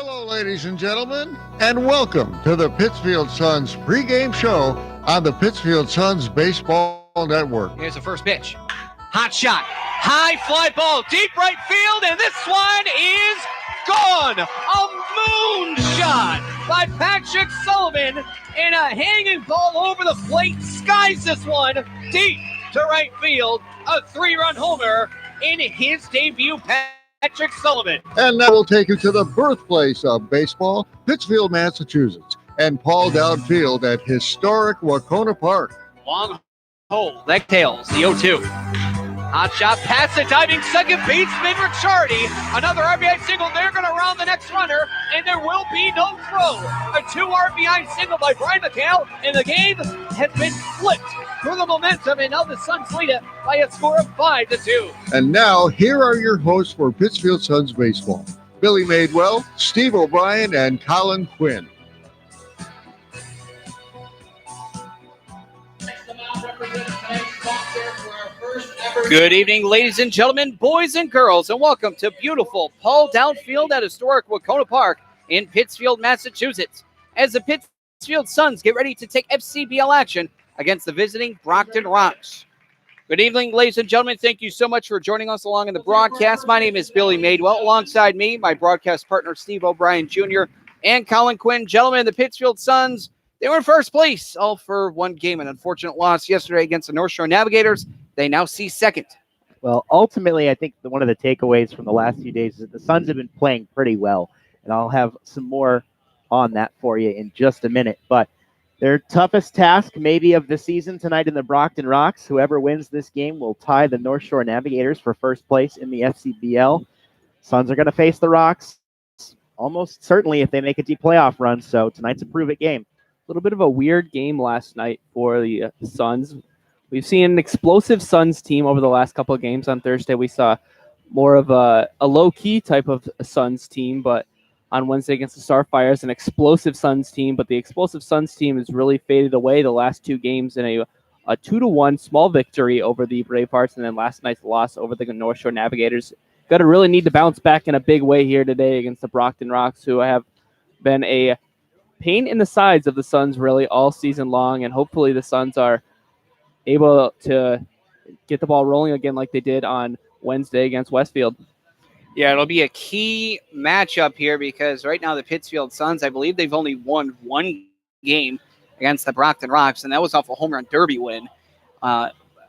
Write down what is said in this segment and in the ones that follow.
Hello, ladies and gentlemen, and welcome to the Pittsfield Suns pregame show on the Pittsfield Suns Baseball Network. Here's the first pitch. Hot shot. High fly ball. Deep right field. And this one is gone. A moon shot by Patrick Sullivan. And a hanging ball over the plate skies this one deep to right field. A 3-run homer in his debut, Patrick Sullivan. And now we'll take you to the birthplace of baseball, Pittsfield, Massachusetts, and Paul Downfield at historic Wacona Park. Long hole. Leg tails. The 0-2. Hot shot past the diving second baseman Ricciardi. Another RBI single. They're going to round the next runner, and there will be no throw. A 2 RBI single by Brian McHale, and the game has been flipped through the momentum, and now the Suns lead it by a score of 5-2. And now, here are your hosts for Pittsfield Suns baseball: Billy Madewell, Steve O'Brien, and Colin Quinn. Good evening, ladies and gentlemen, boys and girls, and welcome to beautiful Paul Downfield at historic Wacona Park in Pittsfield, Massachusetts, as the Pittsfield Suns get ready to take FCBL action against the visiting Brockton Rocks. Good evening, ladies and gentlemen. Thank you so much for joining us along in the broadcast. My name is Billy Madewell. Alongside me, my broadcast partner, Steve O'Brien Jr. and Colin Quinn. Gentlemen, the Pittsfield Suns, they were in first place, all for one game. An unfortunate loss yesterday against the North Shore Navigators. They now see second. Well, ultimately, I think one of the takeaways from the last few days is that the Suns have been playing pretty well, and I'll have some more on that for you in just a minute. But their toughest task maybe of the season tonight in the Brockton Rocks. Whoever wins this game will tie the North Shore Navigators for first place in the FCBL. Suns are going to face the Rocks almost certainly if they make a deep playoff run, so tonight's a prove-it game. A little bit of a weird game last night for the Suns. We've seen an explosive Suns team over the last couple of games. On Thursday, we saw more of a low-key type of Suns team, but on Wednesday against the Starfires, an explosive Suns team. But the explosive Suns team has really faded away the last two games in a 2-1 small victory over the Bravehearts, and then last night's loss over the North Shore Navigators. Got to really need to bounce back in a big way here today against the Brockton Rocks, who have been a pain in the sides of the Suns really all season long, and hopefully the Suns are able to get the ball rolling again like they did on Wednesday against Westfield. Yeah, it'll be a key matchup here because right now the Pittsfield Suns, I believe they've only won one game against the Brockton Rocks, and that was off a home run derby win.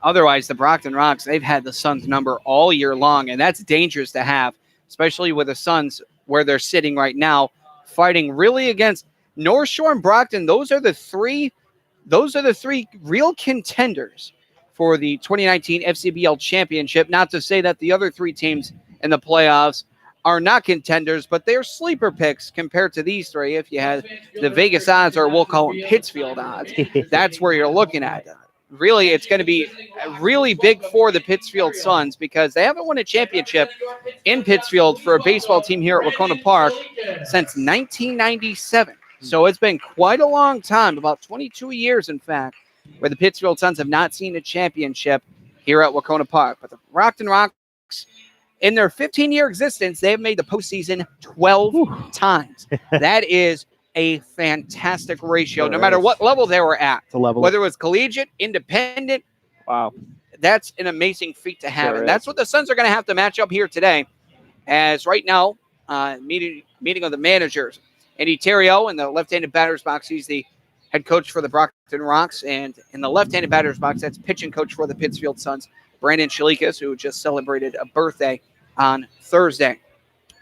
Otherwise, the Brockton Rocks, they've had the Suns number all year long, and that's dangerous to have, especially with the Suns where they're sitting right now, fighting really against North Shore and Brockton. Those are the three real contenders for the 2019 FCBL championship. Not to say that the other three teams in the playoffs are not contenders, but they're sleeper picks compared to these three. If you had the Vegas odds, or we'll call them Pittsfield odds, that's where you're looking at. Really, it's going to be really big for the Pittsfield Suns because they haven't won a championship in Pittsfield for a baseball team here at Wacona Park since 1997. So it's been quite a long time, about 22 years, in fact, where the Pittsfield Suns have not seen a championship here at Wacona Park. But the Brockton Rocks, in their 15-year existence, they have made the postseason 12 times. That is a fantastic ratio, no matter what level they were at. Whether it was collegiate, independent. Wow. That's an amazing feat to have. And that's what the Suns are going to have to match up here today. As right now, meeting of the managers. Andy Terrio in the left-handed batter's box. He's the head coach for the Brockton Rocks. And in the left-handed batter's box, that's pitching coach for the Pittsfield Suns, Brandon Shalikas, who just celebrated a birthday on Thursday.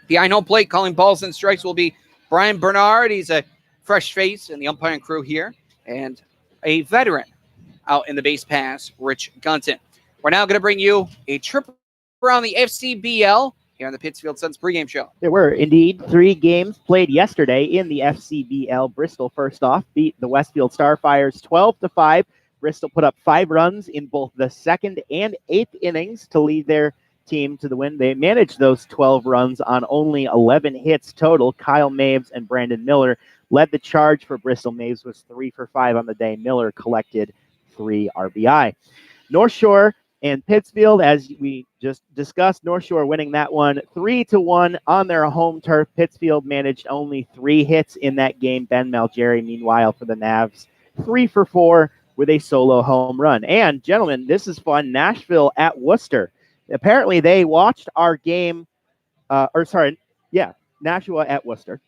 Behind home plate, calling balls and strikes will be Brian Bernard. He's a fresh face in the umpiring crew here. And a veteran out in the base pass, Rich Gunton. We're now going to bring you a trip around the FCBL here on the Pittsfield Suns pregame show. There were indeed 3 games played yesterday in the FCBL. Bristol, first off, beat the Westfield Starfires 12-5. Bristol put up 5 runs in both the 2nd and 8th innings to lead their team to the win. They managed those 12 runs on only 11 hits total. Kyle Maves and Brandon Miller led the charge for Bristol. Maves was 3 for 5 on the day. Miller collected 3 RBI. North Shore And Pittsfield, as we just discussed, North Shore winning that one 3-1 on their home turf. Pittsfield managed only 3 hits in that game. Ben Malgeri, meanwhile, for the Navs, 3 for 4 with a solo home run. And, gentlemen, this is fun. Nashville at Worcester. Apparently, they watched our game, Nashua at Worcester.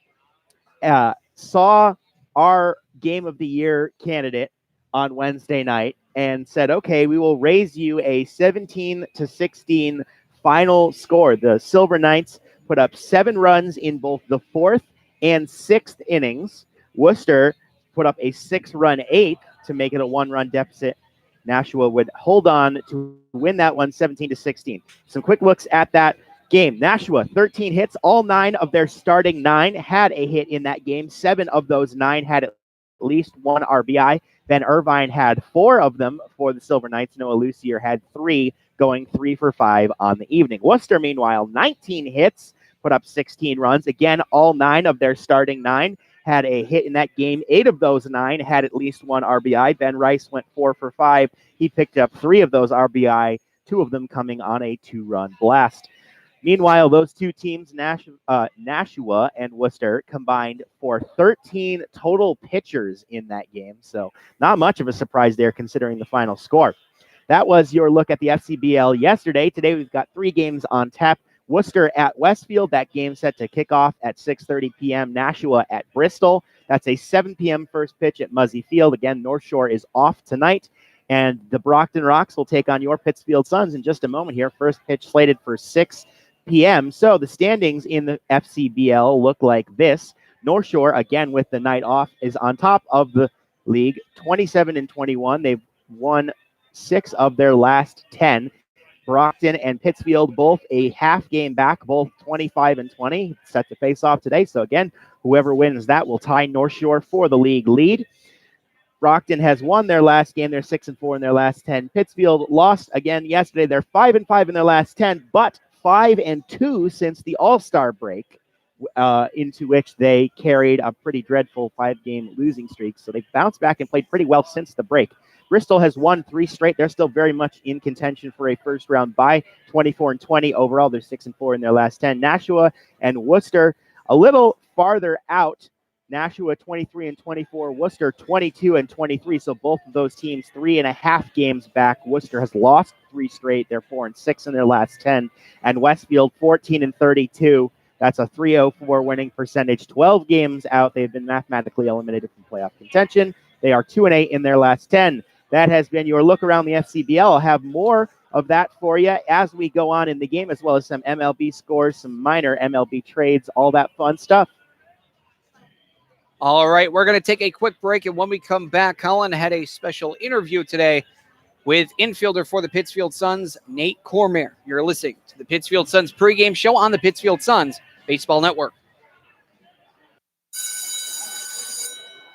Saw our game of the year candidate on Wednesday night and said, okay, we will raise you a 17-16 final score. The Silver Knights put up 7 runs in both the 4th and 6th innings. Worcester put up a 6-run 8th to make it a 1-run deficit. Nashua would hold on to win that one 17-16. Some quick looks at that game. Nashua, 13 hits. All 9 of their starting 9 had a hit in that game. 7 of those 9 had at least 1 RBI. Ben Irvine had 4 of them for the Silver Knights. Noah Lucier had 3, going 3 for 5 on the evening. Worcester, meanwhile, 19 hits, put up 16 runs. Again, all 9 of their starting 9 had a hit in that game. 8 of those 9 had at least 1 RBI. Ben Rice went 4 for 5. He picked up 3 of those RBI, 2 of them coming on a 2-run blast. Meanwhile, those two teams, Nashua and Worcester, combined for 13 total pitchers in that game. So not much of a surprise there considering the final score. That was your look at the FCBL yesterday. Today we've got 3 games on tap. Worcester at Westfield. That game set to kick off at 6:30 p.m. Nashua at Bristol. That's a 7 p.m. first pitch at Muzzy Field. Again, North Shore is off tonight. And the Brockton Rocks will take on your Pittsfield Suns in just a moment here. First pitch slated for 6 p.m. So the standings in the FCBL look like this. North Shore, again with the night off, is on top of the league, 27-21. They've won 6 of their last 10. Brockton and Pittsfield both a half game back, both 25-20, set to face off today. So again, whoever wins that will tie North Shore for the league lead. Brockton has won their last game. They're 6-4 in their last 10. Pittsfield lost again yesterday. They're 5-5 in their last 10, but 5-2 since the All-Star break, into which they carried a pretty dreadful 5-game losing streak. So they've bounced back and played pretty well since the break. Bristol has won 3 straight. They're still very much in contention for a first-round bye, 24-20 overall. They're 6-4 in their last 10. Nashua and Worcester a little farther out. Nashua 23-24, Worcester 22-23. So both of those teams 3.5 games back. Worcester has lost 3 straight. They're 4-6 in their last 10. And Westfield 14-32. That's a .304 winning percentage. 12 games out. They've been mathematically eliminated from playoff contention. They are 2-8 in their last 10. That has been your look around the FCBL. I'll have more of that for you as we go on in the game, as well as some MLB scores, some minor MLB trades, all that fun stuff. All right, we're going to take a quick break, and when we come back, Colin had a special interview today with infielder for the Pittsfield Suns, Nate Cormier. You're listening to the Pittsfield Suns pregame show on the Pittsfield Suns Baseball Network.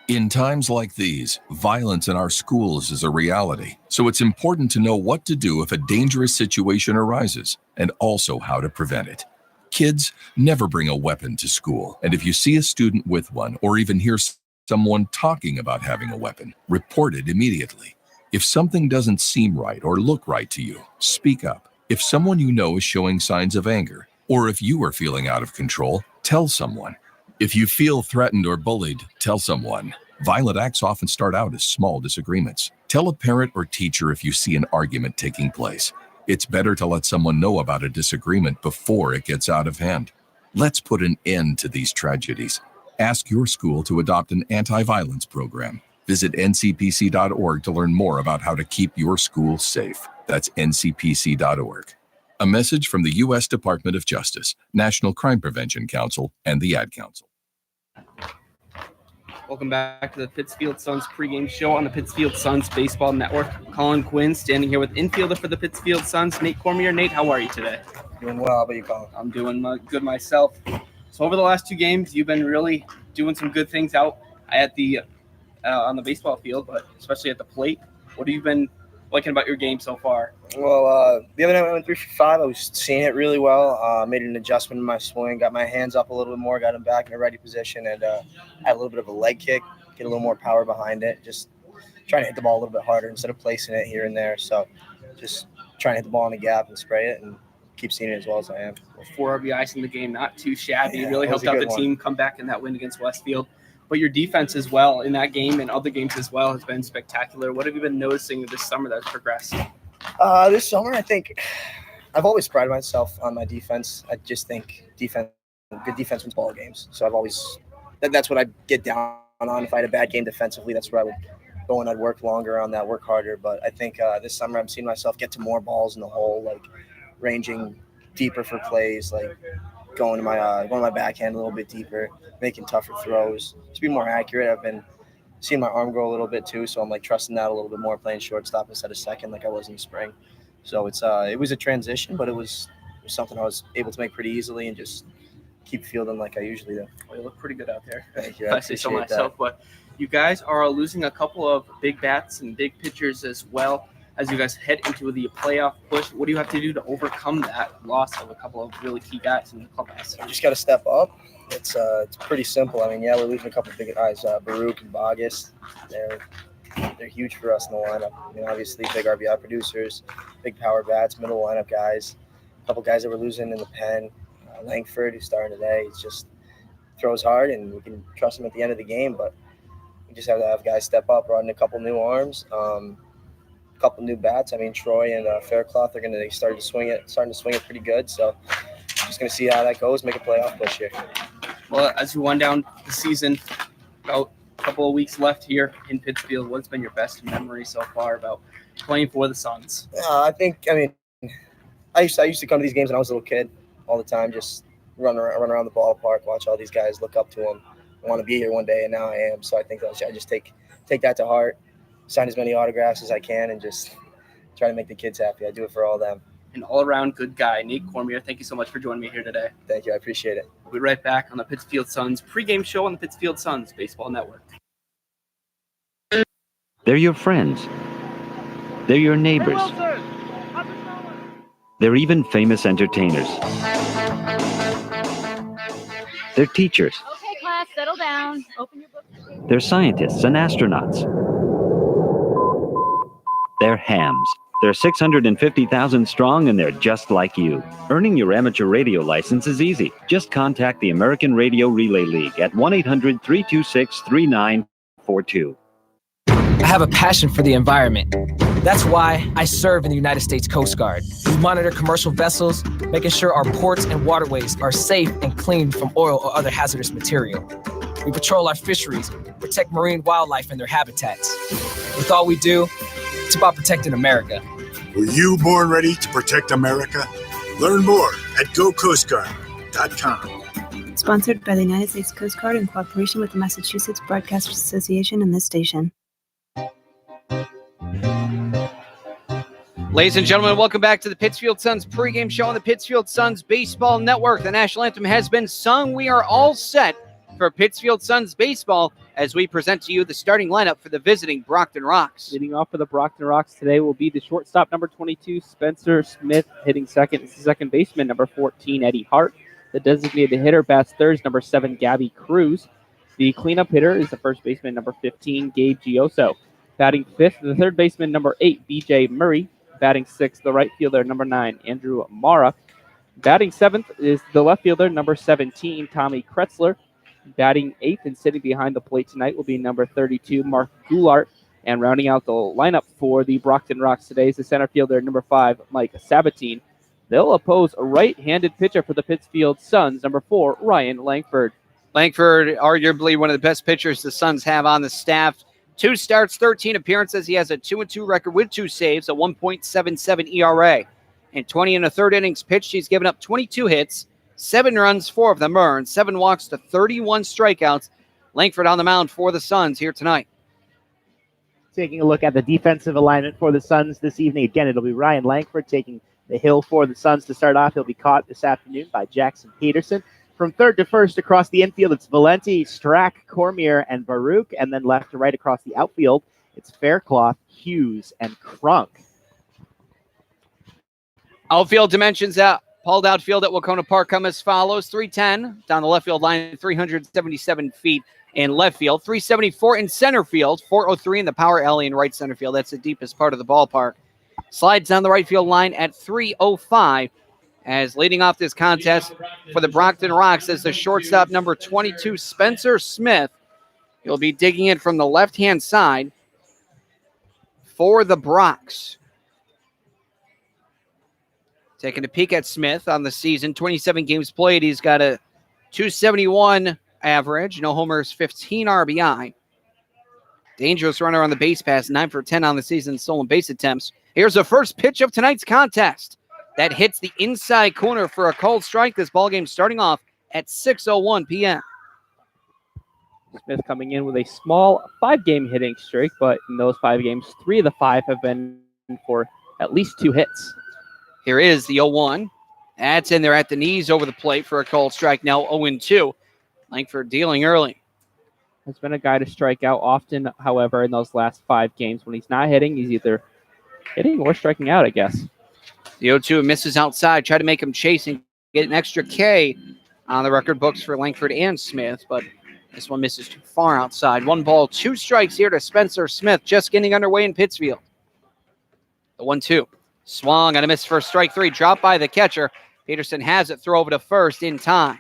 In times like these, violence in our schools is a reality, so it's important to know what to do if a dangerous situation arises, and also how to prevent it. Kids, never bring a weapon to school, and if you see a student with one or even hear someone talking about having a weapon, report it immediately. If something doesn't seem right or look right to you, speak up. If someone you know is showing signs of anger, or if you are feeling out of control, tell someone. If you feel threatened or bullied, tell someone. Violent acts often start out as small disagreements. Tell a parent or teacher if you see an argument taking place. It's better to let someone know about a disagreement before it gets out of hand. Let's put an end to these tragedies. Ask your school to adopt an anti-violence program. Visit ncpc.org to learn more about how to keep your school safe. That's ncpc.org. A message from the U.S. Department of Justice, National Crime Prevention Council, and the Ad Council. Welcome back to the Pittsfield Suns pregame show on the Pittsfield Suns Baseball Network. Colin Quinn standing here with infielder for the Pittsfield Suns, Nate Cormier. Nate, how are you today? Doing well. How about you, Colin? I'm doing good myself. So over the last 2 games, you've been really doing some good things out at the on the baseball field, but especially at the plate. What have you been liking about your game so far? Well, the other night I went 3 for 5. I was seeing it really well. Made an adjustment in my swing, got my hands up a little bit more, got them back in a ready position, and had a little bit of a leg kick, get a little more power behind it. Just trying to hit the ball a little bit harder instead of placing it here and there. So just trying to hit the ball in the gap and spray it and keep seeing it as well as I am. 4 RBIs in the game, not too shabby. Yeah, Really that was helped a out the good one. team come back in that win against Westfield. But your defense as well in that game and other games as well has been spectacular. What have you been noticing this summer that's progressed? This summer, I think I've always prided myself on my defense. I just think good defense wins ball games. So I've always that's what I get down on. If I had a bad game defensively, that's where I would go and I'd work longer on that, work harder. But I think this summer I'm seeing myself get to more balls in the hole, like ranging deeper for plays, like going to my backhand a little bit deeper, making tougher throws, to be more accurate. I've been seeing my arm grow a little bit too, so I'm like trusting that a little bit more, playing shortstop instead of second like I was in the spring. So it was a transition, but it was something I was able to make pretty easily and just keep fielding like I usually do. Well, you look pretty good out there. Thank you. I say so myself, but you guys are losing a couple of big bats and big pitchers as well as you guys head into the playoff push. What do you have to do to overcome that loss of a couple of really key guys in the clubhouse? You just got to step up. It's pretty simple. I mean, yeah, we're losing a couple of big guys, Baruch and Bogus. They're huge for us in the lineup. I mean, obviously, big RBI producers, big power bats, middle lineup guys. A couple guys that we're losing in the pen. Langford, who's starting today, he just throws hard, and we can trust him at the end of the game. But we just have to have guys step up, brought in a couple new arms, a couple new bats. I mean, Troy and Faircloth are starting to swing it pretty good. So just going to see how that goes, make a playoff push here. Well, as we wind down the season, about a couple of weeks left here in Pittsfield, what's been your best memory so far about playing for the Suns? I used to come to these games when I was a little kid all the time, just run around the ballpark, watch all these guys, look up to them. I want to be here one day, and now I am. So I think I just take that to heart, sign as many autographs as I can, and just try to make the kids happy. I do it for all of them. An all-around good guy, Nate Cormier. Thank you so much for joining me here today. Thank you. I appreciate it. We'll be right back on the Pittsfield Suns pregame show on the Pittsfield Suns Baseball Network. They're your friends. They're your neighbors. They're even famous entertainers. They're teachers. Okay, class, settle down. Open your book. They're scientists and astronauts. They're hams. They're 650,000 strong, and they're just like you. Earning your amateur radio license is easy. Just contact the American Radio Relay League at 1-800-326-3942. I have a passion for the environment. That's why I serve in the United States Coast Guard. We monitor commercial vessels, making sure our ports and waterways are safe and clean from oil or other hazardous material. We patrol our fisheries, protect marine wildlife and their habitats. With all we do, it's about protecting America. Were you born ready to protect America? Learn more at GoCoastGuard.com. Sponsored by the United States Coast Guard in cooperation with the Massachusetts Broadcasters Association and this station. Ladies and gentlemen, welcome back to the Pittsfield Suns pregame show on the Pittsfield Suns Baseball Network. The national anthem has been sung. We are all set for Pittsfield Suns baseball as we present to you the starting lineup for the visiting Brockton Rocks. Leading off for the Brockton Rocks today will be the shortstop, number 22, Spencer Smith. Hitting second is the second baseman, number 14, Eddie Hart. The designated hitter bats third, number 7, Gabby Cruz. The cleanup hitter is the first baseman, number 15, Gabe Gioso. Batting fifth, the third baseman, number 8, B.J. Murray. Batting sixth, the right fielder, number 9, Andrew Mara. Batting seventh is the left fielder, number 17, Tommy Kretzler. Batting eighth and sitting behind the plate tonight will be number 32, Mark Goulart. And rounding out the lineup for the Brockton Rocks today is the center fielder, number 5, Mike Sabatine. They'll oppose a right-handed pitcher for the Pittsfield Suns, number 4, Ryan Langford. Langford, arguably one of the best pitchers the Suns have on the staff. 2 starts, 13 appearances. He has a 2-2 record with 2 saves, a 1.77 ERA. In 20 and a third innings pitched, he's given up 22 hits, 7 runs, 4 of them earned, 7 walks to 31 strikeouts. Langford on the mound for the Suns here tonight. Taking a look at the defensive alignment for the Suns this evening. Again, it'll be Ryan Langford taking the hill for the Suns to start off. He'll be caught this afternoon by Jackson Peterson. From third to first across the infield, it's Valenti, Strack, Cormier, and Baruch. And then left to right across the outfield, it's Faircloth, Hughes, and Crunk. Outfield dimensions out. Pauled outfield at Wacona Park come as follows. 310 down the left field line, 377 feet in left field, 374 in center field, 403 in the power alley in right center field. That's the deepest part of the ballpark. Slides down the right field line at 3:05. As leading off this contest for the Brockton Rocks is the shortstop number 22, Spencer Smith. He'll be digging in from the left-hand side for the Brocks. Taking a peek at Smith on the season, 27 games played. He's got a 271 average, no homers, 15 RBI. Dangerous runner on the base pass, 9 for 10 on the season, stolen base attempts. Here's the first pitch of tonight's contest. That hits the inside corner for a called strike. This ballgame starting off at 6:01 p.m. Smith coming in with a small 5-game hitting streak, but in those 5 games, 3 of the 5 have been for at least 2 hits. Here is the 0-1. That's in there at the knees over the plate for a called strike. Now 0-2. Langford dealing early. Has been a guy to strike out often, however, in those last 5 games. When he's not hitting, he's either hitting or striking out, I guess. The 0-2 misses outside. Try to make him chase and get an extra K on the record books for Langford and Smith, but this one misses too far outside. 1 ball, 2 strikes here to Spencer Smith, just getting underway in Pittsfield. The 1-2. Swung on a miss for strike 3. Dropped by the catcher. Peterson has it. Throw over to first in time.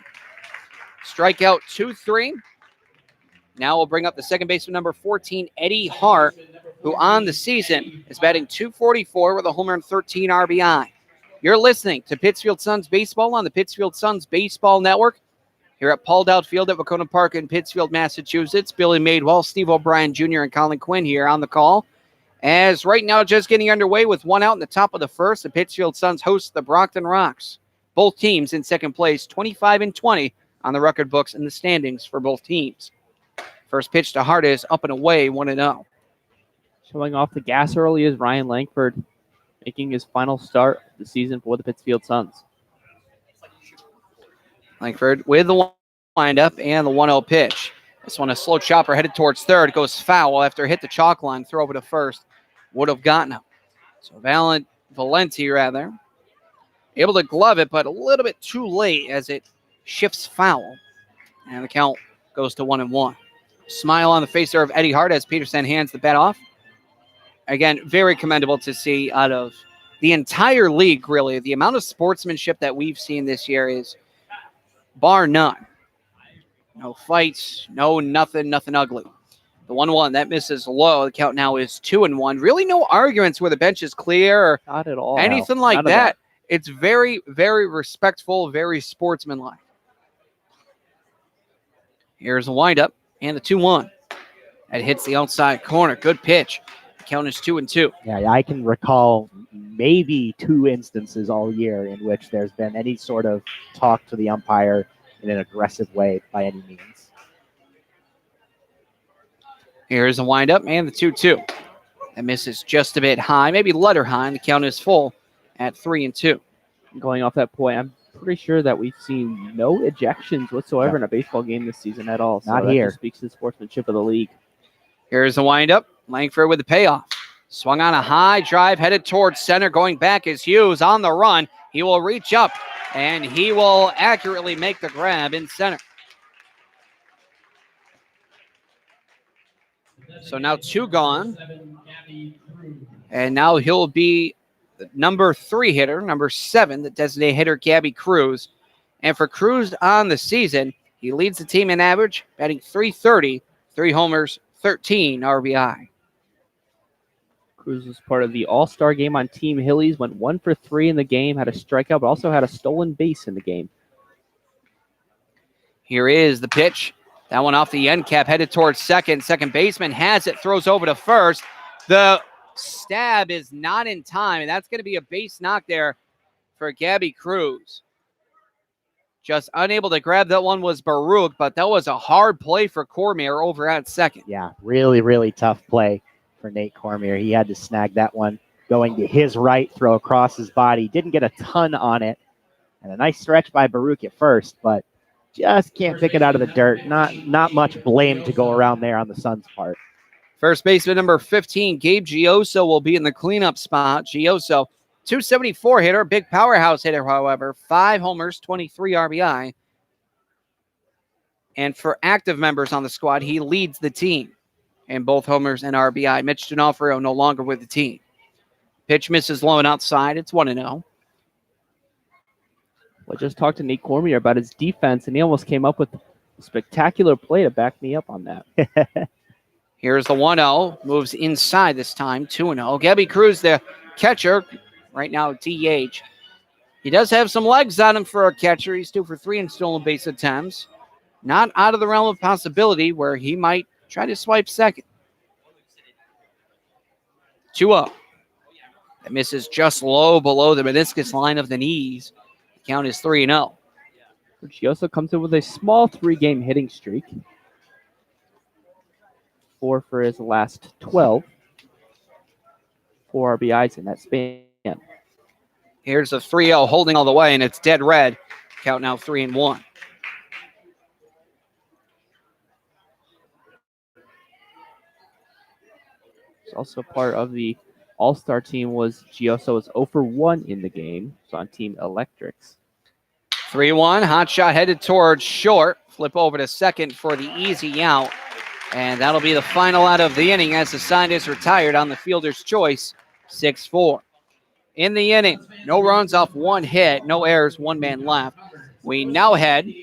Strikeout 2-3. Now we'll bring up the second baseman, number 14, Eddie Hart, who on the season is batting .244 with a homer and 13 RBI. You're listening to Pittsfield Suns Baseball on the Pittsfield Suns Baseball Network. Here at Paul Dowd Field at Wacona Park in Pittsfield, Massachusetts. Billy Madewell, Steve O'Brien Jr., and Colin Quinn here on the call. As right now just getting underway with 1 out in the top of the first, the Pittsfield Suns host the Brockton Rocks. Both teams in second place, 25-20 on the record books and the standings for both teams. First pitch to Hart is up and away, 1-0. Showing off the gas early is Ryan Langford, making his final start of the season for the Pittsfield Suns. Langford with the windup and the 1-0 pitch. This one a slow chopper headed towards third. Goes foul after hit the chalk line. Throw over to first. Would have gotten him. So Valenti able to glove it, but a little bit too late as it shifts foul. And the count goes to 1-1. Smile on the face there of Eddie Hart as Peterson hands the bat off. Again, very commendable to see out of the entire league, really. The amount of sportsmanship that we've seen this year is bar none. No fights, nothing ugly. The 1-1, that misses low. The count now is 2-1. Really no arguments where the bench is clear or not at all. Anything like that. It's very, very respectful, very sportsmanlike. Here's a windup and the 2-1. That hits the outside corner. Good pitch. The count is 2-2. Yeah, I can recall maybe 2 instances all year in which there's been any sort of talk to the umpire in an aggressive way by any means. Here's a windup and the 2-2. That misses just a bit high, maybe letter high, and the count is full at 3-2. Going off that point, I'm pretty sure that we've seen no ejections whatsoever in a baseball game this season at all. So Not here. Just speaks to the sportsmanship of the league. Here's a windup. Langford with the payoff. Swung on a high drive headed towards center. Going back is Hughes on the run. He will reach up and he will accurately make the grab in center. So now 2 gone. And now he'll be the number 3 hitter, number 7, the designated hitter, Gabby Cruz. And for Cruz on the season, he leads the team in average, batting .330, 3 homers, 13 RBI. Cruz was part of the All-Star game on Team Hillies, went 1 for 3 in the game, had a strikeout, but also had a stolen base in the game. Here is the pitch. That one off the end cap, headed towards second. Second baseman has it, throws over to first. The stab is not in time, and that's going to be a base knock there for Gabby Cruz. Just unable to grab that one was Baruch, but that was a hard play for Cormier over at second. Yeah, really, really tough play for Nate Cormier. He had to snag that one going to his right, throw across his body. Didn't get a ton on it. And a nice stretch by Baruch at first, but just can't pick it out of the dirt. Not much blame to go around there on the Suns' part. First baseman number 15, Gabe Gioso, will be in the cleanup spot. Gioso, 274 hitter, big powerhouse hitter, however. 5 homers, 23 RBI. And for active members on the squad, he leads the team in both homers and RBI. Mitch D'Onofrio no longer with the team. Pitch misses low and outside. It's 1-0. I just talked to Nate Cormier about his defense, and he almost came up with a spectacular play to back me up on that. Here's the 1-0. Moves inside this time. 2-0. Gabby Cruz, the catcher, right now DH. He does have some legs on him for a catcher. He's 2 for 3 in stolen base attempts. Not out of the realm of possibility where he might try to swipe second. 2-0. That misses just low below the meniscus line of the knees. The count is 3-0. She also comes in with a small 3-game hitting streak. 4 for his last 12. 4 RBIs in that span. Here's a 3-0 holding all the way, and it's dead red. Count now 3-1. It's also part of the All-Star team was Gioso is 0 for 1 in the game. It's on Team Electrics. 3-1. Hot shot headed towards short. Flip over to second for the easy out. And that'll be the final out of the inning as the side is retired on the fielder's choice. 6-4. In the inning, no runs off 1 hit, no errors, 1 man left. We now head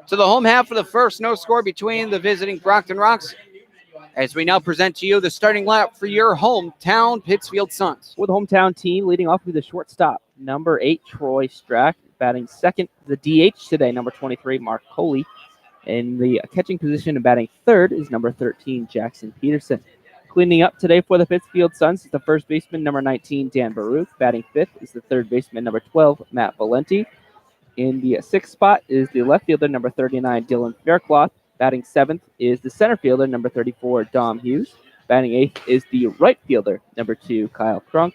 to the home half of the first. No score between the visiting Brockton Rocks, as we now present to you the starting lineup for your hometown Pittsfield Suns. With the hometown team leading off with the shortstop, number 8, Troy Strack, batting second. The DH today, number 23, Mark Coley. In the catching position and batting third is number 13, Jackson Peterson. Cleaning up today for the Pittsfield Suns is the first baseman, number 19, Dan Baruch. Batting fifth is the third baseman, number 12, Matt Valenti. In the sixth spot is the left fielder, number 39, Dylan Faircloth. Batting seventh is the center fielder, number 34, Dom Hughes. Batting eighth is the right fielder, number 2, Kyle Crunk.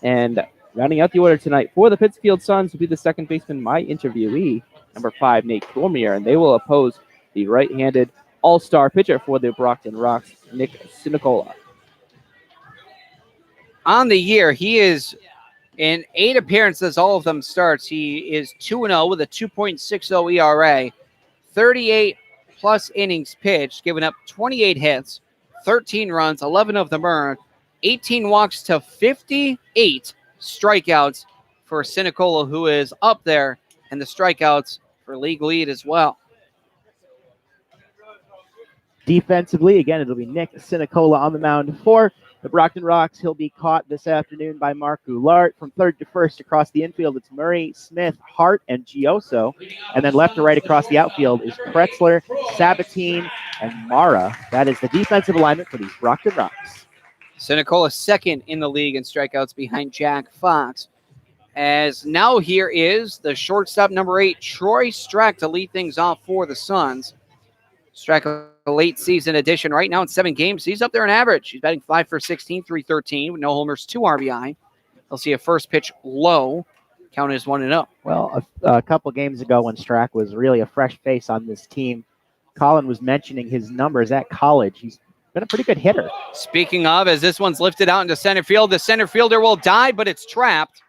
And rounding out the order tonight for the Pittsfield Suns will be the second baseman, my interviewee, number 5, Nate Cormier. And they will oppose the right-handed all-star pitcher for the Brockton Rocks, Nick Sinicola. On the year, he is in 8 appearances, all of them starts. He is 2-0 with a 2.60 ERA, 38-plus innings pitched, giving up 28 hits, 13 runs, 11 of them earned, 18 walks to 58 strikeouts for Sinicola, who is up there, and the strikeouts for league lead as well. Defensively, again, it'll be Nick Sinicola on the mound for the Brockton Rocks. He'll be caught this afternoon by Mark Goulart. From third to first across the infield, it's Murray, Smith, Hart, and Gioso. And then left to right across the outfield is Pretzler, Sabatine, and Mara. That is the defensive alignment for these Brockton Rocks. Sinicola second in the league in strikeouts behind Jack Fox. As now here is the shortstop, number 8, Troy Strack, to lead things off for the Suns. Strack, a late season addition right now in 7 games. He's up there in average. He's batting 5 for 16, 313 with no homers, 2 RBI. He'll see a first pitch low. Count is 1-0. Well, a couple games ago when Strack was really a fresh face on this team, Colin was mentioning his numbers at college. He's been a pretty good hitter. Speaking of, as this one's lifted out into center field, the center fielder will dive, but it's trapped.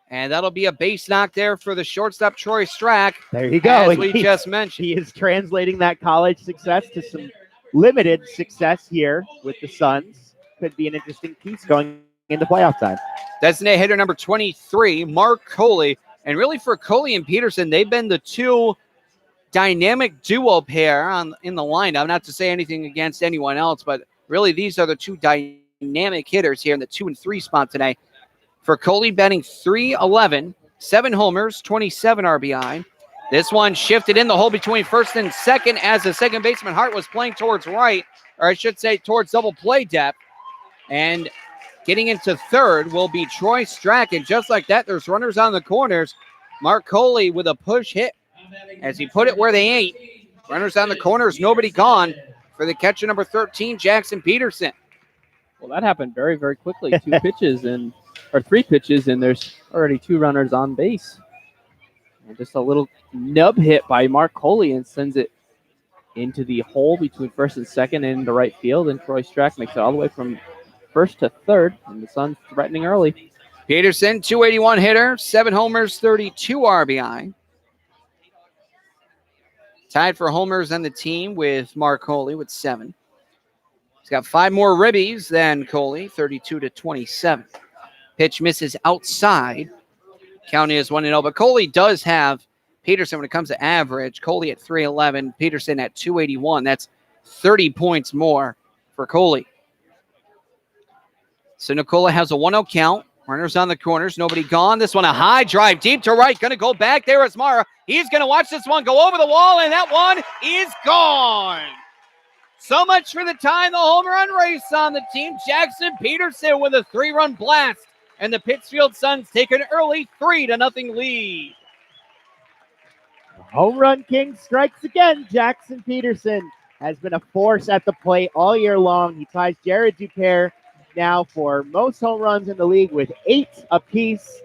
And that'll be a base knock there for the shortstop, Troy Strack. There you go. As we just mentioned. He is translating that college success to some limited success here with the Suns. Could be an interesting piece going into playoff time. Designated hitter number 23, Mark Coley. And really for Coley and Peterson, they've been the 2 dynamic duo pair in the lineup. Not to say anything against anyone else, but really these are the 2 dynamic hitters here in the 2 and 3 spot today. For Coley, batting .311, 7 homers, 27 RBI. This one shifted in the hole between first and second as the second baseman Hart was playing towards right, or I should say towards double play depth. And getting into third will be Troy Strack. And just like that, there's runners on the corners. Mark Coley with a push hit as he put it where they ain't. Runners on the corners, nobody gone for the catcher number 13, Jackson Peterson. Well, that happened very, very quickly. 2 pitches or 3 pitches, and there's already 2 runners on base. And just a little nub hit by Mark Coley and sends it into the hole between first and second and into right field. And Troy Strack makes it all the way from first to third, and the Suns threatening early. Peterson, 281 hitter, 7 homers, 32 RBI. Tied for homers on the team with Mark Coley with 7. got 5 more ribbies than Coley, 32-27. Pitch misses outside. Count is 1-0, but Coley does have Peterson when it comes to average. Coley at 311, Peterson at 281. That's 30 points more for Coley. So Nicola has a 1-0 count. Runners on the corners, nobody gone. This one a high drive deep to right. Going to go back. There is Mara. He's going to watch this one go over the wall, and that one is gone. So much for the time. The home run race on the team. Jackson Peterson with a 3-run blast, and the Pittsfield Suns take an early 3-0 lead. Home run king strikes again. Jackson Peterson has been a force at the plate all year long. He ties Jared Dupere now for most home runs in the league with 8 apiece.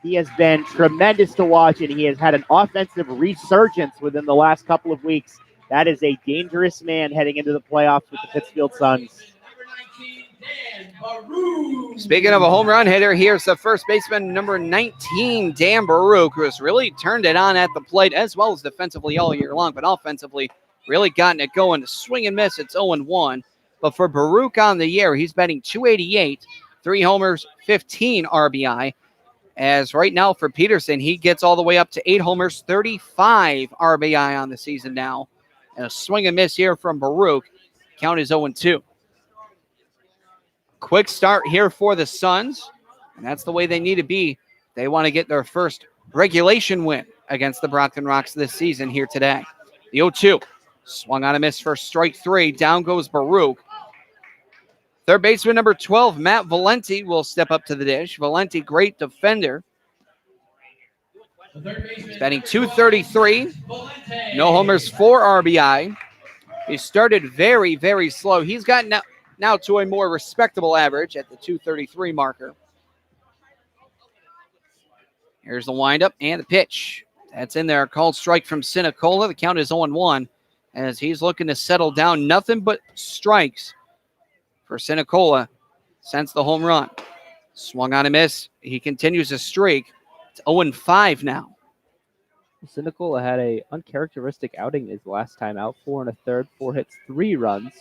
He has been tremendous to watch, and he has had an offensive resurgence within the last couple of weeks. That is a dangerous man heading into the playoffs with the Pittsfield Suns. Speaking of a home run hitter, here's the first baseman, number 19, Dan Baruch, who has really turned it on at the plate as well as defensively all year long, but offensively really gotten it going. To swing and miss, it's 0-1. But for Baruch on the year, he's batting .288, 3 homers, 15 RBI. As right now for Peterson, he gets all the way up to 8 homers, 35 RBI on the season now. And a swing and miss here from Baruch. Count is 0-2. Quick start here for the Suns, and that's the way they need to be. They want to get their first regulation win against the Brockton Rocks this season here today. The 0-2. Swung on a miss for strike 3. Down goes Baruch. Third baseman number 12, Matt Valenti, will step up to the dish. Valenti, great defender. He's batting .233. No homers, 4 RBI. He started very, very slow. He's gotten now to a more respectable average at the .233 marker. Here's the windup and the pitch. That's in there. Called strike from Sinicola. The count is 0-1 as he's looking to settle down. Nothing but strikes for Sinicola since the home run. Swung on a miss. He continues a streak. It's 0-5 now. Sinicola had a uncharacteristic outing his last time out. 4 1/3, 4 hits, 3 runs.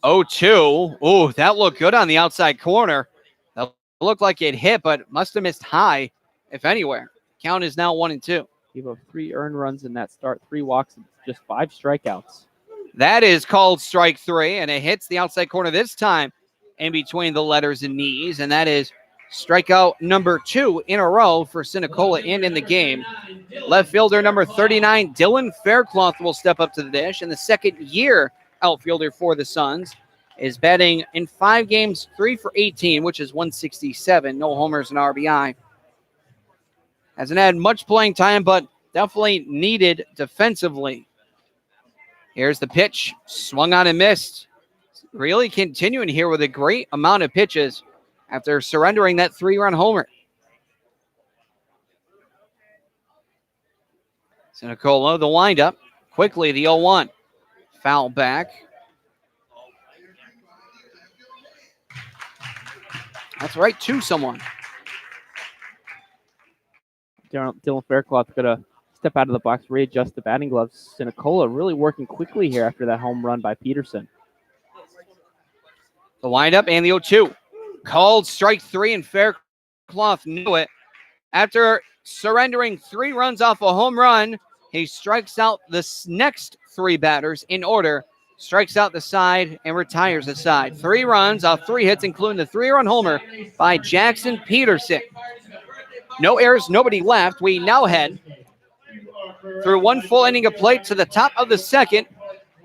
0-2. Oh, that looked good on the outside corner. That looked like it hit, but must have missed high, if anywhere. Count is now 1-2. Gave up 3 earned runs in that start, 3 walks, and just 5 strikeouts. That is called strike 3, and it hits the outside corner this time in between the letters and knees, and that is strikeout number 2 in a row for Sinicola and in the game. Left fielder number 39, Dylan Faircloth, will step up to the dish, and the second-year outfielder for the Suns is batting in 5 games, 3 for 18, which is .167, no homers and RBI. Hasn't had much playing time, but definitely needed defensively. Here's the pitch, swung on and missed. Really continuing here with a great amount of pitches after surrendering that 3-run homer. Sinicola, the windup. Quickly, the 0-1. Foul back. That's right, to someone. Dylan Faircloth going to step out of the box, readjust the batting gloves. Sinicola really working quickly here after that home run by Peterson. The windup and the 0-2. Called strike 3, and Faircloth knew it. After surrendering 3 runs off a home run, he strikes out the next 3 batters in order, strikes out the side, and retires the side. 3 runs off 3 hits, including the 3-run homer by Jackson Peterson. No errors, nobody left. We now head through 1 full inning of play to the top of the second.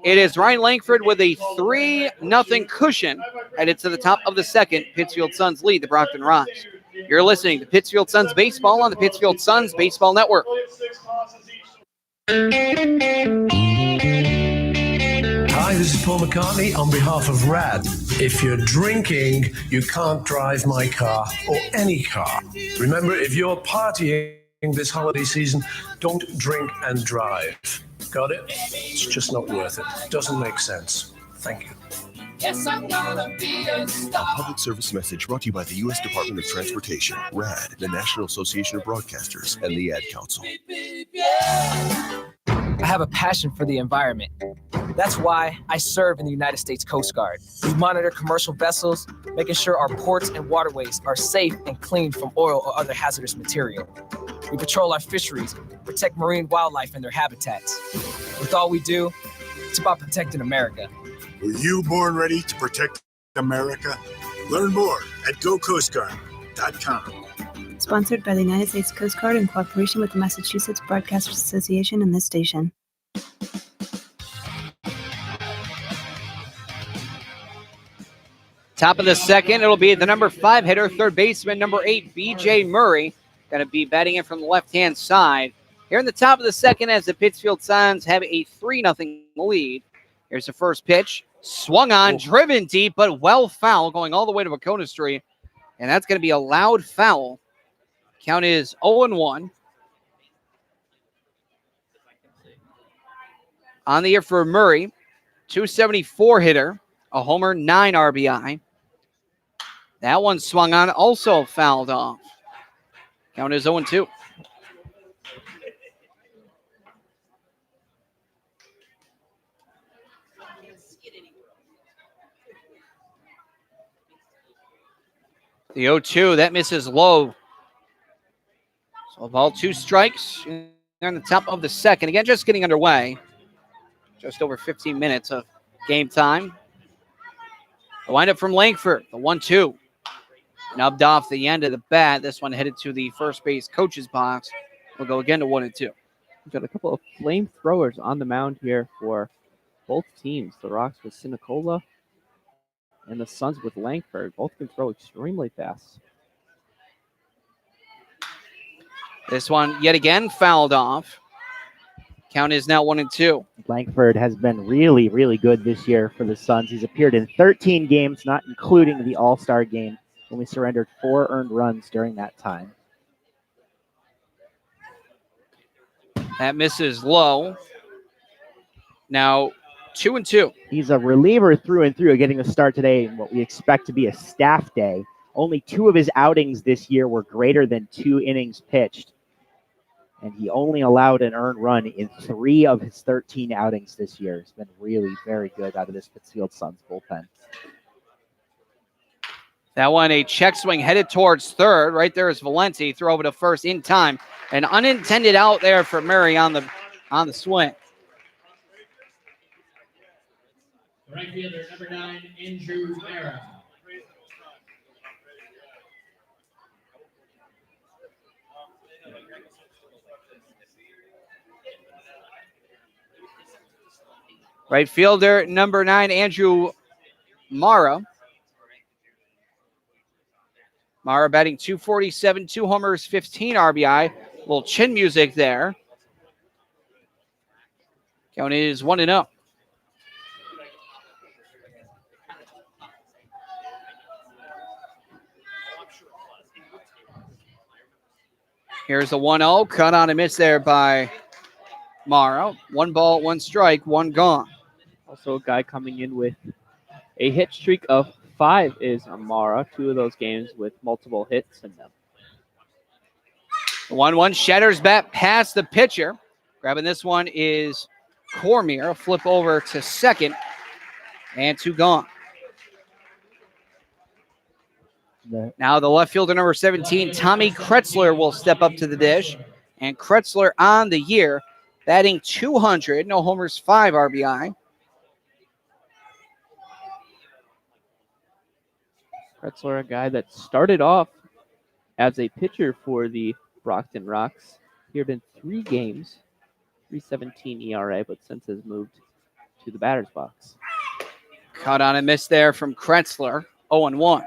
It is Ryan Langford with a 3-0 cushion headed to the top of the second. Pittsfield Suns lead the Brockton Rocks. You're listening to Pittsfield Suns Baseball on the Pittsfield Suns Baseball Network. Hi, this is Paul McCartney on behalf of RAD. If you're drinking, you can't drive my car or any car. Remember, if you're partying this holiday season, don't drink and drive. Got it? It's just not worth it. Doesn't make sense. Thank you. Yes, I'm gonna be a star. A public service message brought to you by the U.S. Department of Transportation, RAD, the National Association of Broadcasters, and the Ad Council. I have a passion for the environment. That's why I serve in the United States Coast Guard. We monitor commercial vessels, making sure our ports and waterways are safe and clean from oil or other hazardous material. We patrol our fisheries, protect marine wildlife and their habitats. With all we do, it's about protecting America. Were you born ready to protect America? Learn more at gocoastguard.com. Sponsored by the United States Coast Guard in cooperation with the Massachusetts Broadcasters Association and this station. Top of the second, it'll be the number 5 hitter, third baseman, number 8, B.J. Murray. Going to be batting in from the left-hand side. Here in the top of the second as the Pittsfield Suns have a 3-0 lead. Here's the first pitch. Swung on, driven deep, but well foul, going all the way to Wacona Street. And that's going to be a loud foul. Count is 0-1. On the year for Murray, 274 hitter, a homer, 9 RBI. That one swung on, also fouled off. Count is 0-2. The 0-2, that misses low. So ball 2 strikes on the top of the second. Again, just getting underway. Just over 15 minutes of game time. The windup from Langford, the 1-2. Nubbed off the end of the bat. This one headed to the first base coach's box. We'll go again to 1-2. We've got a couple of flamethrowers on the mound here for both teams. The Rocks with Sinicola and the Suns with Langford. Both can throw extremely fast. This one, yet again, fouled off. Count is now 1-2. Langford has been really, really good this year for the Suns. He's appeared in 13 games, not including the All-Star game, when we surrendered 4 earned runs during that time. That misses low. Now 2-2. He's a reliever through and through, getting the start today in what we expect to be a staff day. Only 2 of his outings this year were greater than 2 innings pitched. And he only allowed an earned run in 3 of his 13 outings this year. He's been really very good out of this Pittsfield Suns bullpen. That one, a check swing headed towards third. Right there is Valenti. Throw over to first in time. An unintended out there for Murray on the swing. Right fielder, number 9, Andrew Mara. Right fielder, number 9, Andrew Mara. Mara batting .247, 2 homers, 15 RBI. A little chin music there. Count is 1-0. Here's a 1-0. Cut on a miss there by Mara. 1 ball, 1 strike, 1 gone. Also a guy coming in with a hit streak of 5 is Amara. 2 of those games with multiple hits in them. 1-1 shatters bat past the pitcher. Grabbing this one is Cormier. A flip over to second. And 2 gone. Now the left fielder, number 17, Tommy Kretzler, will step up to the dish. And Kretzler on the year, batting .200, no homers, 5 RBI. Kretzler, a guy that started off as a pitcher for the Brockton Rocks. Appeared in 3 games, 3.17 ERA, but since has moved to the batter's box. Caught on a miss there from Kretzler, 0-1.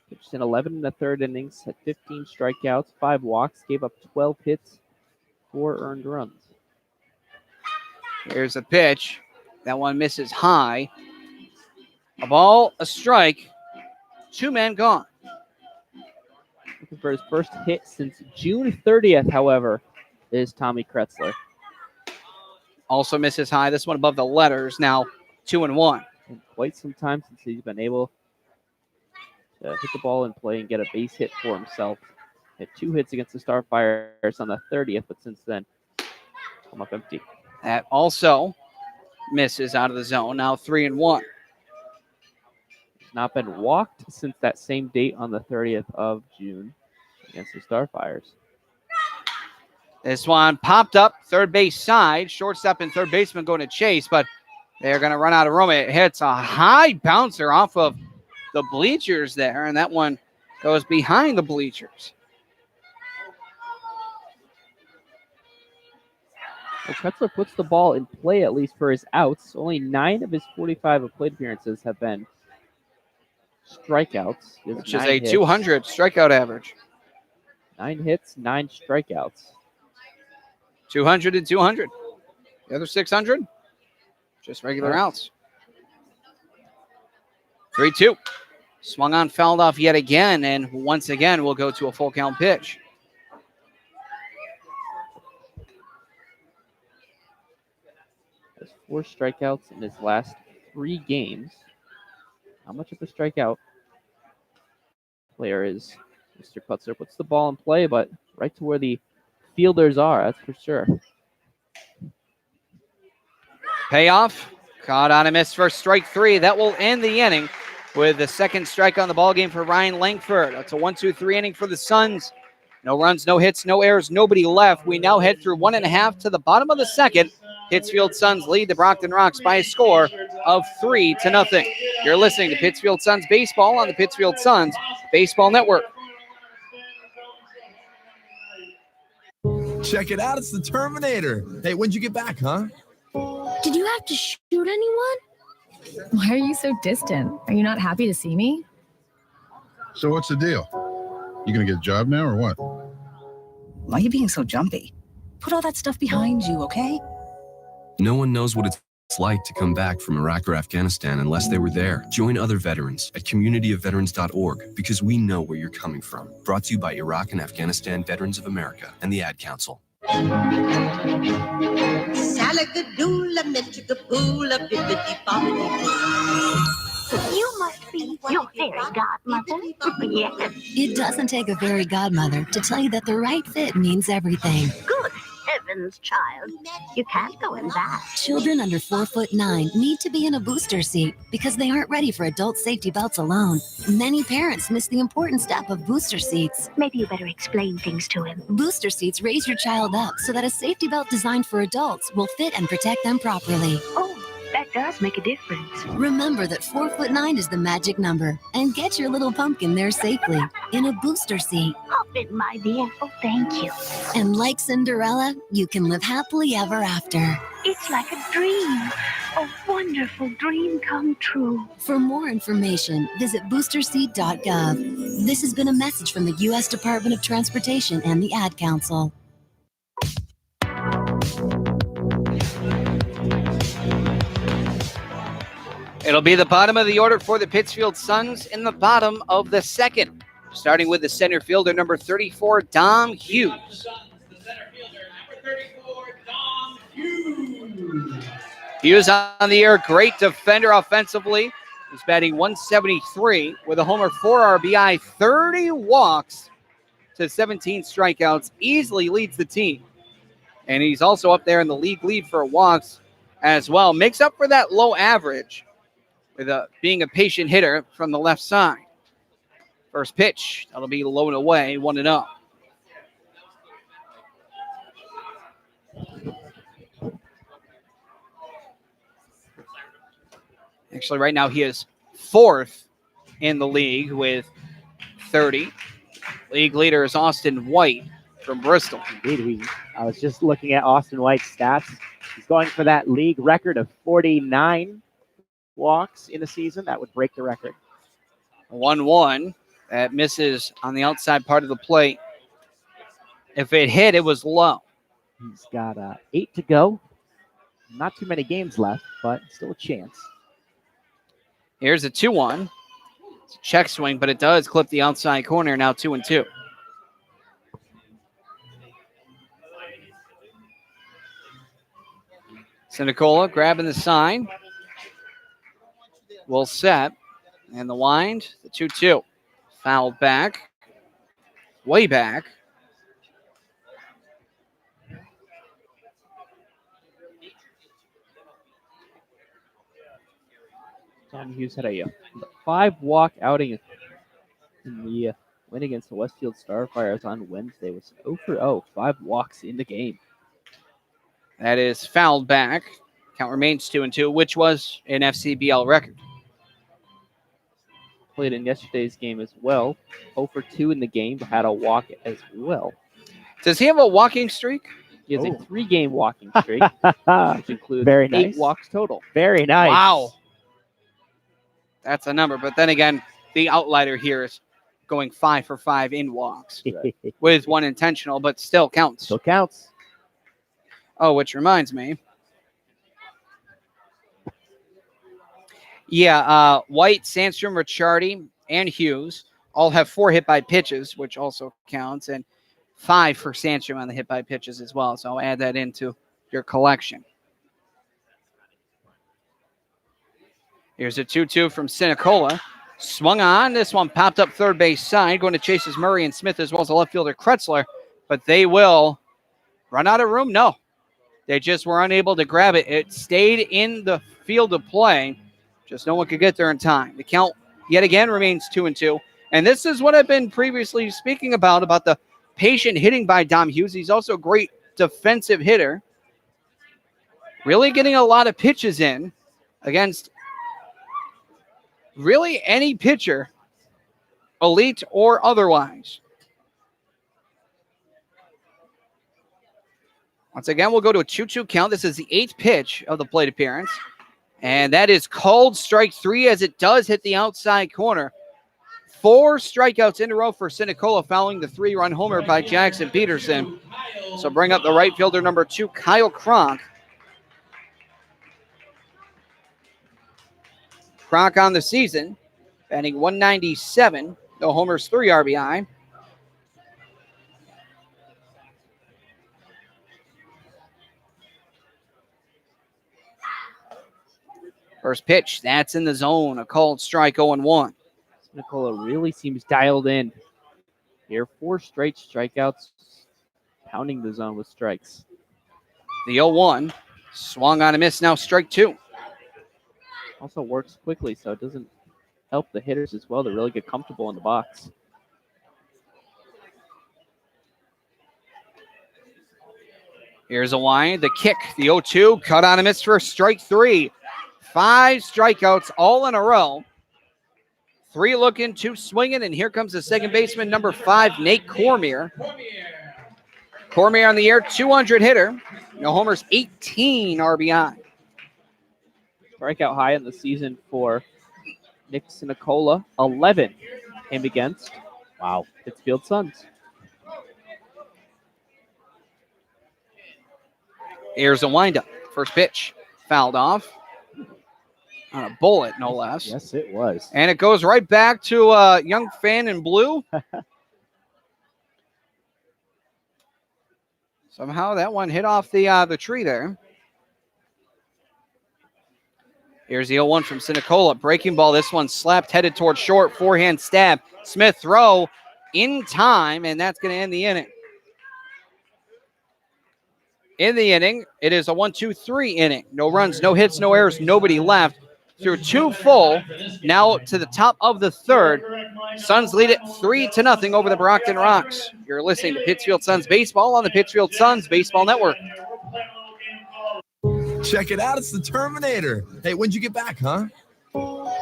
Pitched in 11 in the 3rd innings, had 15 strikeouts, 5 walks, gave up 12 hits, 4 earned runs. Here's a pitch. That one misses high. A ball, a strike, 2 men gone. Looking for his first hit since June 30th, however, is Tommy Kretzler. Also misses high. This one above the letters, now 2-1. And quite some time since he's been able to hit the ball in play and get a base hit for himself. Had 2 hits against the Starfires on the 30th, but since then, come up empty. That also misses out of the zone. Now 3-1. He's not been walked since that same date on the 30th of June against the Starfires. This one popped up third base side. Shortstop and third baseman going to chase, but they're going to run out of room. It hits a high bouncer off of the bleachers there, and that one goes behind the bleachers. Well, Kretzler puts the ball in play at least for his outs. Only 9 of his 45 plate appearances have been strikeouts. Which is a 200 strikeout average. 9 hits, 9 strikeouts. 200 and 200. The other 600, just regular outs. 3-2. Swung on, fouled off yet again, and once again we'll go to a full count pitch. Has 4 strikeouts in his last 3 games. How much of a strikeout player is Mr. Kretzler? Puts the ball in play, but right to where the fielders are, that's for sure. Payoff. Caught on a miss for strike 3. That will end the inning with the second strike on the ball game for Ryan Langford. That's a 1-2-3 inning for the Suns. No runs, no hits, no errors, nobody left. We now head through 1.5 to the bottom of the second. Pittsfield Suns lead the Brockton Rocks by a score of 3-0. You're listening to Pittsfield Suns baseball on the Pittsfield Suns Baseball Network. Check it out, it's the Terminator. Hey, when'd you get back, huh? Did you have to shoot anyone? Why are you so distant? Are you not happy to see me? So what's the deal? You gonna get a job now or what? Why are you being so jumpy? Put all that stuff behind you, okay? No one knows what it's like to come back from Iraq or Afghanistan unless they were there. Join other veterans at communityofveterans.org because we know where you're coming from. Brought to you by Iraq and Afghanistan Veterans of America and the Ad Council. You must be your fairy godmother. Yes. It doesn't take a fairy godmother to tell you that the right fit means everything. Good heavens, child. You can't go in that. Children under 4'9" need to be in a booster seat because they aren't ready for adult safety belts alone. Many parents miss the important step of booster seats. Maybe you better explain things to him. Booster seats raise your child up so that a safety belt designed for adults will fit and protect them properly. Oh, that does make a difference. Remember that 4'9" is the magic number, and get your little pumpkin there safely in a booster seat. Hop in, my dear. Oh, thank you. And like Cinderella, you can live happily ever after. It's like a dream. A wonderful dream come true. For more information, visit boosterseat.gov. This has been a message from the U.S. Department of Transportation and the Ad Council. It'll be the bottom of the order for the Pittsfield Suns in the bottom of the second. Starting with the center fielder, number 34, Dom Hughes. Hughes on the air, great defender offensively. He's batting 173 with a homer, 4 RBI, 30 walks to 17 strikeouts. Easily leads the team. And he's also up there in the league lead for walks as well. Makes up for that low average with being a patient hitter from the left side. First pitch, that'll be low and away, 1-0. Actually, right now he is 4th in the league with 30. League leader is Austin White from Bristol. Indeed, I was just looking at Austin White's stats. He's going for that league record of 49 walks in a season. That would break the record. 1-1. That misses on the outside part of the plate. If it hit, it was low. He's got 8 to go. Not too many games left, but still a chance. Here's a 2-1. It's a check swing, but it does clip the outside corner. Now 2-2. Sinicola grabbing the sign. Will set. And the wind, the 2-2. Fouled back. Way back. Tom Hughes had a 5-walk outing in the win against the Westfield Starfires on Wednesday. It was 0 for 0, 5 walks in the game. That is fouled back. Count remains 2-2, which was an FCBL record. Played in yesterday's game as well. 0 for 2 in the game, but had a walk as well. Does he have a walking streak? He has a 3-game walking streak, which includes Very 8 nice. walks total. Very nice. Wow. That's a number. But then again, the outlier here is going 5 for 5 in walks with 1 intentional, but still counts. Still counts. Oh, which reminds me. Yeah, White, Sandstrom, Ricciardi, and Hughes all have 4 hit by pitches, which also counts, and 5 for Sandstrom on the hit by pitches as well. So I'll add that into your collection. Here's a 2-2 from Sinicola. Swung on. This one popped up third base side. Going to chase is Murray and Smith as well as the left fielder Kretzler. But they will run out of room? No. They just were unable to grab it. It stayed in the field of play. Just no one could get there in time. The count yet again remains 2-2. And this is what I've been previously speaking about the patient hitting by Dom Hughes. He's also a great defensive hitter. Really getting a lot of pitches in against really any pitcher, elite or otherwise. Once again, we'll go to a 2-2 count. This is the 8th pitch of the plate appearance. And that is called strike 3 as it does hit the outside corner. 4 strikeouts in a row for Sinicola following the 3-run homer by Jackson Peterson. So bring up the right fielder number 2, Kyle Kronk. Kronk on the season, batting 197. No homers, 3 RBI. First pitch, that's in the zone. A called strike, 0-1. Nicola really seems dialed in here. 4 straight strikeouts, pounding the zone with strikes. The 0-1, swung on a miss, now strike 2. Also works quickly, so it doesn't help the hitters as well to really get comfortable in the box. Here's a line, the kick, the 0-2, cut on a miss for strike 3. 5 strikeouts all in a row. 3 looking, 2 swinging, and here comes the second baseman, number 5, Nate Cormier. Cormier on the air, 200 hitter. No homers, 18 RBI. Strikeout high in the season for Nick Sinicola. 11 came against, Pittsfield Suns. Here's a windup. First pitch, fouled off. On a bullet, no less. Yes, it was. And it goes right back to a young fan in blue. Somehow that one hit off the tree there. Here's the 0-1 from Sinicola. Breaking ball. This one slapped, headed towards short. Forehand stab. Smith throw in time, and that's going to end the inning. In the inning, it is a 1-2-3 inning. No runs, no hits, no errors, nobody left. Through 2 full, now to the top of the 3rd. Suns lead it 3-0 over the Brockton Rocks. You're listening to Pittsfield Suns Baseball on the Pittsfield Suns Baseball Network. Check it out, it's the Terminator. Hey, when'd you get back, huh?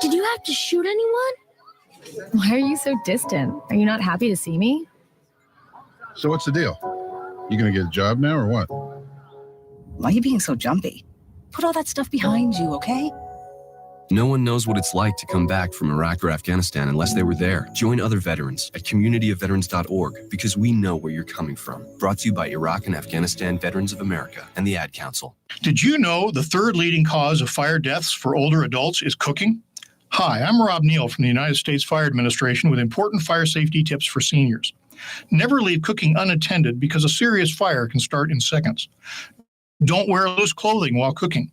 Did you have to shoot anyone? Why are you so distant? Are you not happy to see me? So what's the deal? You gonna get a job now or what? Why are you being so jumpy? Put all that stuff behind you, okay? No one knows what it's like to come back from Iraq or Afghanistan unless they were there. Join other veterans at communityofveterans.org because we know where you're coming from. Brought to you by Iraq and Afghanistan Veterans of America and the Ad Council. Did you know the 3rd leading cause of fire deaths for older adults is cooking? Hi, I'm Rob Neal from the United States Fire Administration with important fire safety tips for seniors. Never leave cooking unattended because a serious fire can start in seconds. Don't wear loose clothing while cooking.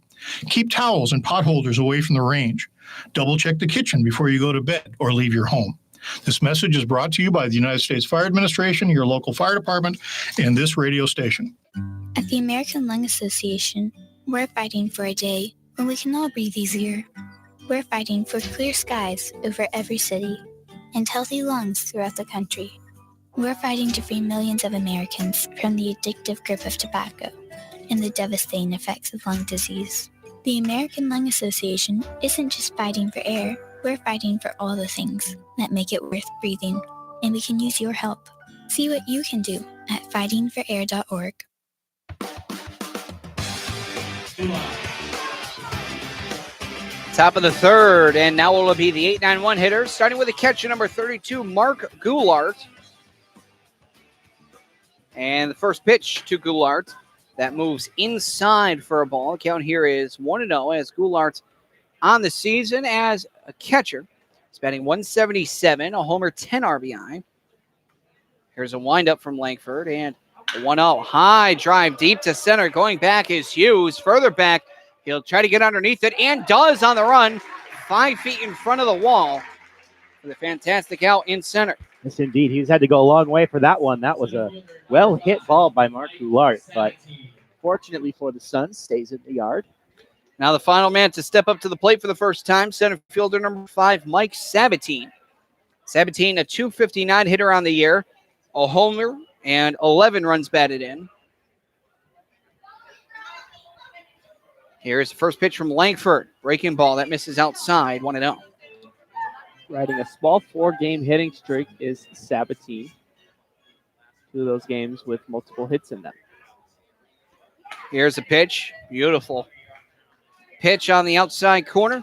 Keep towels and pot holders away from the range. Double check the kitchen before you go to bed or leave your home. This message is brought to you by the United States Fire Administration, your local fire department, and this radio station. At the American Lung Association, we're fighting for a day when we can all breathe easier. We're fighting for clear skies over every city and healthy lungs throughout the country. We're fighting to free millions of Americans from the addictive grip of tobacco and the devastating effects of lung disease. The American Lung Association isn't just fighting for air, we're fighting for all the things that make it worth breathing, and we can use your help. See what you can do at fightingforair.org. Top of the third, and now will be the 8-9-1 hitter, starting with a catcher number 32, Mark Goulart. And the first pitch to Goulart that moves inside for a ball. Count here is 1-0 as Goulart on the season as a catcher. He's batting 177, a homer, 10 RBI. Here's a windup from Langford, and a 1-0. High drive deep to center. Going back is Hughes. Further back, he'll try to get underneath it, and does on the run. 5 feet in front of the wall with a fantastic out in center. Yes, indeed. He's had to go a long way for that one. That was a well-hit ball by Mark Goulart, but fortunately for the Suns, stays in the yard. Now the final man to step up to the plate for the first time, center fielder number 5, Mike Sabatine. Sabatine, a .259 hitter on the year, a homer, and 11 runs batted in. Here's the first pitch from Langford. Breaking ball, that misses outside, 1-0. Riding a small 4-game hitting streak is Sabatine. 2 of those games with multiple hits in them. Here's a pitch. Beautiful pitch on the outside corner.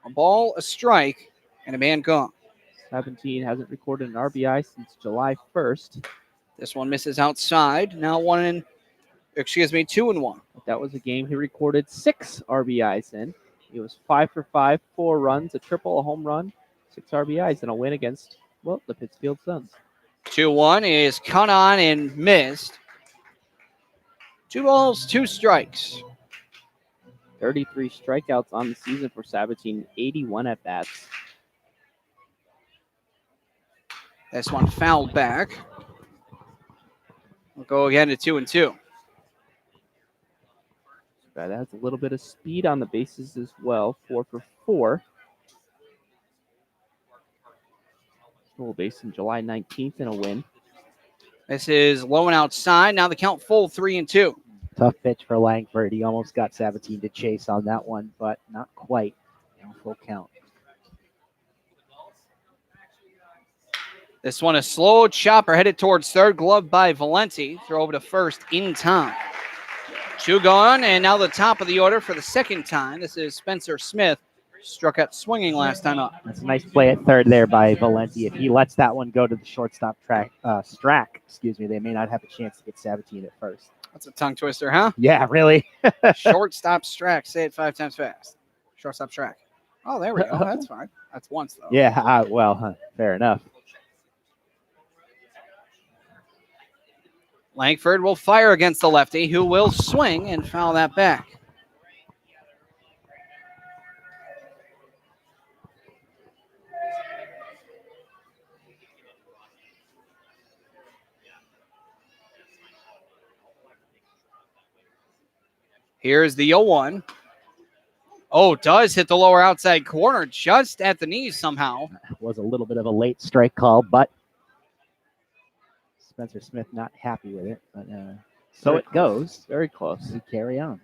A ball, a strike, and a man gone. Sabatine hasn't recorded an RBI since July 1st. This one misses outside. Now 2-1. That was a game he recorded 6 RBIs in. He was 5 for 5, 4 runs, a triple, a home run, 6 RBIs, and a win against, well, the Pittsfield Suns. 2-1 is cut on and missed. 2 balls, 2 strikes. 33 strikeouts on the season for Sabatine, 81 at-bats. This one fouled back. We'll go again to 2-2. That has a little bit of speed on the bases as well, 4 for 4. Full base in July 19th in a win. This is low and outside. Now the count full, 3-2. Tough pitch for Langford. He almost got Sabatine to chase on that one, but not quite. Full count. This one a slow chopper headed towards third, glove by Valenti. Throw over to first in time. 2 gone, and now the top of the order for the second time. This is Spencer Smith. Struck out swinging last time up. That's a nice play at third there by Valenti. If he lets that one go to the shortstop Strack, they may not have a chance to get Sabatine at first. That's a tongue twister, huh? Yeah, really. Shortstop Strack. Say it 5 times fast. Shortstop Strack. Oh, there we go. That's fine. That's once, though. Yeah, fair enough. Langford will fire against the lefty, who will swing and foul that back. Here's the 0-1. Oh, does hit the lower outside corner just at the knees somehow. Was a little bit of a late strike call, but Spencer Smith not happy with it. But so it goes. Very close. We carry on.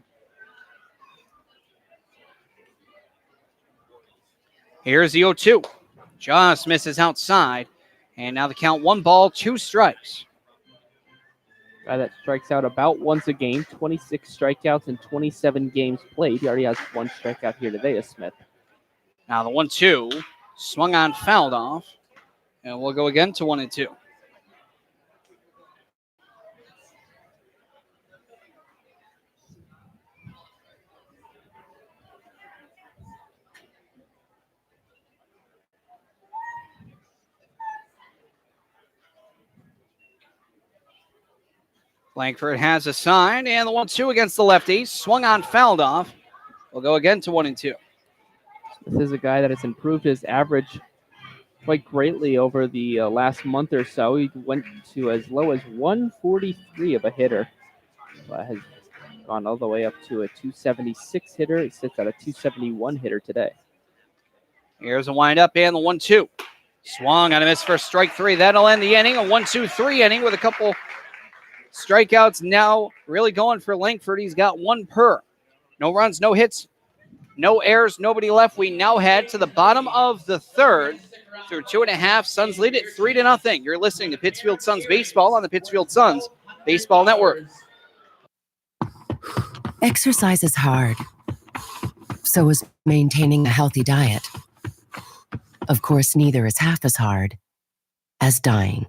Here's the 0-2. Just misses outside. And now the count 1 ball, 2 strikes. Guy that strikes out about once a game, 26 strikeouts in 27 games played. He already has 1 strikeout here today as Smith. Now the 1-2 swung on, fouled off. And we'll go again to 1-2. Langford has a sign, and the 1-2 against the lefty. Swung on, fouled off. We'll go again to 1-2. This is a guy that has improved his average quite greatly over the last month or so. He went to as low as 143 of a hitter. Has gone all the way up to a 276 hitter. He sits at a 271 hitter today. Here's a windup and the 1-2. Swung on a miss for strike 3. That'll end the inning. A 1-2-3 inning with a couple strikeouts. Now really going for Langford. He's got 1 per. No runs, no hits, no errors, nobody left. We now head to the bottom of the 3rd through 2.5. Suns lead it 3-0. You're listening to Pittsfield Suns Baseball on the Pittsfield Suns Baseball Network. Exercise is hard. So is maintaining a healthy diet. Of course, neither is half as hard as dying.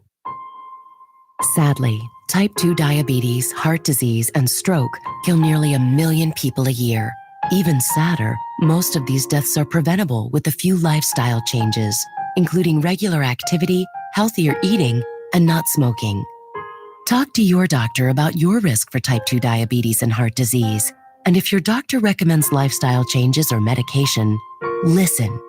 Sadly, type 2 diabetes, heart disease, and stroke kill nearly 1 million people a year. Even sadder, most of these deaths are preventable with a few lifestyle changes, including regular activity, healthier eating, and not smoking. Talk to your doctor about your risk for type 2 diabetes and heart disease. And if your doctor recommends lifestyle changes or medication, listen.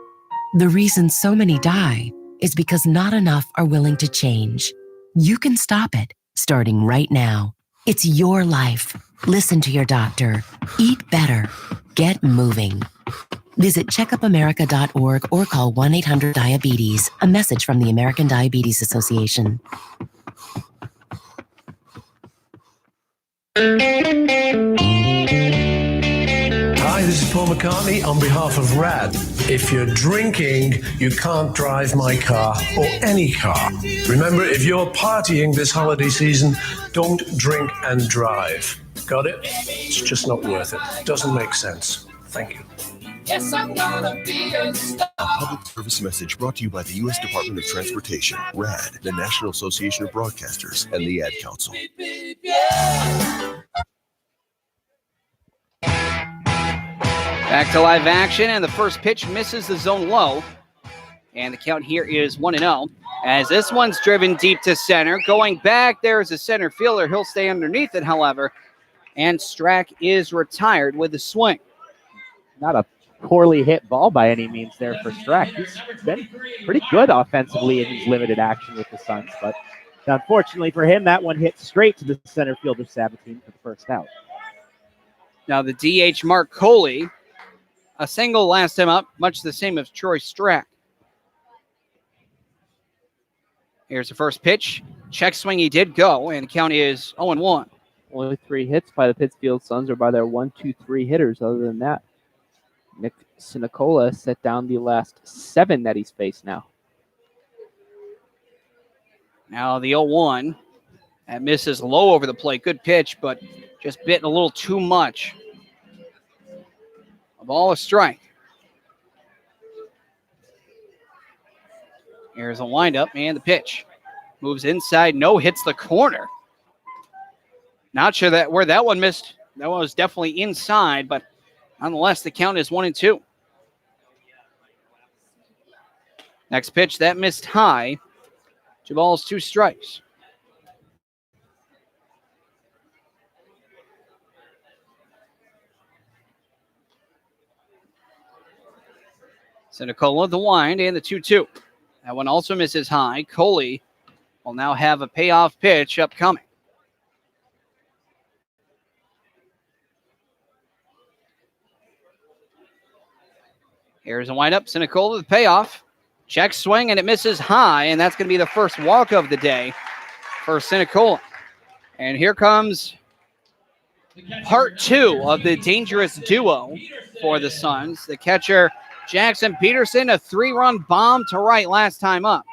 The reason so many die is because not enough are willing to change. You can stop it, starting right now. It's your life. Listen to your doctor. Eat better. Get moving. Visit checkupamerica.org or call 1-800-DIABETES. A message from the American Diabetes Association. Hi, this is Paul McCartney on behalf of RAD. If you're drinking, you can't drive my car or any car. Remember, if you're partying this holiday season, don't drink and drive. Got it? It's just not worth it. Doesn't make sense. Thank you. Yes, I'm gonna be a star. A public service message brought to you by the U.S. Department of Transportation, RAD, the National Association of Broadcasters, and the Ad Council. Back to live action, and the first pitch misses the zone low. And the count here is 1-0. As this one's driven deep to center. Going back, there's a center fielder. He'll stay underneath it, however. And Strack is retired with a swing. Not a poorly hit ball by any means there for Strack. He's been pretty good offensively in his limited action with the Suns, but unfortunately for him, that one hit straight to the center fielder Sabatine for the first out. Now the DH Mark Coley, a single last time up, much the same as Troy Strack. Here's the first pitch. Check swing, he did go, and the count is 0-1. Only 3 hits by the Pittsfield Suns or by their 1-2-3 hitters. Other than that, Nick Sinicola set down the last 7 that he's faced now. Now the 0-1. That misses low over the plate. Good pitch, but just bit a little too much. A ball, a strike. Here's a windup and the pitch. Moves inside, no, hits the corner. Not sure that where that one missed. That one was definitely inside, but nonetheless, the count is 1-2. Next pitch, that missed high. 2 balls, 2 strikes. Sinicola, the wind, and the 2-2. That one also misses high. Coley will now have a payoff pitch upcoming. Here's a windup. Sinicola, the payoff. Check swing, and it misses high, and that's going to be the first walk of the day for Sinicola. And here comes part 2 of the dangerous duo for the Suns. The catcher, Jackson Peterson, a 3-run bomb to right last time up.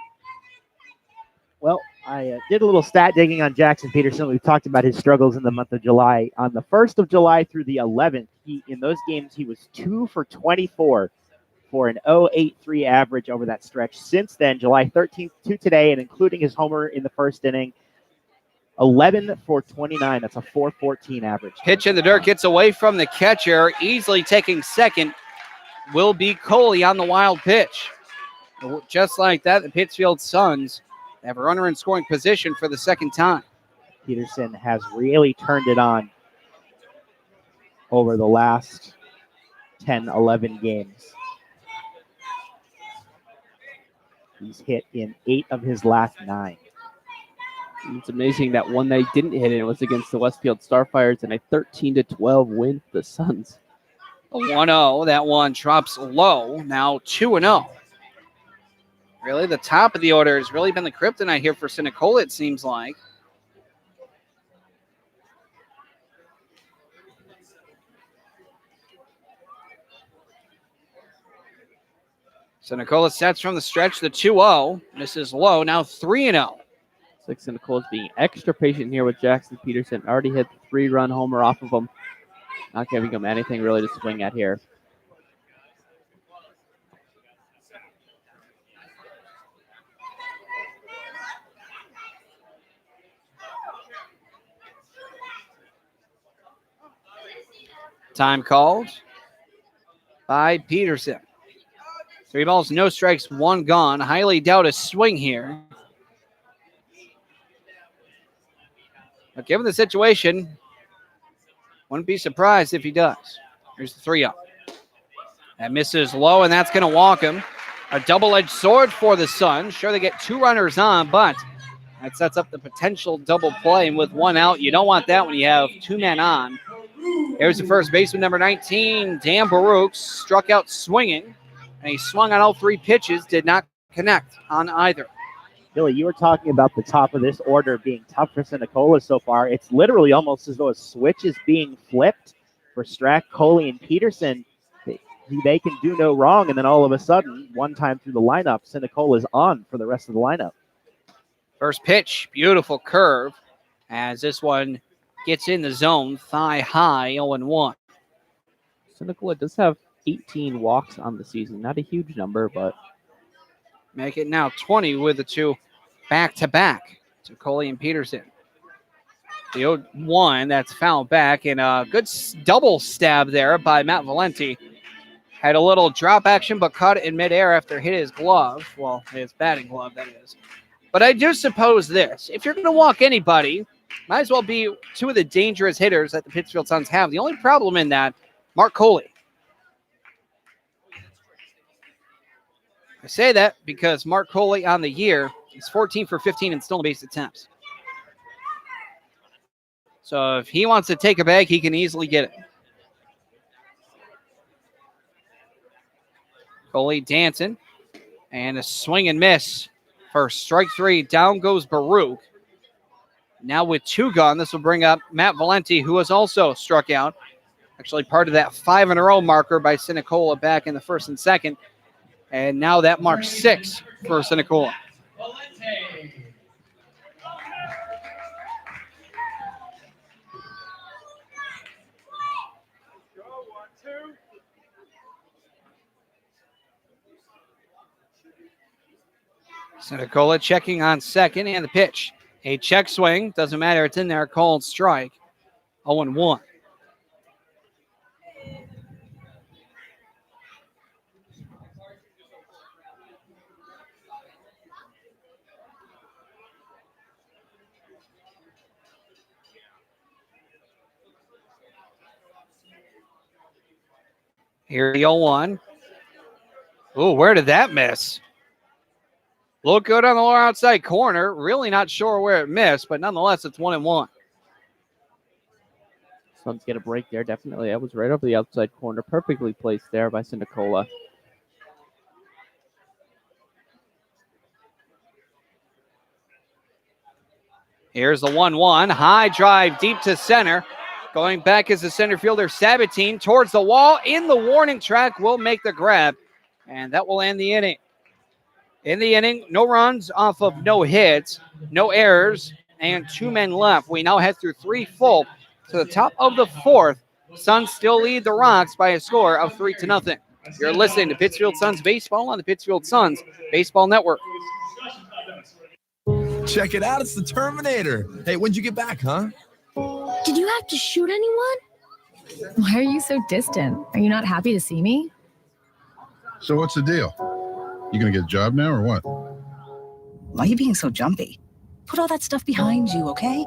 Well, I did a little stat digging on Jackson Peterson. We've talked about his struggles in the month of July. On the 1st of July through the 11th, in those games, he was 2 for 24 for an 0.83 average over that stretch. Since then, July 13th to today, and including his homer in the first inning, 11 for 29. That's a 4.14 average. Pitch in the dirt, gets away from the catcher. Easily taking second will be Coley on the wild pitch. Just like that, the Pittsfield Suns have a runner in scoring position for the second time. Peterson has really turned it on over the last 10, 11 games. He's hit in 8 of his last 9. It's amazing that one they didn't hit, and it was against the Westfield Starfires in a 13-12 win for the Suns. A 1-0. That one drops low. Now 2-0. Really, the top of the order has really been the kryptonite here for Sinicola, it seems like. Sinicola sets from the stretch, the 2-0. Misses low, now 3-0. Looks like Nicole's being extra patient here with Jackson Peterson. Already hit the 3-run homer off of him. Not giving him anything really to swing at here. Time called by Peterson. 3 balls, no strikes, 1 gone. Highly doubt a swing here. But given the situation, wouldn't be surprised if he does. Here's the 3-0. That misses low, and that's going to walk him. A double-edged sword for the Suns. Sure, they get 2 runners on, but that sets up the potential double play. And with 1 out, you don't want that when you have 2 men on. Here's the first baseman, number 19, Dan Baruch, struck out swinging. And he swung on all 3 pitches, did not connect on either. Billy, you were talking about the top of this order being tough for Sinicola so far. It's literally almost as though a switch is being flipped for Strack, Coley, and Peterson. They can do no wrong, and then all of a sudden, one time through the lineup, Sinicola is on for the rest of the lineup. First pitch, beautiful curve, as this one gets in the zone, thigh high, 0-1. Sinicola does have 18 walks on the season. Not a huge number, but make it now 20 with the 2 back-to-back to Coley and Peterson. The 0-1, that's fouled back, and a good double stab there by Matt Valenti. Had a little drop action, but caught it in midair after it hit his glove. Well, his batting glove, that is. But I do suppose this. If you're going to walk anybody, might as well be 2 of the dangerous hitters that the Pittsfield Suns have. The only problem in that, Mark Coley. I say that because Mark Coley on the year is 14 for 15 and stolen base attempts. So if he wants to take a bag, he can easily get it. Coley dancing, and a swing and miss for strike 3. Down goes Baruch. Now with 2 gone, this will bring up Matt Valenti, who has also struck out. Actually part of that 5 in a row marker by Sinicola back in the first and second. And now that marks 6 for Sinicola. Sinicola checking on second, and the pitch. A check swing. Doesn't matter. It's in there. Called strike. 0-1. Here the 0-1. Ooh, where did that miss? Look good on the lower outside corner. Really not sure where it missed, but nonetheless, it's 1-1. Suns get a break there. Definitely. That was right over the outside corner. Perfectly placed there by Sinicola. Here's the 1-1. High drive deep to center. Going back is the center fielder Sabatine towards the wall. In the warning track will make the grab. And that will end the inning. In the inning, no runs off of no hits, no errors, and 2 men left. We now head through 3 full to the top of the 4th. Suns still lead the Rocks by a score of 3-0. You're listening to Pittsfield Suns Baseball on the Pittsfield Suns Baseball Network. Check it out. It's the Terminator. Hey, when'd you get back, huh? Did you have to shoot anyone? Why are you so distant? Are you not happy to see me? So what's the deal? You gonna get a job now or what? Why are you being so jumpy? Put all that stuff behind you, okay?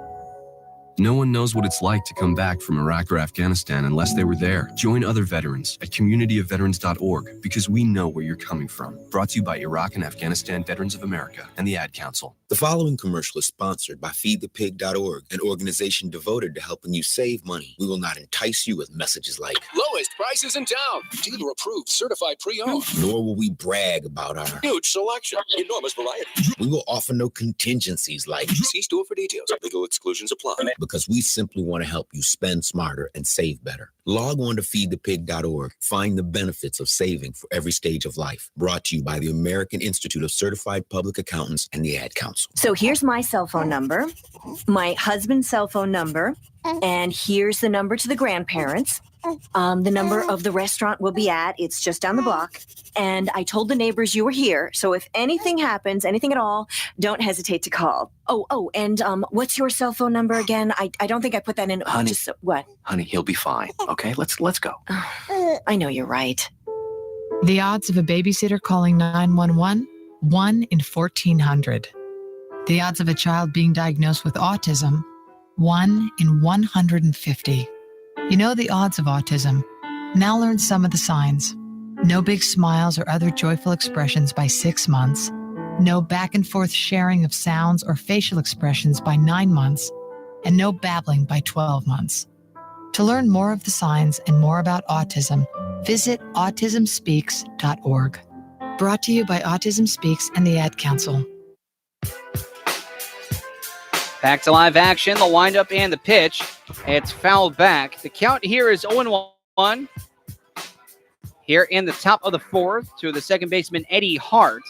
No one knows what it's like to come back from Iraq or Afghanistan unless they were there. Join other veterans at communityofveterans.org because we know where you're coming from. Brought to you by Iraq and Afghanistan Veterans of America and the Ad Council. The following commercial is sponsored by feedthepig.org, an organization devoted to helping you save money. We will not entice you with messages like lowest prices in town, dealer approved, certified pre-owned. Nor will we brag about our Huge selection, enormous variety. We will offer no contingencies like See store for details. Legal exclusions apply. because we simply want to help you spend smarter and save better. Log on to feedthepig.org. Find the benefits of saving for every stage of life. Brought to you by the American Institute of Certified Public Accountants and the Ad Council. So here's my cell phone number, my husband's cell phone number, and here's the number to the grandparents. The number of the restaurant we'll be at, it's just down the block. And I told the neighbors you were here, so if anything happens, anything at all, don't hesitate to call. And what's your cell phone number again? I don't think I put that in. Honey. What? Honey, he'll be fine. Okay, let's go. I know you're right. The odds of a babysitter calling 911, 1 in 1,400. The odds of a child being diagnosed with autism, 1 in 150. You know the odds of autism. Now learn some of the signs. No big smiles or other joyful expressions by 6 months. No back and forth sharing of sounds or facial expressions by 9 months. And no babbling by 12 months. To learn more of the signs and more about autism, visit autismspeaks.org. Brought to you by Autism Speaks and the Ad Council. Back to live action, the windup and the pitch. It's fouled back. The count here is 0-1. Here in the top of the fourth to the second baseman, Eddie Hart,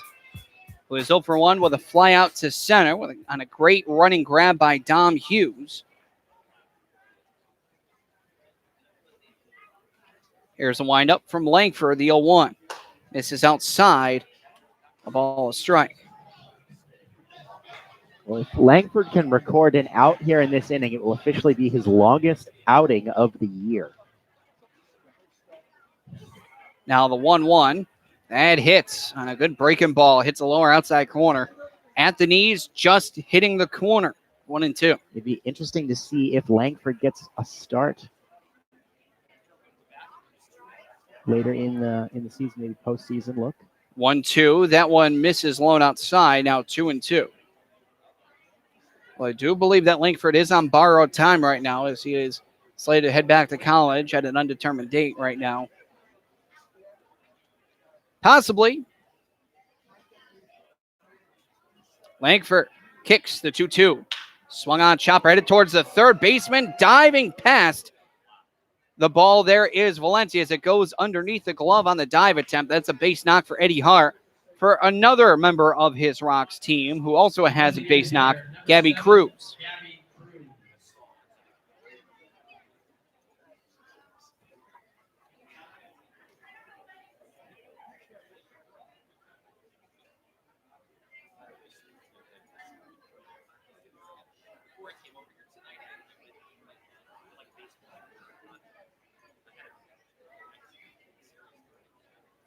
who is 0-1 with a fly out to center on a great running grab by Dom Hughes. Here's a windup from Langford, the 0-1. This is outside. A ball, a strike. Well, if Langford can record an out here in this inning, it will officially be his longest outing of the year. Now the 1-1. That hits on a good breaking ball. Hits the lower outside corner. At the knees, just hitting the corner. 1-2. It'd be interesting to see if Langford gets a start later in the season, maybe postseason look. 1-2. That one misses low outside. Now 2-2. Well, I do believe that Langford is on borrowed time right now as he is slated to head back to college at an undetermined date right now. Possibly. Langford kicks the 2-2. Swung on chopper, headed towards the third baseman, diving past the ball. There is Valencia as it goes underneath the glove on the dive attempt. That's a base knock for Eddie Hart. For another member of his Rocks team who also has a base knock, Gabby Cruz.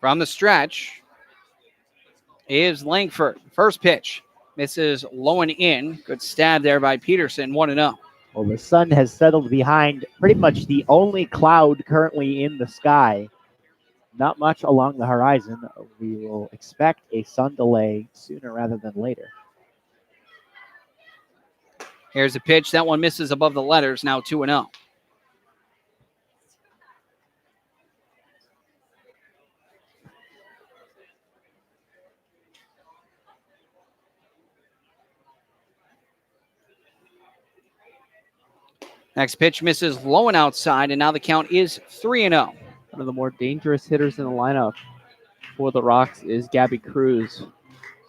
From the stretch is Langford. First pitch. Misses low and in. Good stab there by Peterson. 1-0. Well, the sun has settled behind pretty much the only cloud currently in the sky. Not much along the horizon. We will expect a sun delay sooner rather than later. Here's a pitch. That one misses above the letters. Now 2-0. Next pitch misses low and outside, and now the count is 3-0. One of the more dangerous hitters in the lineup for the Rocks is Gabby Cruz.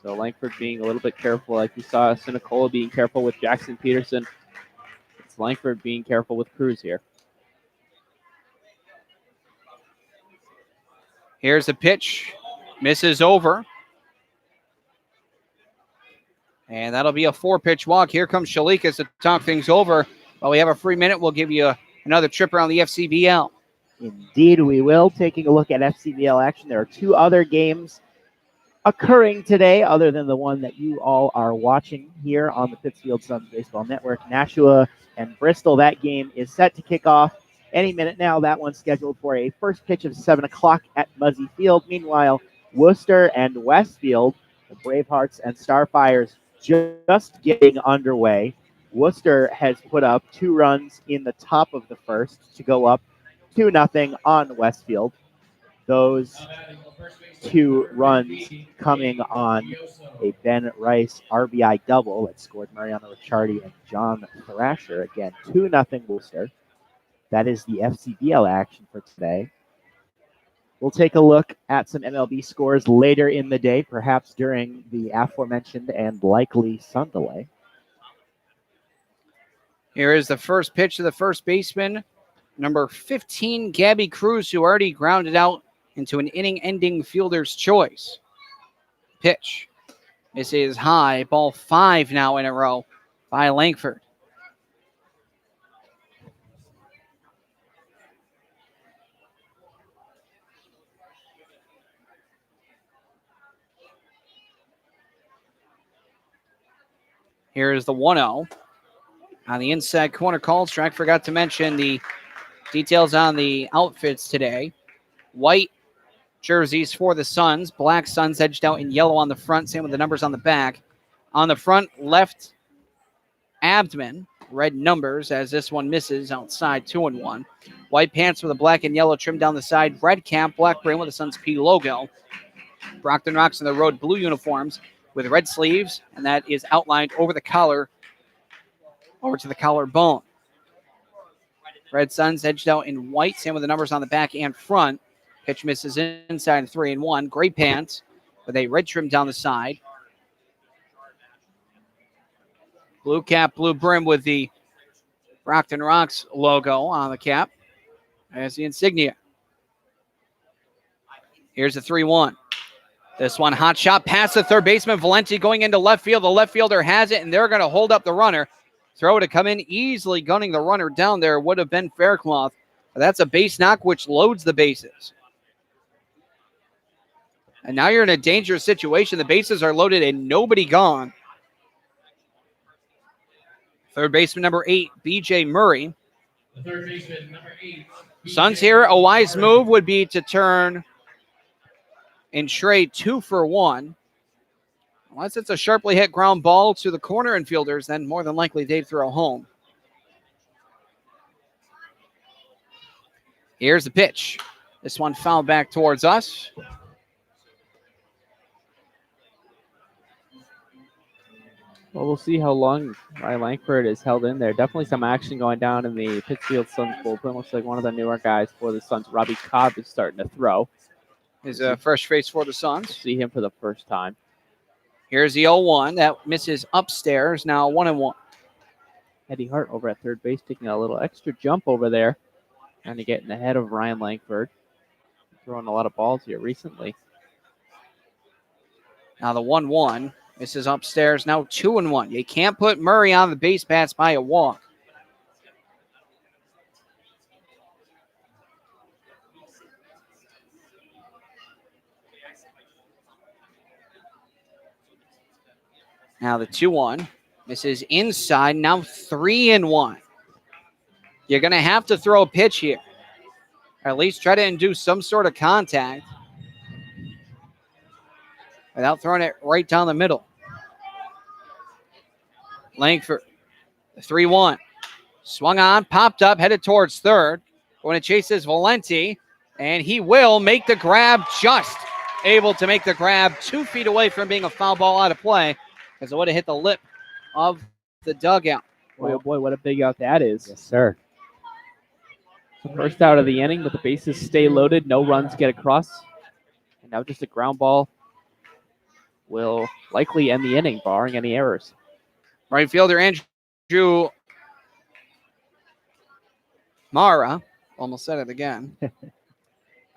So Langford being a little bit careful, like you saw Sinicola being careful with Jackson Peterson. It's Langford being careful with Cruz here. Here's the pitch. Misses over. And that'll be a 4-pitch walk. Here comes Shalikas to talk things over. While we have a free minute, we'll give you another trip around the FCBL. Indeed, we will. Taking a look at FCBL action, there are 2 other games occurring today, other than the one that you all are watching here on the Pittsfield Suns Baseball Network. Nashua and Bristol, that game is set to kick off any minute now. That one's scheduled for a first pitch of 7 o'clock at Muzzy Field. Meanwhile, Worcester and Westfield, the Bravehearts and Starfires, just getting underway. Worcester has put up 2 runs in the top of the first to go up 2-0 on Westfield. Those 2 runs coming on a Ben Rice RBI double that scored Mariano Ricciardi and John Thrasher. Again, 2-0 Worcester. That is the FCBL action for today. We'll take a look at some MLB scores later in the day, perhaps during the aforementioned and likely sun delay. Here is the first pitch to the first baseman, number 15, Gabby Cruz, who already grounded out into an inning-ending fielder's choice. Pitch. This is high. Ball 5 now in a row by Langford. Here is the 1-0. On the inside corner call strike, forgot to mention the details on the outfits today. White jerseys for the Suns. Black Suns edged out in yellow on the front. Same with the numbers on the back. On the front left abdomen, red numbers as this one misses outside 2-1. White pants with a black and yellow trim down the side. Red cap, black brim with the Suns P logo. Brockton Rocks in the road blue uniforms with red sleeves, and that is outlined over the collar, over to the collarbone. Red Suns edged out in white, same with the numbers on the back and front. Pitch misses inside 3-1. Gray pants with a red trim down the side. Blue cap, blue brim with the Brockton Rocks logo on the cap as the insignia. Here's the 3-1. This one, hot shot past the third baseman. Valenti going into left field. The left fielder has it, and they're going to hold up the runner. Throw to come in easily, gunning the runner down there would have been Faircloth. That's a base knock, which loads the bases. And now you're in a dangerous situation. The bases are loaded and nobody gone. Third baseman number 8, B.J. Murray. The third baseman number 8. Suns here, a wise move would be to turn and trade 2 for 1. Unless it's a sharply hit ground ball to the corner infielders, then more than likely they'd throw home. Here's the pitch. This one fouled back towards us. Well, we'll see how long Ryan Langford is held in there. Definitely some action going down in the Pittsfield Suns bullpen. Looks like one of the newer guys for the Suns, Robbie Cobb, is starting to throw. Is a fresh face for the Suns. See him for the first time. Here's the 0-1. That misses upstairs. Now 1-1. Eddie Hart over at third base taking a little extra jump over there. Trying to get in ahead of Ryan Langford. Throwing a lot of balls here recently. Now the 1-1. Misses upstairs. Now 2-1. You can't put Murray on the base paths by a walk. Now the 2-1. Misses inside. Now 3-1. You're going to have to throw a pitch here. Or at least try to induce some sort of contact without throwing it right down the middle. Langford, the 3-1. Swung on, popped up, headed towards third. Going to chase his Valenti, and he will make the grab, just able to make the grab 2 feet away from being a foul ball out of play, because it would have hit the lip of the dugout. Boy, oh boy, what a big out that is. Yes, sir. So first out of the inning, but the bases stay loaded. No runs get across. And now just a ground ball will likely end the inning, barring any errors. Right fielder Andrew Mara, almost said it again.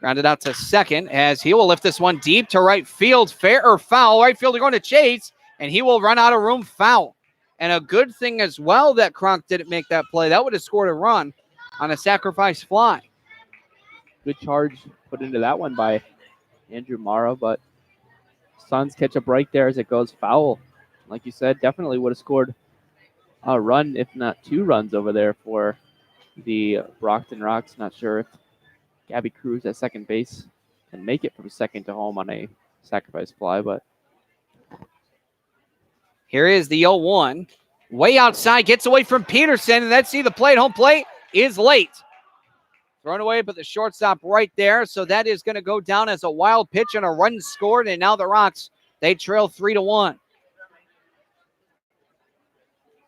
Grounded out to second as he will lift this one deep to right field. Fair or foul. Right fielder going to chase, and he will run out of room, foul. And a good thing as well that Kronk didn't make that play. That would have scored a run on a sacrifice fly. Good charge put into that one by Andrew Mara, but Suns catch a break there as it goes foul. Like you said, definitely would have scored a run, if not 2 runs over there for the Brockton Rocks. Not sure if Gabby Cruz at second base can make it from second to home on a sacrifice fly, but here is the 0-1. Way outside, gets away from Peterson, and let's see the plate. Home plate is late. Thrown away, but the shortstop right there. So that is going to go down as a wild pitch and a run scored. And now the Rocks, they trail 3-1.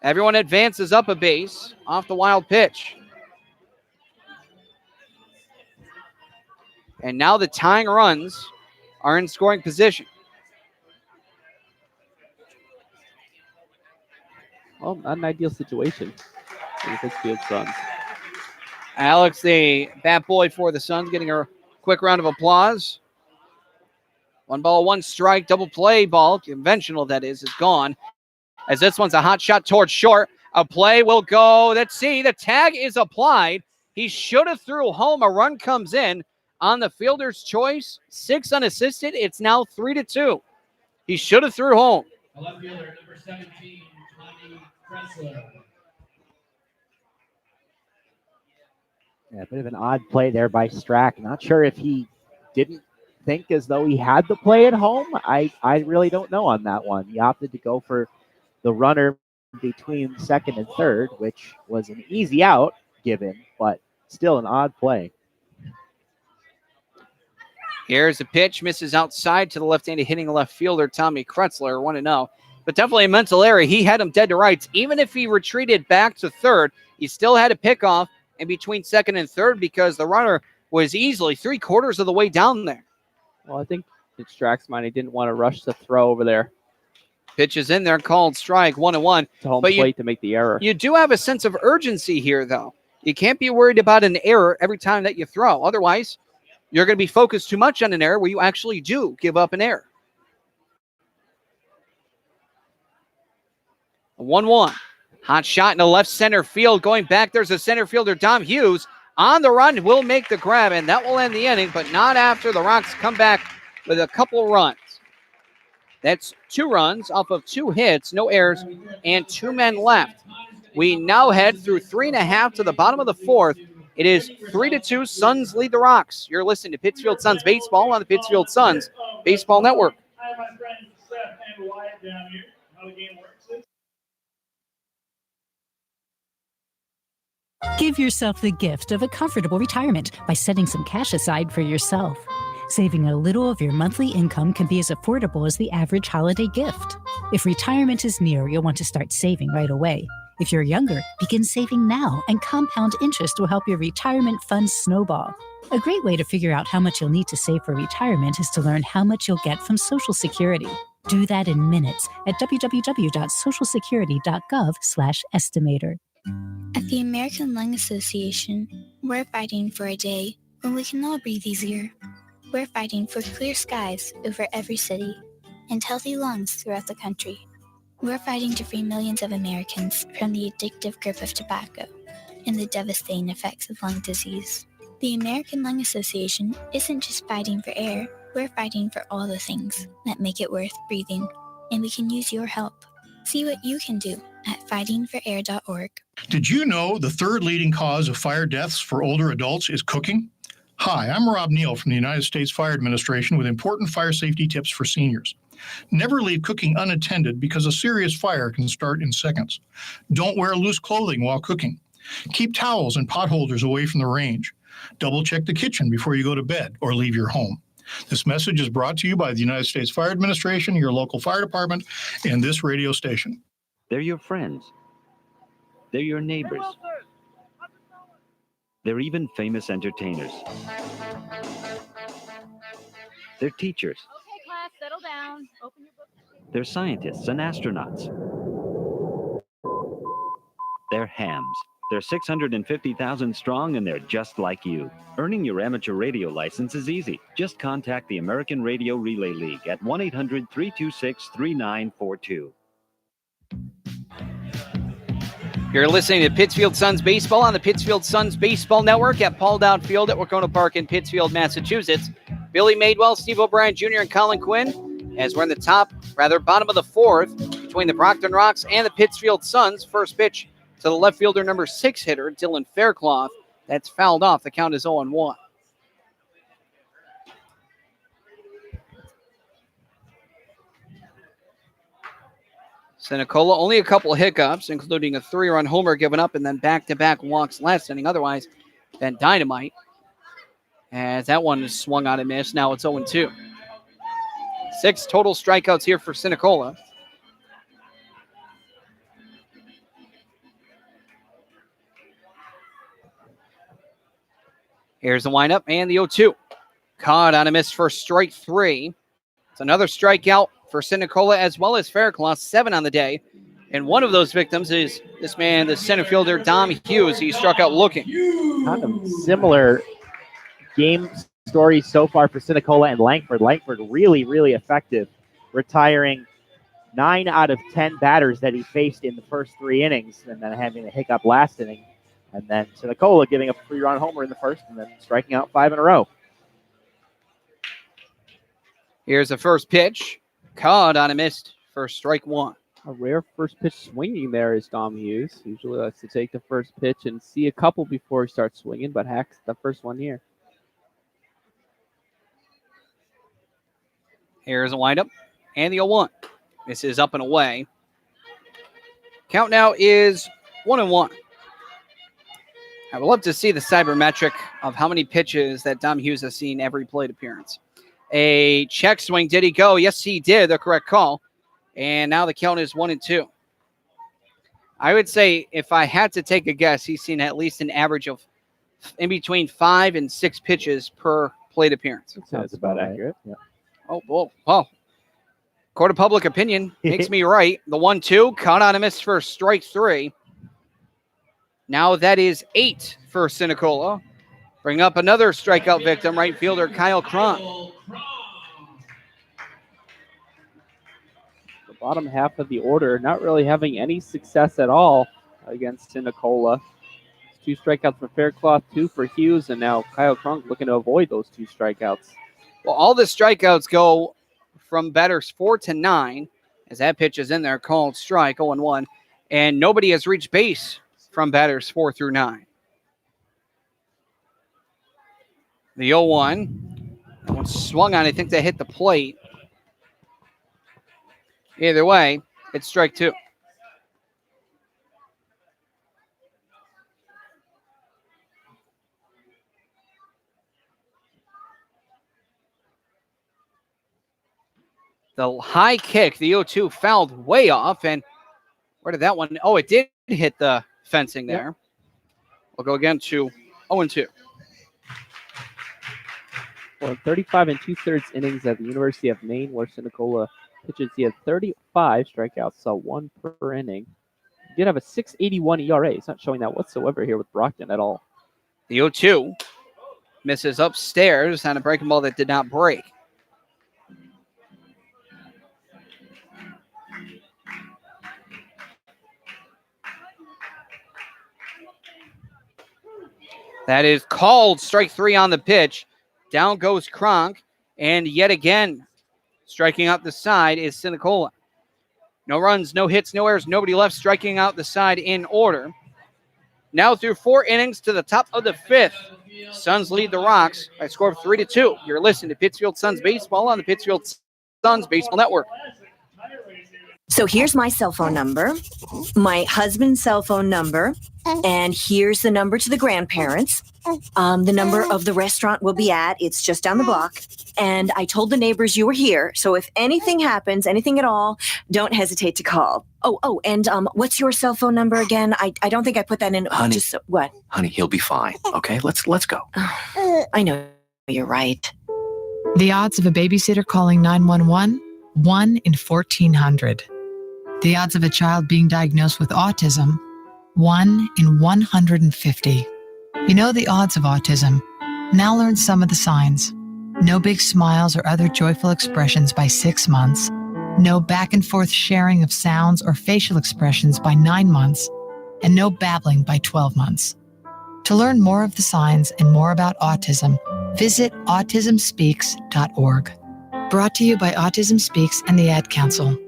Everyone advances up a base off the wild pitch. And now the tying runs are in scoring position. well, not an ideal situation for the Pittsfield Suns. Alex, the bat boy for the Suns, getting a quick round of applause. 1 ball, 1 strike, double play ball, conventional that is gone. As this one's a hot shot towards short. A play will go. Let's see. The tag is applied. He should have threw home. A run comes in on the fielder's choice. 6 unassisted. It's now 3-2. He should have threw home. Left fielder, number 17, Tommy Kressler. Yeah, a bit of an odd play there by Strack. Not sure if he didn't think as though he had the play at home. I really don't know on that one. He opted to go for the runner between second and third, which was an easy out given, but still an odd play. Here's a pitch, misses outside to the left-handed hitting left fielder, Tommy Kretzler, 1-0. But definitely a mental error. He had him dead to rights. Even if he retreated back to third, he still had a pickoff in between second and third because the runner was easily 3/4 of the way down there. Well, I think in Strack's mind, he didn't want to rush the throw over there. Pitch is in there, called strike, 1-1. To home plate to make the error. You do have a sense of urgency here, though. You can't be worried about an error every time that you throw. Otherwise, you're going to be focused too much on an error where you actually do give up an error. 1-1. Hot shot in the left center field. Going back, there's a center fielder, Dom Hughes. On the run, will make the grab, and that will end the inning, but not after the Rocks come back with a couple runs. That's 2 runs off of 2 hits, no errors, and 2 men left. We now head through 3.5 to the bottom of the 4th. It is 3-2. Suns lead the Rocks. You're listening to Pittsfield Suns Baseball on the Pittsfield Suns Baseball Network. I have my friends Seth and Wyatt down here. How the game works is. Give yourself the gift of a comfortable retirement by setting some cash aside for yourself. Saving a little of your monthly income can be as affordable as the average holiday gift. If retirement is near, you'll want to start saving right away. If you're younger, begin saving now, and compound interest will help your retirement funds snowball. A great way to figure out how much you'll need to save for retirement is to learn how much you'll get from Social Security. Do that in minutes at www.socialsecurity.gov/estimator. At the American Lung Association, we're fighting for a day when we can all breathe easier. We're fighting for clear skies over every city and healthy lungs throughout the country. We're fighting to free millions of Americans from the addictive grip of tobacco and the devastating effects of lung disease. The American Lung Association isn't just fighting for air, we're fighting for all the things that make it worth breathing, and we can use your help. See what you can do at fightingforair.org. Did you know the 3rd leading cause of fire deaths for older adults is cooking? Hi, I'm Rob Neal from the United States Fire Administration with important fire safety tips for seniors. Never leave cooking unattended because a serious fire can start in seconds. Don't wear loose clothing while cooking. Keep towels and pot holders away from the range. Double check the kitchen before you go to bed or leave your home. This message is brought to you by the United States Fire Administration, your local fire department, and this radio station. They're your friends. They're your neighbors. They're even famous entertainers. They're teachers. Okay, class, settle down. Open your book. They're scientists and astronauts. They're hams. They're 650,000 strong, and they're just like you. Earning your amateur radio license is easy. Just contact the American Radio Relay League at 1-800-326-3942. You're listening to Pittsfield Suns Baseball on the Pittsfield Suns Baseball Network at Paul Dowd Field at Wacona Park in Pittsfield, Massachusetts. Billy Madewell, Steve O'Brien Jr., and Colin Quinn as we're in the bottom of the fourth between the Brockton Rocks and the Pittsfield Suns. First pitch to the left fielder, number 6 hitter, Dylan Faircloth. That's fouled off. The count is 0-1. Sinicola, only a couple hiccups, including a 3-run homer given up and then back-to-back walks last inning. Otherwise, been dynamite. As that one is swung on and missed. Now it's 0-2. 6 total strikeouts here for Sinicola. Here's the windup and the 0-2. Caught on a miss for strike 3. It's another strikeout for Sinicola as well as Faircloth, 7 on the day. And one of those victims is this man, the center fielder, Dom Hughes. He struck out looking. Kind of similar game story so far for Sinicola and Langford. Langford really, really effective, retiring 9 out of 10 batters that he faced in the first 3 innings and then having a hiccup last inning. And then Sinicola giving up a 3-run homer in the first and then striking out 5 in a row. Here's the first pitch. Caught on a missed for strike 1. A rare first pitch swinging there is Dom Hughes. Usually likes to take the first pitch and see a couple before he starts swinging, but hacks the first one here. Here's a windup and the 0-1. This is up and away. Count now is 1-1. I would love to see the cybermetric of how many pitches that Dom Hughes has seen every plate appearance. A check swing. Did he go? Yes, he did. The correct call. And now the count is 1-2. I would say if I had to take a guess, he's seen at least an average of in between 5 and 6 pitches per plate appearance. Sounds about accurate. Yeah. Oh. Court of public opinion makes me right. The 1-2, caught on a miss for strike 3. Now that is 8 for Sinicola. Bring up another strikeout victim, right fielder Kyle Cronk. The bottom half of the order not really having any success at all against Sinicola. 2 strikeouts for Faircloth, 2 for Hughes, and now Kyle Cronk looking to avoid those 2 strikeouts. Well, all the strikeouts go from batters 4 to 9, as that pitch is in there, called strike, 0-1, and nobody has reached base from batters 4 through 9. The 0-1, that one swung on. I think they hit the plate. Either way, it's strike 2. The high kick, the 0-2, fouled way off. And where did that one? Oh, it did hit the fencing there. Yep. We'll go again to 0-2. Well, 35 2/3 innings at the University of Maine, where Sinicola pitches, he had 35 strikeouts, so 1 per inning. He did have a 6.81 ERA. It's not showing that whatsoever here with Brockton at all. The 0-2 misses upstairs on a breaking ball that did not break. That is called strike 3 on the pitch. Down goes Cronk, and yet again, striking out the side is Sinicola. No runs, no hits, no errors, nobody left, striking out the side in order. Now through 4 innings to the top of the 5th. Suns lead the Rocks by a score of 3-2. You're listening to Pittsfield Suns Baseball on the Pittsfield Suns Baseball Network. So here's my cell phone number, my husband's cell phone number, and here's the number to the grandparents. The number of the restaurant we'll be at, it's just down the block. And I told the neighbors you were here, so if anything happens, anything at all, don't hesitate to call. And what's your cell phone number again? I don't think I put that in. Honey, what? Honey, he'll be fine. Okay, let's go. I know you're right. The odds of a babysitter calling 911, 1 in 1,400. The odds of a child being diagnosed with autism, 1 in 150. You know the odds of autism. Now learn some of the signs. No big smiles or other joyful expressions by 6 months. No back and forth sharing of sounds or facial expressions by 9 months. And no babbling by 12 months. To learn more of the signs and more about autism, visit autismspeaks.org. Brought to you by Autism Speaks and the Ad Council.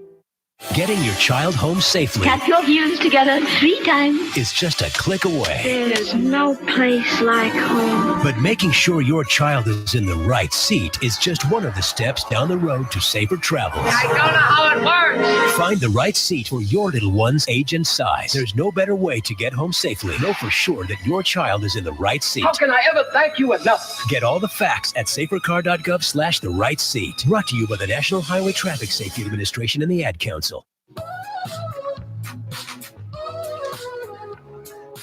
Getting your child home safely Tap your views together 3 times. is just a click away. There is no place like home. But making sure your child is in the right seat is just one of the steps down the road to safer travels. I don't know how it works. Find the right seat for your little one's age and size. There's no better way to get home safely. Know for sure that your child is in the right seat. How can I ever thank you enough? Get all the facts at safercar.gov/the right seat. Brought to you by the National Highway Traffic Safety Administration and the Ad Council.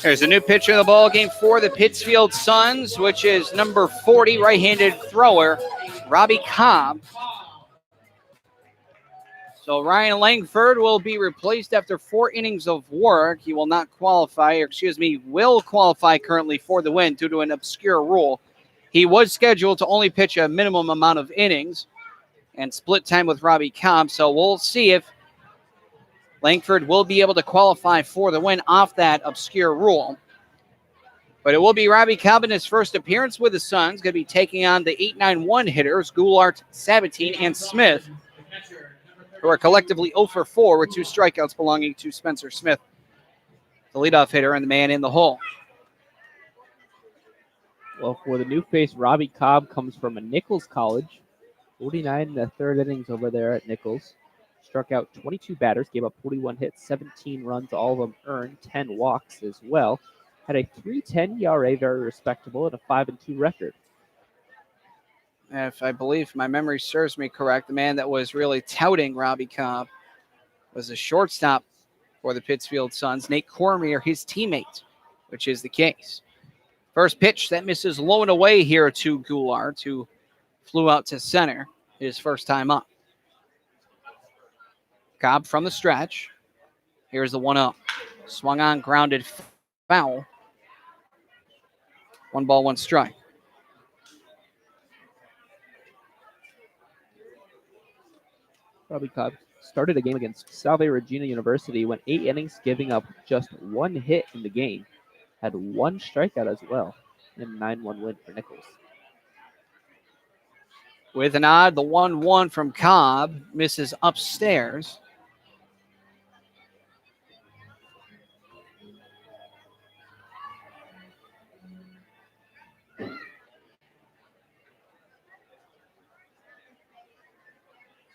There's a new pitcher in the ball game for the Pittsfield Suns, which is number 40, right-handed thrower, Robbie Cobb. So Ryan Langford will be replaced after 4 innings of work. He will not qualify, will qualify currently for the win due to an obscure rule. He was scheduled to only pitch a minimum amount of innings and split time with Robbie Cobb. So we'll see if Langford will be able to qualify for the win off that obscure rule. But it will be Robbie Cobb in his first appearance with the Suns. Going to be taking on the 8-9-1 hitters, Goulart, Sabatine, and Smith, who are collectively 0 for 4 with 2 strikeouts belonging to Spencer Smith, the leadoff hitter and the man in the hole. Well, for the new face, Robbie Cobb comes from a Nichols College. 49 in the third innings over there at Nichols. Struck out 22 batters, gave up 41 hits, 17 runs, all of them earned, 10 walks as well. Had a 3.10 ERA, very respectable, and a 5-2 record. If I believe my memory serves me correct, the man that was really touting Robbie Cobb was a shortstop for the Pittsfield Suns, Nate Cormier, his teammate, which is the case. First pitch, that misses low and away here to Goulart, who flew out to center his first time up. Cobb from the stretch. Here's the 1-0. Swung on, grounded, foul. 1 ball, 1 strike. Robbie Cobb started a game against Salve Regina University, went 8 innings, giving up just 1 hit in the game. Had 1 strikeout as well, and a 9-1 win for Nichols. With an odd, the 1-1 from Cobb misses upstairs.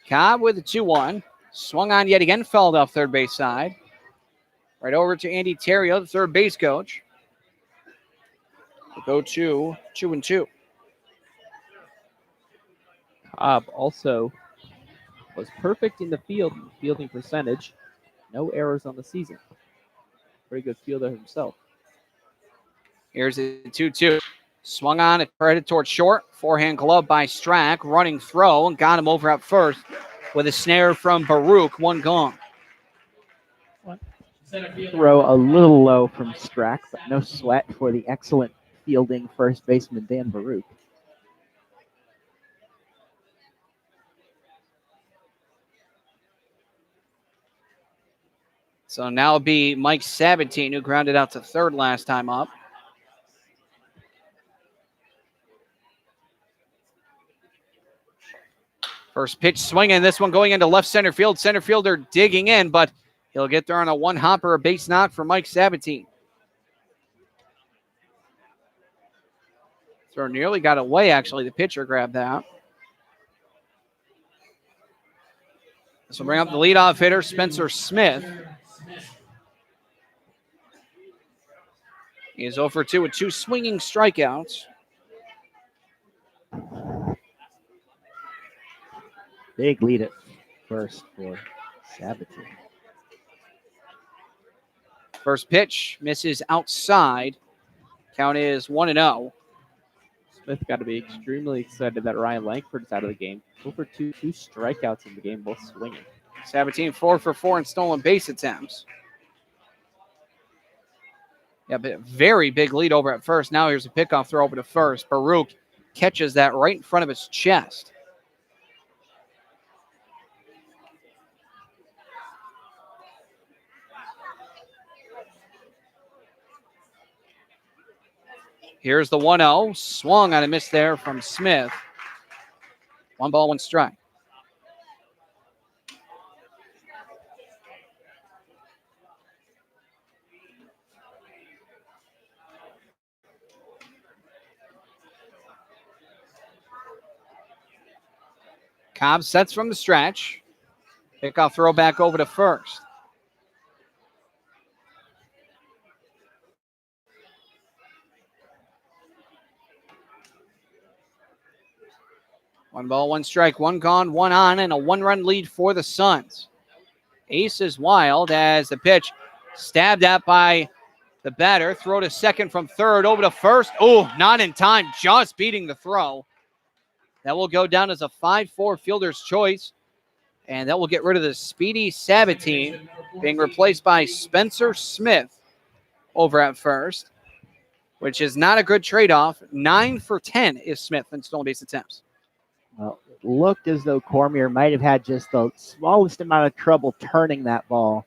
Cobb with a 2-1. Swung on yet again, fouled off third base side. Right over to Andy Terrio, the third base coach. We'll go to 2-2. Cobb also was perfect in the field, fielding percentage. No errors on the season. Pretty good fielder himself. Here's a 2-2. Swung on, it headed towards short. Forehand glove by Strack. Running throw and got him over at first with a snare from Baruch. 1 gone. Throw a little low from Strack, but no sweat for the excellent fielding first baseman Dan Baruch. So now it'll be Mike Sabatine, who grounded out to third last time up. First pitch swinging, this one going into left center field. Center fielder digging in, but he'll get there on a 1-hopper, a base knock for Mike Sabatine. So nearly got away, actually. The pitcher grabbed that. This will bring up the leadoff hitter, Spencer Smith. He is 0 for 2 with 2 swinging strikeouts. Big lead at first for Sabatine. First pitch misses outside. Count is 1-0. Smith got to be extremely excited that Ryan Langford is out of the game. 0 for 2, 2 strikeouts in the game, both swinging. Sabatine 4 for 4 in stolen base attempts. Yeah, but very big lead over at first. Now here's a pickoff throw over to first. Baruch catches that right in front of his chest. Here's the 1-0. Swung on a miss there from Smith. 1 ball, 1 strike. Cobb sets from the stretch. Pickoff throw back over to first. One ball, one strike, one gone, one on, and a one-run lead for the Suns. Ace is wild as the pitch stabbed at by the batter. Throw to second from third, over to first. Oh, not in time, just beating the throw. That will go down as a 5-4 fielder's choice, and that will get rid of the speedy Sabatine, being replaced by Spencer Smith over at first, which is not a good trade-off. 9 for 10 is Smith in stolen base attempts. Well, it looked as though Cormier might have had just the smallest amount of trouble turning that ball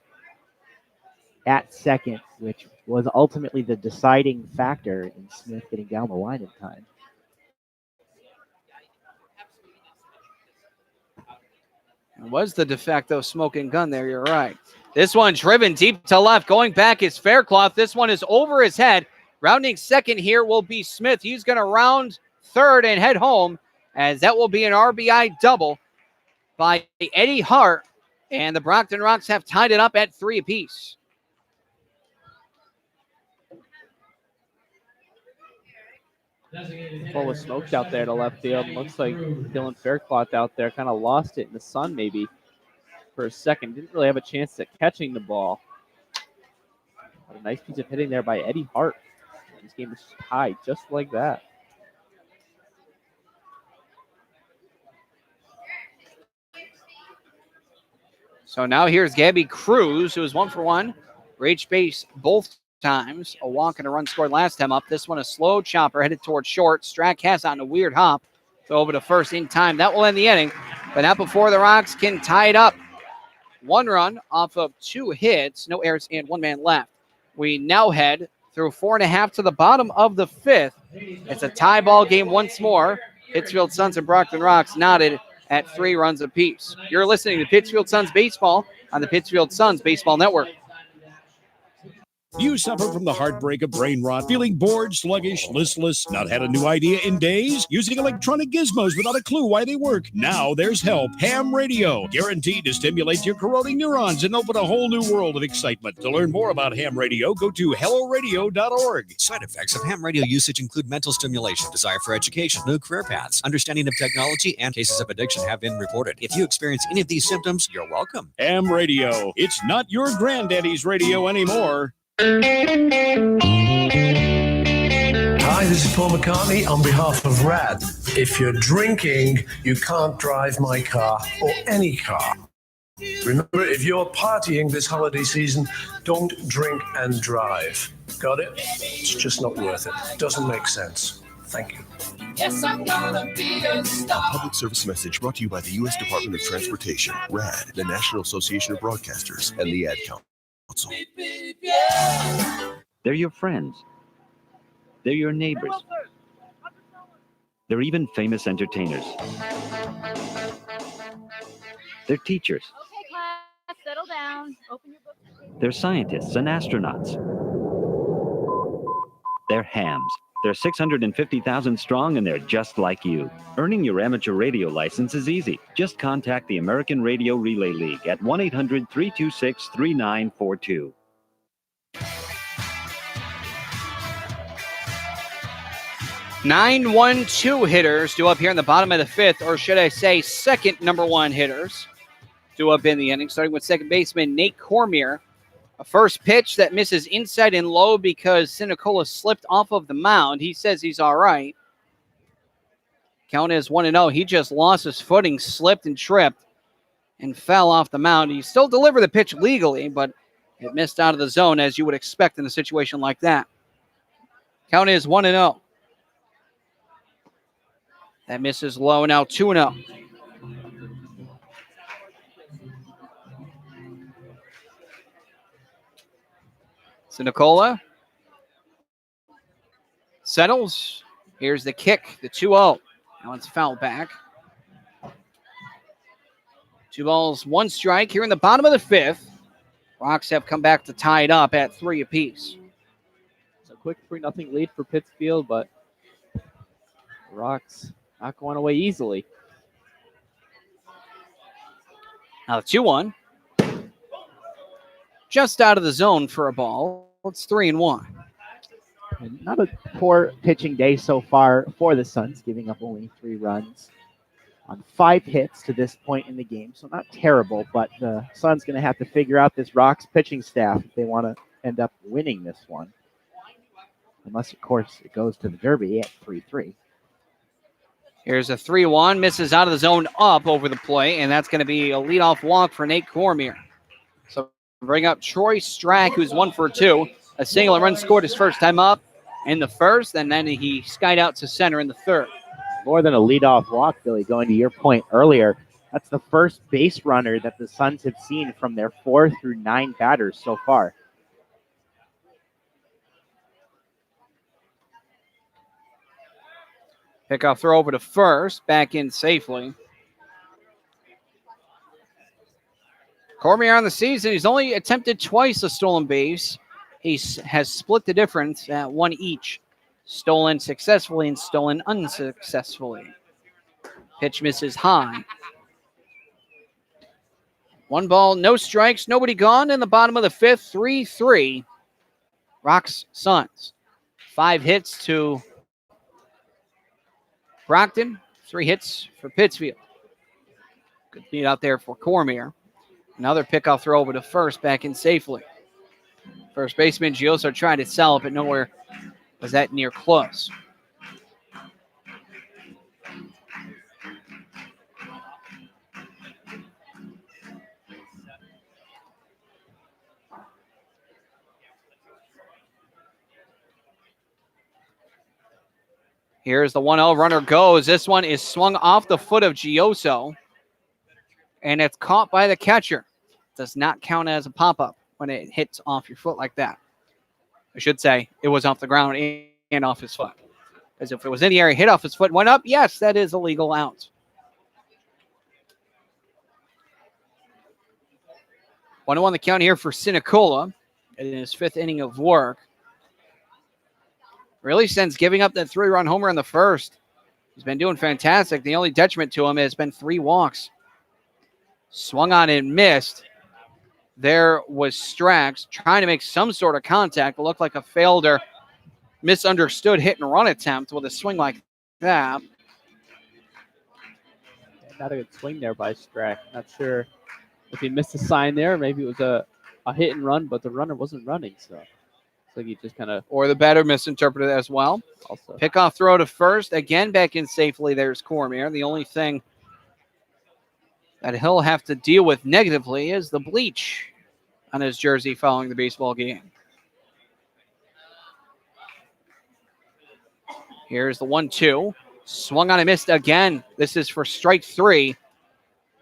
at second, which was ultimately the deciding factor in Smith getting down the line in time. It was the de facto smoking gun there, you're right. This one driven deep to left. Going back is Faircloth. This one is over his head. Rounding second here will be Smith. He's going to round third and head home, as that will be an RBI double by Eddie Hart. And the Brockton Rocks have tied it up at 3 apiece. Full of smoked out there to left field. Looks like Dylan Faircloth out there kind of lost it in the sun maybe for a second. Didn't really have a chance at catching the ball. But a nice piece of hitting there by Eddie Hart. This game is tied just like that. So now here's Gabby Cruz, who is 1 for 1. Reached base both times. A walk and a run scored last time up. This one a slow chopper headed towards short. Strack has on a weird hop. So over to first in time. That will end the inning, but not before the Rocks can tie it up. 1 run off of 2 hits, no errors, and 1 man left. We now head through 4.5 to the bottom of the 5th. It's a tie ball game once more. Pittsfield Suns and Brockton Rocks knotted at 3 runs apiece. You're listening to Pittsfield Suns Baseball on the Pittsfield Suns Baseball Network. Do you suffer from the heartbreak of brain rot, feeling bored, sluggish, listless, not had a new idea in days, using electronic gizmos without a clue why they work? Now there's help. Ham radio, guaranteed to stimulate your corroding neurons and open a whole new world of excitement. To learn more about ham radio, go to helloradio.org. Side effects of ham radio usage include mental stimulation, desire for education, new career paths, understanding of technology, and cases of addiction have been reported. If you experience any of these symptoms, you're welcome. Ham radio. It's not your granddaddy's radio anymore. Hi, this is Paul McCartney on behalf of RAD. If you're drinking, you can't drive my car or any car. Remember, if you're partying this holiday season, don't drink and drive. Got it? It's just not worth it. Doesn't make sense. Thank you. Yes, I'm gonna be a star. A public service message brought to you by the U.S. Department of Transportation, RAD, the National Association of Broadcasters, and the Ad Council. They're your friends. They're your neighbors. They're even famous entertainers. They're teachers. Okay, class, settle down. Open your book. They're scientists and astronauts. They're hams. They're 650,000 strong, and they're just like you. Earning your amateur radio license is easy. Just contact the American Radio Relay League at 1-800-326-3942. Nine 1-2 hitters due up here in the bottom of the 5th, or should I say second number 1 hitters due up in the inning, starting with second baseman Nate Cormier. A first pitch that misses inside and low because Sinicola slipped off of the mound. He says he's all right. Count is 1-0. He just lost his footing, slipped and tripped, and fell off the mound. He still delivered the pitch legally, but it missed out of the zone, as you would expect in a situation like that. Count is 1-0. That misses low, now 2-0. Sinicola settles. Here's the kick, the 2-0. Now it's fouled back. 2 balls, 1 strike here in the bottom of the 5th. Rocks have come back to tie it up at 3 apiece. It's a quick 3-0 lead for Pittsfield, but Rocks not going away easily. Now the 2-1. Just out of the zone for a ball. It's 3-1. And not a poor pitching day so far for the Suns, giving up only 3 runs on 5 hits to this point in the game. So not terrible, but the Suns going to have to figure out this Rocks pitching staff if they want to end up winning this one. Unless, of course, it goes to the Derby at 3-3. Here's a 3-1. Misses out of the zone up over the plate, and that's going to be a leadoff walk for Nate Cormier. So bring up Troy Strack, who's 1 for 2. A single and run scored his first time up in the first, and then he skied out to center in the third. More than a leadoff walk, Billy, going to your point earlier. That's the first base runner that the Suns have seen from their 4 through 9 batters so far. Pickoff throw over to first, back in safely. Cormier on the season, he's only attempted twice a stolen base. He has split the difference at 1 each. Stolen successfully and stolen unsuccessfully. Pitch misses high. 1 ball, no strikes, nobody gone in the bottom of the 5th, 3-3. Rocks Suns. 5 hits to Brockton, 3 hits for Pittsfield. Good beat out there for Cormier. Another pickoff throw over to first, back in safely. First baseman Gioso trying to sell it, but nowhere was that near close. Here's the 1-0 runner goes. This one is swung off the foot of Gioso, and it's caught by the catcher. Does not count as a pop-up when it hits off your foot like that. I should say it was off the ground and off his foot. Because if it was in the air, hit off his foot, went up, yes, that is a legal out. 1-1 the count here for Sinicola in his 5th inning of work. Really, since giving up that 3-run homer in the first, he's been doing fantastic. The only detriment to him has been 3 walks. Swung on and missed. There was Strax trying to make some sort of contact. It looked like a failed or misunderstood hit and run attempt with a swing like that. Not a good swing there by Strack. Not sure if he missed a sign there. Maybe it was a hit and run, but the runner wasn't running. So he just kind of. Or the batter misinterpreted as well. Also. Pickoff throw to first. Again, back in safely. There's Cormier. The only thing that he'll have to deal with negatively is the bleach on his jersey following the baseball game. Here's the 1-2. Swung on and missed again. This is for strike 3.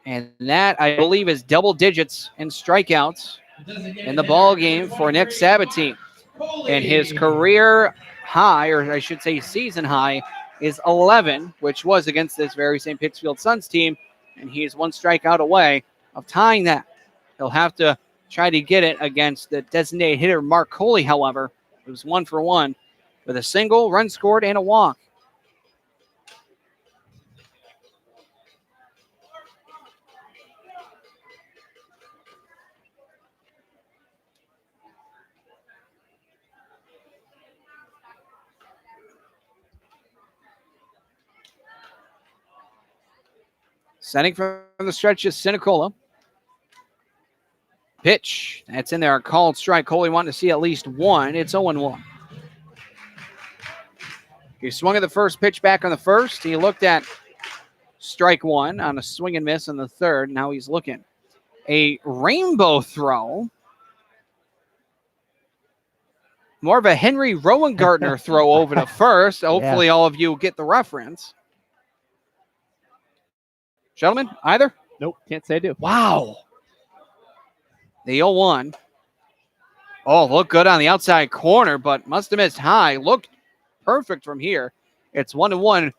And that, I believe, is double digits in strikeouts in the ball game for Nick Sabatini. And his career high, or I should say season high, is 11, which was against this very same Pittsfield Suns team. And he's 1 strikeout away of tying that. He'll have to try to get it against the designated hitter Mark Coley, however. It was 1 for 1 with a single, run scored, and a walk. Setting from the stretch is Sinicola. Pitch. That's in there. A called strike. Coley wanting to see at least 1. It's 0-1. He swung at the first pitch back on the first. He looked at strike 1 on a swing and miss in the third. Now he's looking. A rainbow throw. More of a Henry Rowengartner throw over to first. Hopefully all of you get the reference. Gentlemen, either? Nope, can't say I do. Wow. The 0-1. Oh, looked good on the outside corner, but must have missed high. Looked perfect from here. It's 1-1.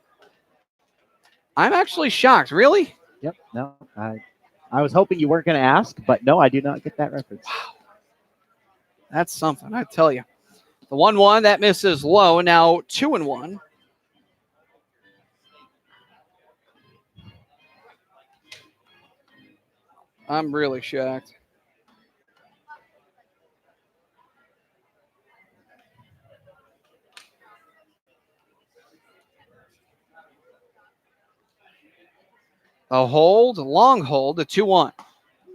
I'm actually shocked. Really? Yep. No, I was hoping you weren't going to ask, but no, I do not get that reference. Wow. That's something, I tell you. The 1-1, that misses low. Now 2-1. I'm really shocked. A hold, long hold, a 2-1.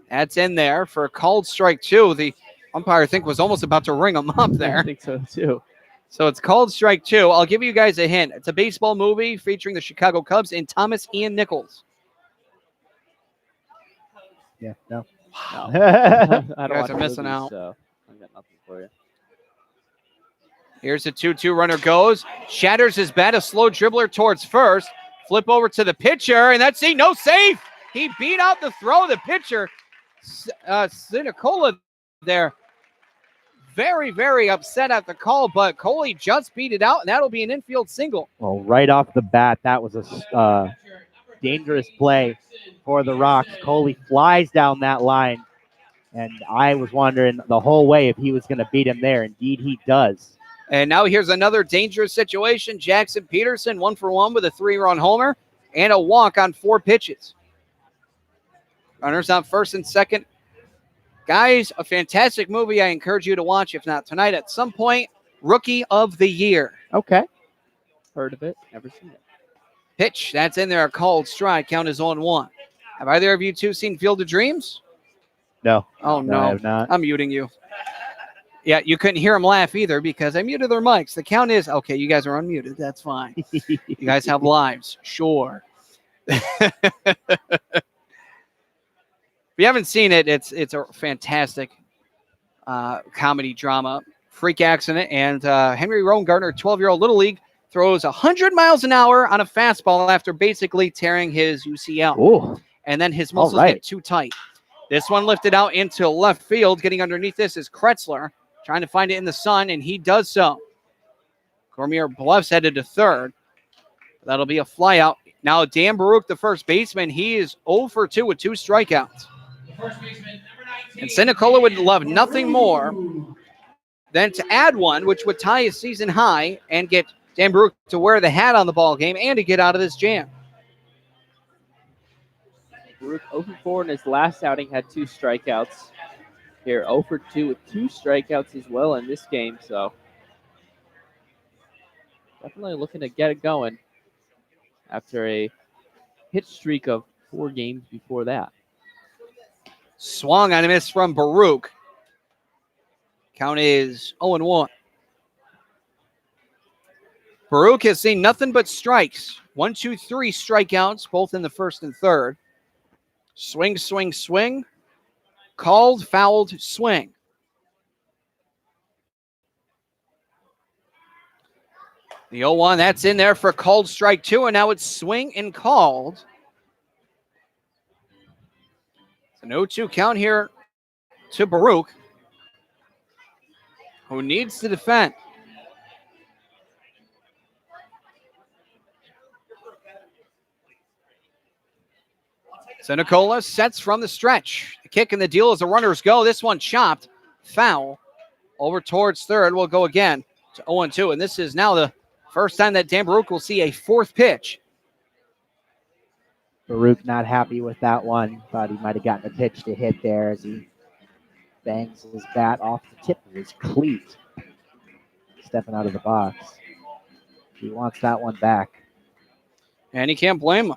That's in there for a called strike 2. The umpire, I think, was almost about to ring him up there. I think so too. So it's called strike 2. I'll give you guys a hint. It's a baseball movie featuring the Chicago Cubs and Thomas Ian Nichols. Yeah, no. No. You I don't guys watch are missing movies, out. so I got nothing for you. Here's a 2-2 runner goes. Shatters his bat, a slow dribbler towards first. Flip over to the pitcher, and that's no save. He beat out the throw. The pitcher, Sinicola there. Very, very upset at the call, but Coley just beat it out, and that'll be an infield single. Well, right off the bat, that was a dangerous play for the Rocks. Coley flies down that line, and I was wondering the whole way if he was going to beat him there. Indeed, he does. And now here's another dangerous situation. Jackson Peterson, 1-for-1 with a 3-run homer and a walk on 4 pitches. Runners on first and second. Guys, a fantastic movie. I encourage you to watch, if not tonight, at some point. Rookie of the Year. Okay. Heard of it, never seen it. Pitch, that's in there, a called strike. Count is 0-1. Have either of you two seen Field of Dreams? No. Oh, no. I have not. I'm muting you. Yeah, you couldn't hear them laugh either because I muted their mics. The count is, okay, you guys are unmuted. That's fine. You guys have lives. Sure. If you haven't seen it, it's a fantastic comedy drama. Freak accident. And Henry Rowan-Gardner, 12-year-old Little League, throws 100 miles an hour on a fastball after basically tearing his UCL. Ooh. And then his muscles get too tight. This one lifted out into left field. Getting underneath this is Kretzler, trying to find it in the sun, and he does so. Cormier Bluffs headed to third. That'll be a fly out. Now Dan Baruch, the first baseman, he is 0 for 2 with 2 strikeouts. And Sinicola would love nothing more than to add one, which would tie his season high and get Dan Baruch to wear the hat on the ball game and to get out of this jam. Baruch 0 for 4 in his last outing, had 2 strikeouts. Here, 0 for 2 with 2 strikeouts as well in this game. So definitely looking to get it going after a hit streak of 4 games before that. Swung on a miss from Baruch. Count is 0-1. Baruch has seen nothing but strikes. 1, 2, 3 strikeouts, both in the first and third. Swing, swing, swing. Called, fouled, swing. The 0-1, that's in there for called strike 2, and now it's swing and called. It's an 0-2 count here to Baruch, who needs to defend. Sinicola sets from the stretch. The kick and the deal as the runners go. This one chopped. Foul. Over towards third. We'll go again to 0-2. And this is now the first time that Dan Baruch will see a 4th pitch. Baruch not happy with that one. Thought he might have gotten a pitch to hit there as he bangs his bat off the tip of his cleat. Stepping out of the box. He wants that one back. And he can't blame him.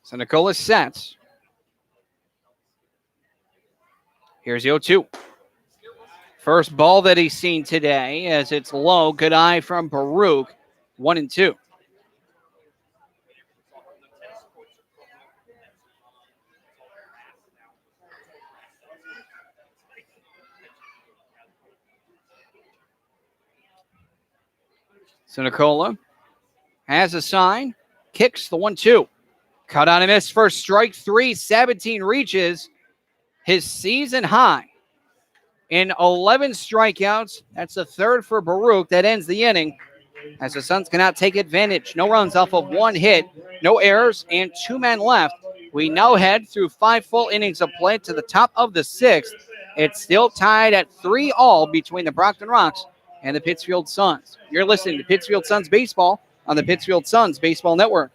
Sinicola sets. Here's the 0-2. First ball that he's seen today as it's low. Good eye from Baruch. 1-2. Sinicola has a sign. Kicks the 1-2. Cut on a miss for strike 3. Sabatine reaches his season high in 11 strikeouts. That's the 3rd for Baruch. That ends the inning as the Suns cannot take advantage. No runs off of 1 hit, no errors, and 2 men left. We now head through 5 full innings of play to the top of the 6th. It's still tied at 3-all between the Brockton Rocks and the Pittsfield Suns. You're listening to Pittsfield Suns Baseball on the Pittsfield Suns Baseball Network.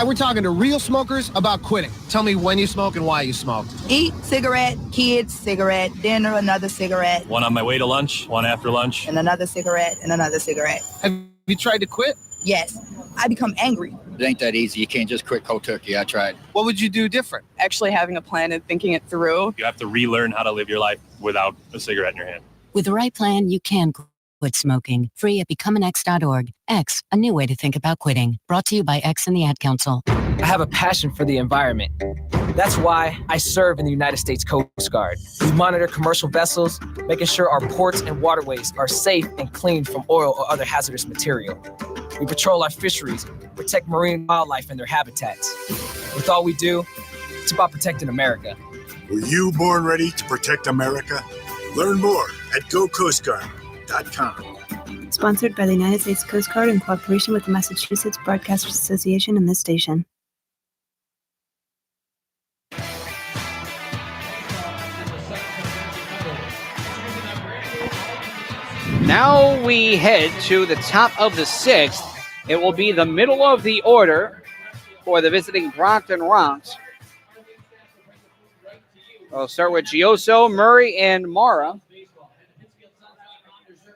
We're talking to real smokers about quitting. Tell me when you smoke and why you smoke. Eat, cigarette, kids, cigarette, dinner, another cigarette. One on my way to lunch, one after lunch. And another cigarette, and another cigarette. Have you tried to quit? Yes. I become angry. It ain't that easy. You can't just quit cold turkey. I tried. What would you do different? Actually having a plan and thinking it through. You have to relearn how to live your life without a cigarette in your hand. With the right plan, you can quit smoking. Free at becomeanx.org. X, a new way to think about quitting. Brought to you by X and the Ad Council. I have a passion for the environment. That's why I serve in the United States Coast Guard. We monitor commercial vessels, making sure our ports and waterways are safe and clean from oil or other hazardous material. We patrol our fisheries, protect marine wildlife and their habitats. With all we do, it's about protecting America. Were you born ready to protect America? Learn more at gocoastguard.com. Sponsored by the United States Coast Guard in cooperation with the Massachusetts Broadcasters Association and this station. Now we head to the top of the sixth. It will be the middle of the order for the visiting Brockton Rocks. We'll start with Gioso, Murray, and Mara.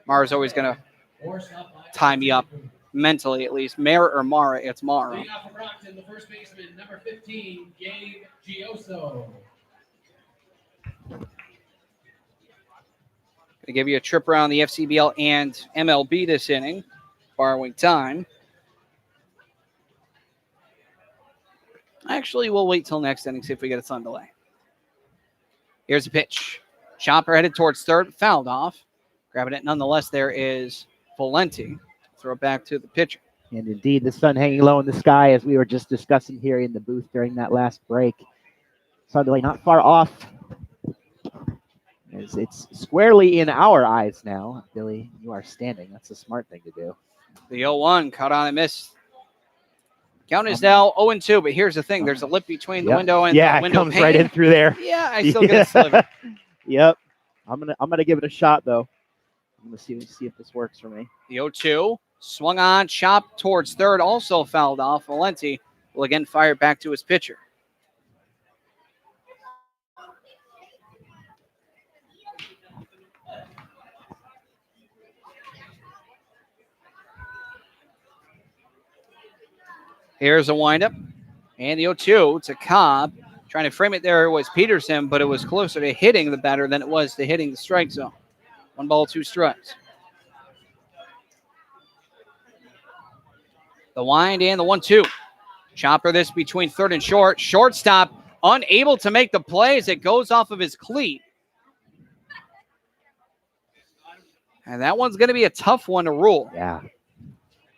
Mara's always going to tie me up mentally, at least. Mara or Mara, it's Mara. The first baseman, number 15, Gabe Gioso. Going to give you a trip around the FCBL and MLB this inning, borrowing time. Actually, we'll wait till next inning, see if we get a sun delay. Here's a pitch. Chopper headed towards third, fouled off. Grabbing it nonetheless, there is Valenti. Throw it back to the pitcher. And indeed, the sun hanging low in the sky, as we were just discussing here in the booth during that last break. Sun delay not far off. It's squarely in our eyes now. Billy, you are standing. That's a smart thing to do. The 0-1 caught on and missed. Count is now 0-2, but here's the thing. There's a lip between the window and the window it comes pane. right in through there. Yeah, I still get a sliver. Yep. I'm gonna give it a shot, though. I'm going to see if this works for me. The 0-2 swung on, chopped towards third, also fouled off. Valenti will again fire back to his pitcher. Here's a windup. And the 0-2 to Cobb. Trying to frame it there was Peterson, but it was closer to hitting the batter than it was to hitting the strike zone. 1 ball, 2 strikes. The wind and the 1-2. Chopper this between third and short. Shortstop unable to make the play as it goes off of his cleat. And that one's going to be a tough one to rule. Yeah.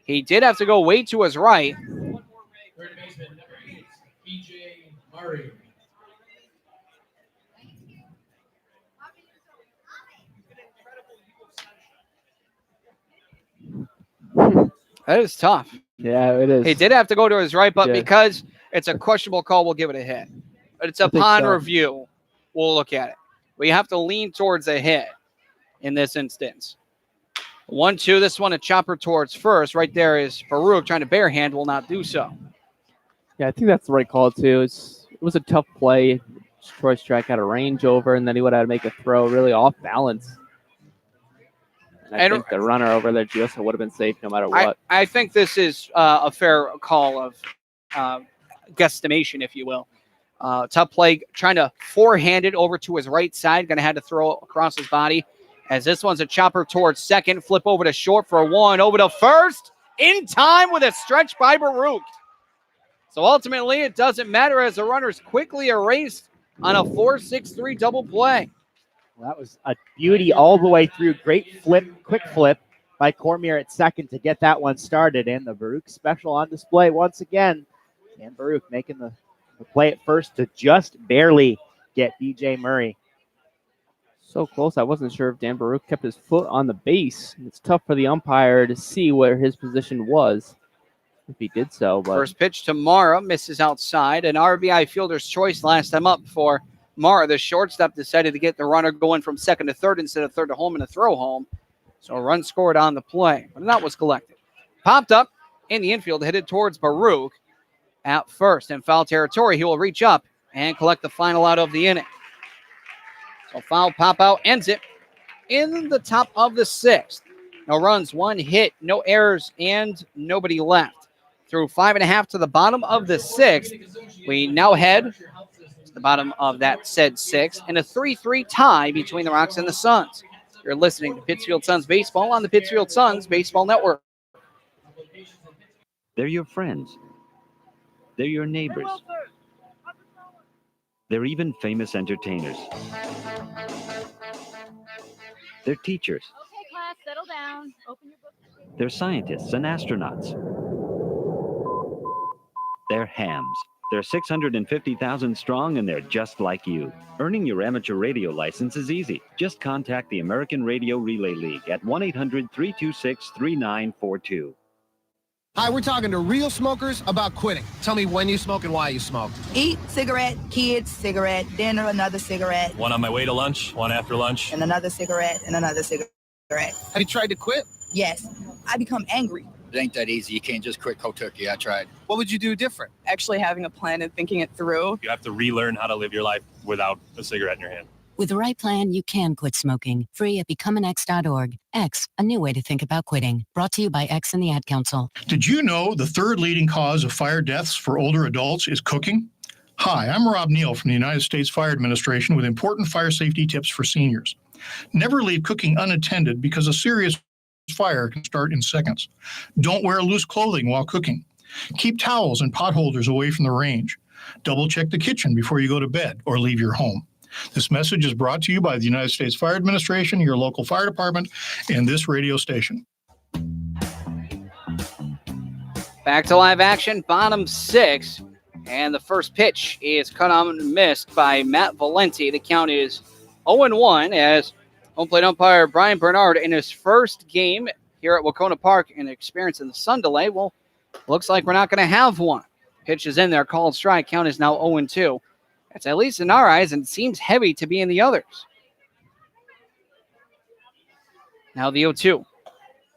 He did have to go way to his right. Third baseman, number 8, B.J. Murray. That is tough. Yeah, it is. He did have to go to his right, but because it's a questionable call, we'll give it a hit. But it's upon review. We'll look at it. We have to lean towards a hit in this instance. 1-2. This one a chopper towards first. Right there is Farouk trying to barehand, will not do so. Yeah, I think that's the right call, too. It was a tough play. Troy Strack had a range over, and then he would have to make a throw really off balance. And I think the runner over there, Giosa, would have been safe no matter what. I think this is a fair call of guesstimation, if you will. Tough play, trying to forehand it over to his right side. Going to have to throw it across his body. As this one's a chopper towards second. Flip over to short for 1. Over to first. In time with a stretch by Baruch. So ultimately, it doesn't matter as the runner's quickly erased on a 4-6-3 double play. Well, that was a beauty all the way through. Great flip, quick flip by Cormier at second to get that one started. And the Baruch special on display once again. And Baruch making the play at first to just barely get B.J. Murray. So close, I wasn't sure if Dan Baruch kept his foot on the base. It's tough for the umpire to see where his position was if he did so. But first pitch to Mara, misses outside. An RBI fielder's choice last time up for Mara. The shortstop decided to get the runner going from second to third instead of third to home and a throw home. So a run scored on the play, but that was collected. Popped up in the infield, headed towards Baruch at first. In foul territory, he will reach up and collect the final out of the inning. So foul pop out ends it in the top of the 6th. No runs, 1 hit, no errors, and nobody left. Through 5.5 to the bottom of the 6th, we now head to the bottom of that said 6th, and a 3-3 tie between the Rocks and the Suns. You're listening to Pittsfield Suns Baseball on the Pittsfield Suns Baseball Network. They're your friends. They're your neighbors. They're even famous entertainers. They're teachers. Okay, class, settle down. Open your book. They're scientists and astronauts. They're hams. They're 650,000 strong, and they're just like you. Earning your amateur radio license is easy. Just contact the American Radio Relay League at 1-800-326-3942. Hi, we're talking to real smokers about quitting. Tell me when you smoke and why you smoke. Eat, cigarette, kids, cigarette, dinner, another cigarette. One on my way to lunch, one after lunch. And another cigarette, and another cigarette. Have you tried to quit? Yes. I become angry. It ain't that easy. You can't just quit cold turkey. I tried. What would you do different? Actually having a plan and thinking it through. You have to relearn how to live your life without a cigarette in your hand. With the right plan, you can quit smoking. Free at becomeanx.org. X, a new way to think about quitting. Brought to you by X and the Ad Council. Did you know the 3rd leading cause of fire deaths for older adults is cooking? Hi, I'm Rob Neal from the United States Fire Administration with important fire safety tips for seniors. Never leave cooking unattended because a serious fire can start in seconds. Don't wear loose clothing while cooking. Keep towels and pot holders away from the range. Double check the kitchen before you go to bed or leave your home. This message is brought to you by the United States Fire Administration, your local fire department, and this radio station. Back to live action, bottom 6. And the first pitch is cut on and missed by Matt Valenti. The count is 0-1 as home plate umpire Brian Bernard in his first game here at Wacona Park and experiencing the sun delay. Well, looks like we're not going to have one. Pitch is in there, called strike. Count is now 0-2. It's at least in our eyes and seems heavy to be in the others. Now the 0-2.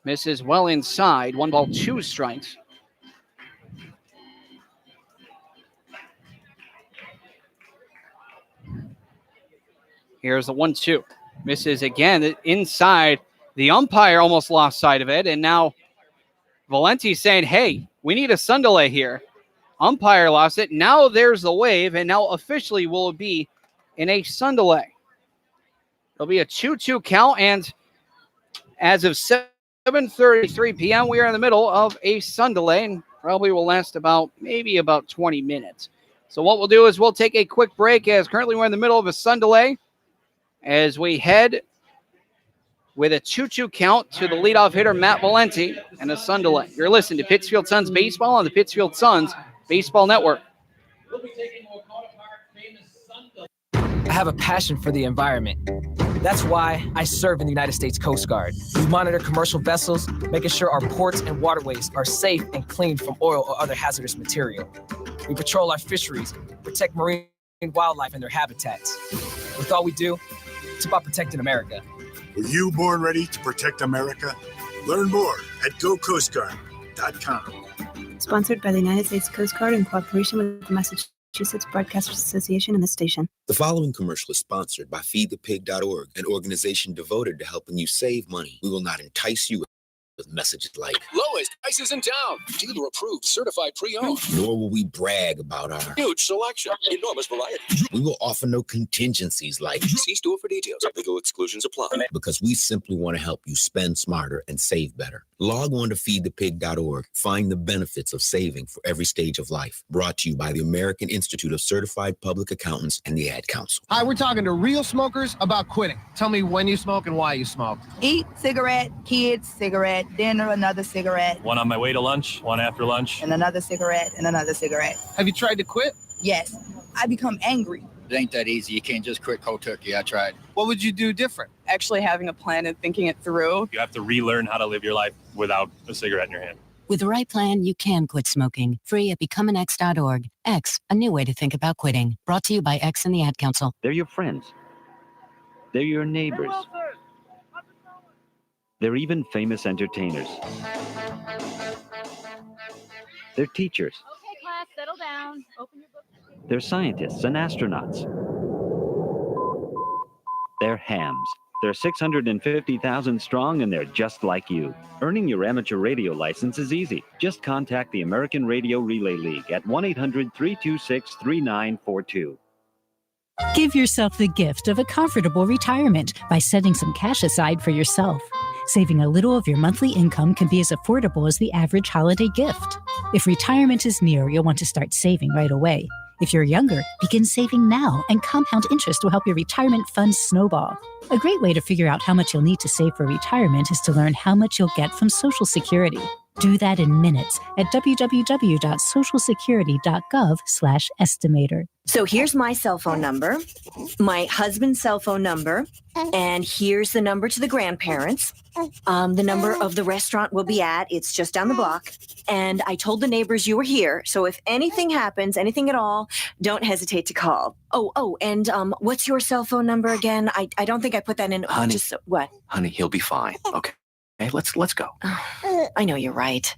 Misses well inside. 1 ball, 2 strikes. Here's the 1-2. Misses again inside. The umpire almost lost sight of it. And now Valenti's saying, hey, we need a sun delay here. Umpire lost it. Now there's the wave. And now officially will be in a sun delay. It'll be a 2-2 count. And as of 7:33 p.m., we are in the middle of a sun delay. And probably will last maybe about 20 minutes. So what we'll do is we'll take a quick break as currently we're in the middle of a sun delay. As we head with a 2-2 count to the leadoff hitter, Matt Valenti, and a sun delay. You're listening to Pittsfield Suns Baseball on the Pittsfield Suns Baseball Network. I have a passion for the environment. That's why I serve in the United States Coast Guard. We monitor commercial vessels, making sure our ports and waterways are safe and clean from oil or other hazardous material. We patrol our fisheries, protect marine wildlife and their habitats. With all we do, it's about protecting America. Were you born ready to protect America? Learn more at gocoastguard.com. Sponsored by the United States Coast Guard in cooperation with the Massachusetts Broadcasters Association and this station. The following commercial is sponsored by feedthepig.org, an organization devoted to helping you save money. We will not entice you with messages like lowest prices in town, dealer approved, certified pre-owned. Nor will we brag about our huge selection, enormous variety. We will offer no contingencies like see store for details. Legal exclusions apply. Because we simply want to help you spend smarter and save better. Log on to feedthepig.org. Find the benefits of saving for every stage of life. Brought to you by the American Institute of Certified Public Accountants and the Ad Council. Hi, we're talking to real smokers about quitting. Tell me when you smoke and why you smoke. Eat, cigarette, kids, cigarette, dinner, another cigarette. One on my way to lunch, one after lunch. And another cigarette, and another cigarette. Have you tried to quit? Yes. I become angry. It ain't that easy. You can't just quit cold turkey. I tried. What would you do different? Actually having a plan and thinking it through. You have to relearn how to live your life without a cigarette in your hand. With the right plan, you can quit smoking. Free at becomeanx.org. X, a new way to think about quitting. Brought to you by X and the Ad Council. They're your friends. They're your neighbors. They're even famous entertainers. They're teachers. Okay, class, settle down. down. Open your book. They're scientists and astronauts. They're hams. They're 650,000 strong, and they're just like you. Earning your amateur radio license is easy. Just contact the American Radio Relay League at 1-800-326-3942. Give yourself the gift of a comfortable retirement by setting some cash aside for yourself. Saving a little of your monthly income can be as affordable as the average holiday gift. If retirement is near, you'll want to start saving right away. If you're younger, begin saving now, and compound interest will help your retirement funds snowball. A great way to figure out how much you'll need to save for retirement is to learn how much you'll get from Social Security. Do that in minutes at www.socialsecurity.gov/estimator. So here's my cell phone number, my husband's cell phone number, and here's the number to the grandparents. The number of the restaurant we'll be at, it's just down the block. And I told the neighbors you were here, so if anything happens, anything at all, don't hesitate to call. And what's your cell phone number again? I don't think I put that in. Honey. What? Honey, he'll be fine. Okay. Hey, let's go. I know you're right.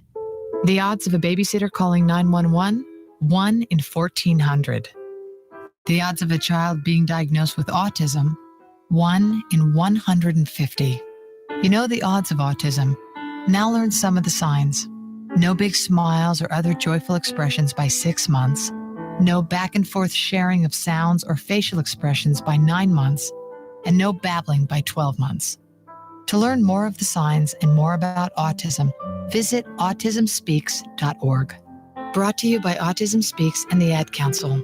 The odds of a babysitter calling 911, 1 in 1,400. The odds of a child being diagnosed with autism, 1 in 150. You know the odds of autism. Now learn some of the signs. No big smiles or other joyful expressions by 6 months. No back and forth sharing of sounds or facial expressions by 9 months. And no babbling by 12 months. To learn more of the signs and more about autism, visit autismspeaks.org. Brought to you by Autism Speaks and the Ad Council.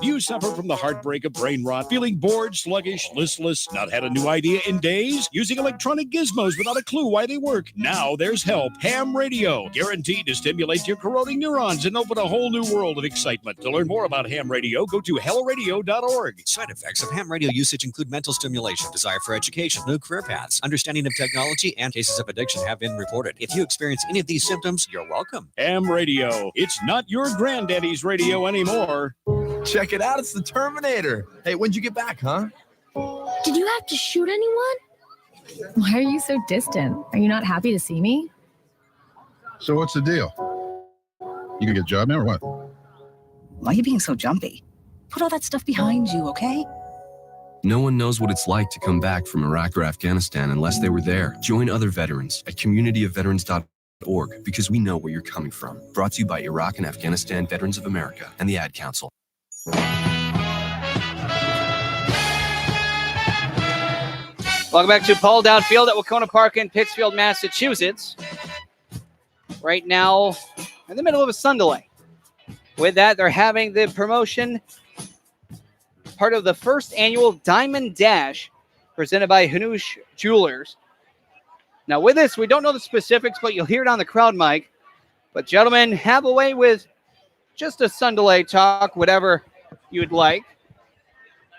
Do you suffer from the heartbreak of brain rot, feeling bored, sluggish, listless, not had a new idea in days, using electronic gizmos without a clue why they work? Now there's help. Ham Radio, guaranteed to stimulate your corroding neurons and open a whole new world of excitement. To learn more about Ham Radio, go to hellradio.org. Side effects of ham radio usage include mental stimulation, desire for education, new career paths, understanding of technology, and cases of addiction have been reported. If you experience any of these symptoms, you're welcome. Ham Radio. It's not your granddaddy's radio anymore. Check it out. It's the Terminator. Hey, when'd you get back, huh? Did you have to shoot anyone? Why are you so distant? Are you not happy to see me? So what's the deal? You gonna get a job now or what? Why are you being so jumpy? Put all that stuff behind you, okay? No one knows what it's like to come back from Iraq or Afghanistan unless they were there. Join other veterans at communityofveterans.org because we know where you're coming from. Brought to you by Iraq and Afghanistan Veterans of America and the Ad Council. Welcome back to Paul Downfield at Wacona Park in Pittsfield, Massachusetts. Right now, in the middle of a sun delay. With that, they're having the promotion, part of the first annual Diamond Dash, presented by Hanush Jewelers. Now, with this, we don't know the specifics, but you'll hear it on the crowd mic. But, gentlemen, have a way with just a sun delay talk, whatever you'd like.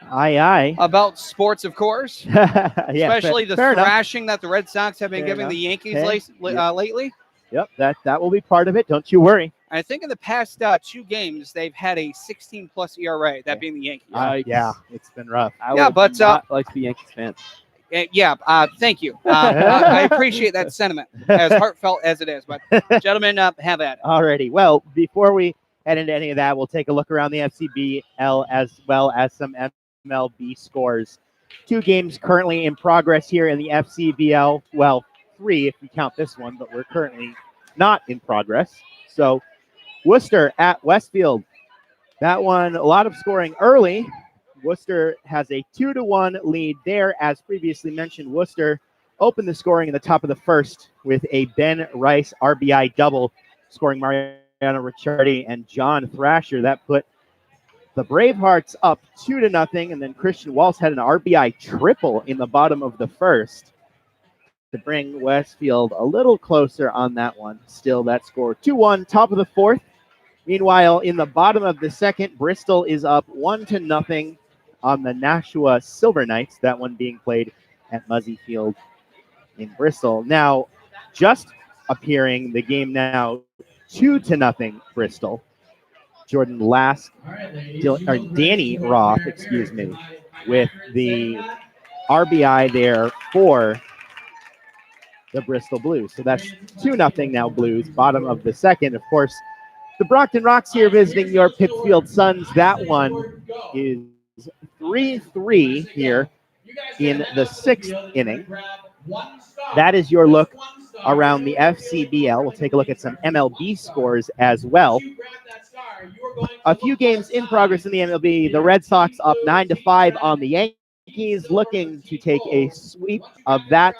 Aye. About sports, of course. Yeah, especially the fair thrashing that the Red Sox have been giving the Yankees lately. Yep, that will be part of it. Don't you worry. I think in the past 2 games, they've had a 16-plus ERA, that being the Yankees. Yeah, it's been rough. I would not like to be Yankees fans. Thank you. I appreciate that sentiment, as heartfelt as it is. But, gentlemen, have at it. Alrighty. Well, before we head into any of that, we'll take a look around the FCBL as well as some MLB scores. 2 games currently in progress here in the FCBL. Well, 3 if we count this one, but we're currently not in progress. So, Worcester at Westfield. That one, a lot of scoring early. Worcester has a 2-1 lead there. As previously mentioned, Worcester opened the scoring in the top of the first with a Ben Rice RBI double, scoring Mariano Ricciardi and John Thrasher. That put the Bravehearts up 2-0, and then Christian Walsh had an RBI triple in the bottom of the first to bring Westfield a little closer on that one. Still, that score 2-1, top of the fourth. Meanwhile, in the bottom of the second, Bristol is up 1-0 on the Nashua Silver Knights, that one being played at Muzzy Field in Bristol. Now, just appearing the game now 2-0 Bristol. Jordan Danny Roth, with the RBI there for the Bristol Blues. So that's 2-0 now Blues, bottom of the second. Of course, The Brockton Rocks here visiting your Pittsfield Suns. That one is 3-3 here in the 6th inning. That is your look around the FCBL. We'll take a look at some MLB scores as well. A few games in progress in the MLB. The Red Sox up 9-5 on the Yankees, looking to take a sweep of that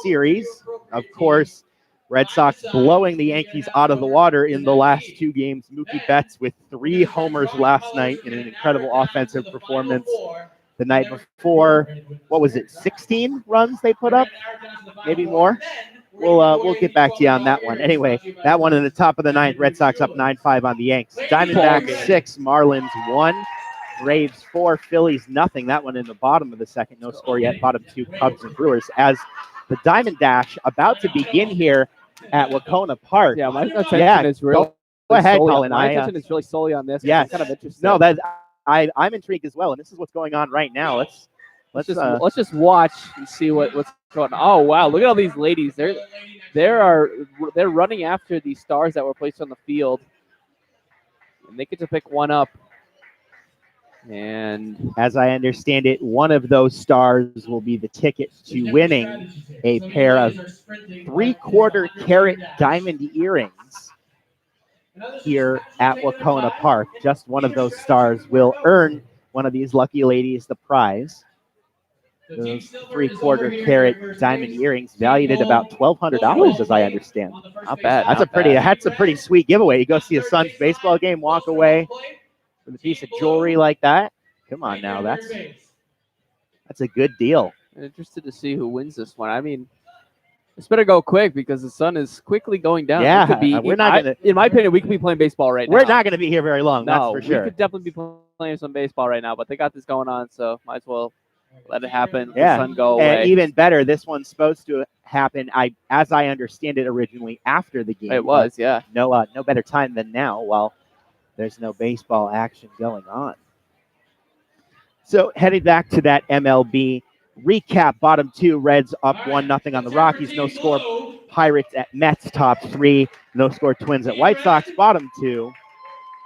series. Of course, Red Sox blowing the Yankees out of the water in the last 2 games. Mookie Betts with 3 homers last night in an incredible offensive performance. The night before, what was it, 16 runs they put up? Maybe more? We'll get back to you on that one. Anyway, that one in the top of the 9th, Red Sox up 9-5 on the Yanks. Diamondbacks 6, Marlins 1, Braves 4, Phillies nothing. That one in the bottom of the 2nd, no score yet. Bottom 2, Cubs and Brewers. As the Diamond Dash about to begin here at Wacona Park. Yeah, my attention is really. Go ahead, Colin. My attention is really solely on this. Yes. I'm kind of interested. No, I'm intrigued as well, and this is what's going on right now. Let's just watch and see what's going on. Oh wow, look at all these ladies. They're running after these stars that were placed on the field, and they get to pick one up. And as I understand it, one of those stars will be the ticket to winning a pair of 3/4 carat diamond earrings here at Wacona Park. Just one of those stars will earn one of these lucky ladies the prize. Those 3/4 carat diamond earrings valued at about $1,200, as I understand. Not bad. That's a pretty sweet giveaway. You go see a Suns baseball game, walk away with a piece of jewelry like that. Come on now, that's a good deal. I'm interested to see who wins this one. I mean, this better go quick because the sun is quickly going down. Yeah, in my opinion, we could be playing baseball right now. We're not going to be here very long, that's for sure. We could definitely be playing some baseball right now, but they got this going on, so might as well let it happen. Yeah, the sun go away. And even better, this one's supposed to happen, as I understand it, originally after the game. It was, yeah. No better time than now while there's no baseball action going on. So heading back to that MLB recap, bottom 2, Reds up 1-0 on the Rockies. No score, Pirates at Mets, top 3. No score, Twins at White Sox, bottom 2.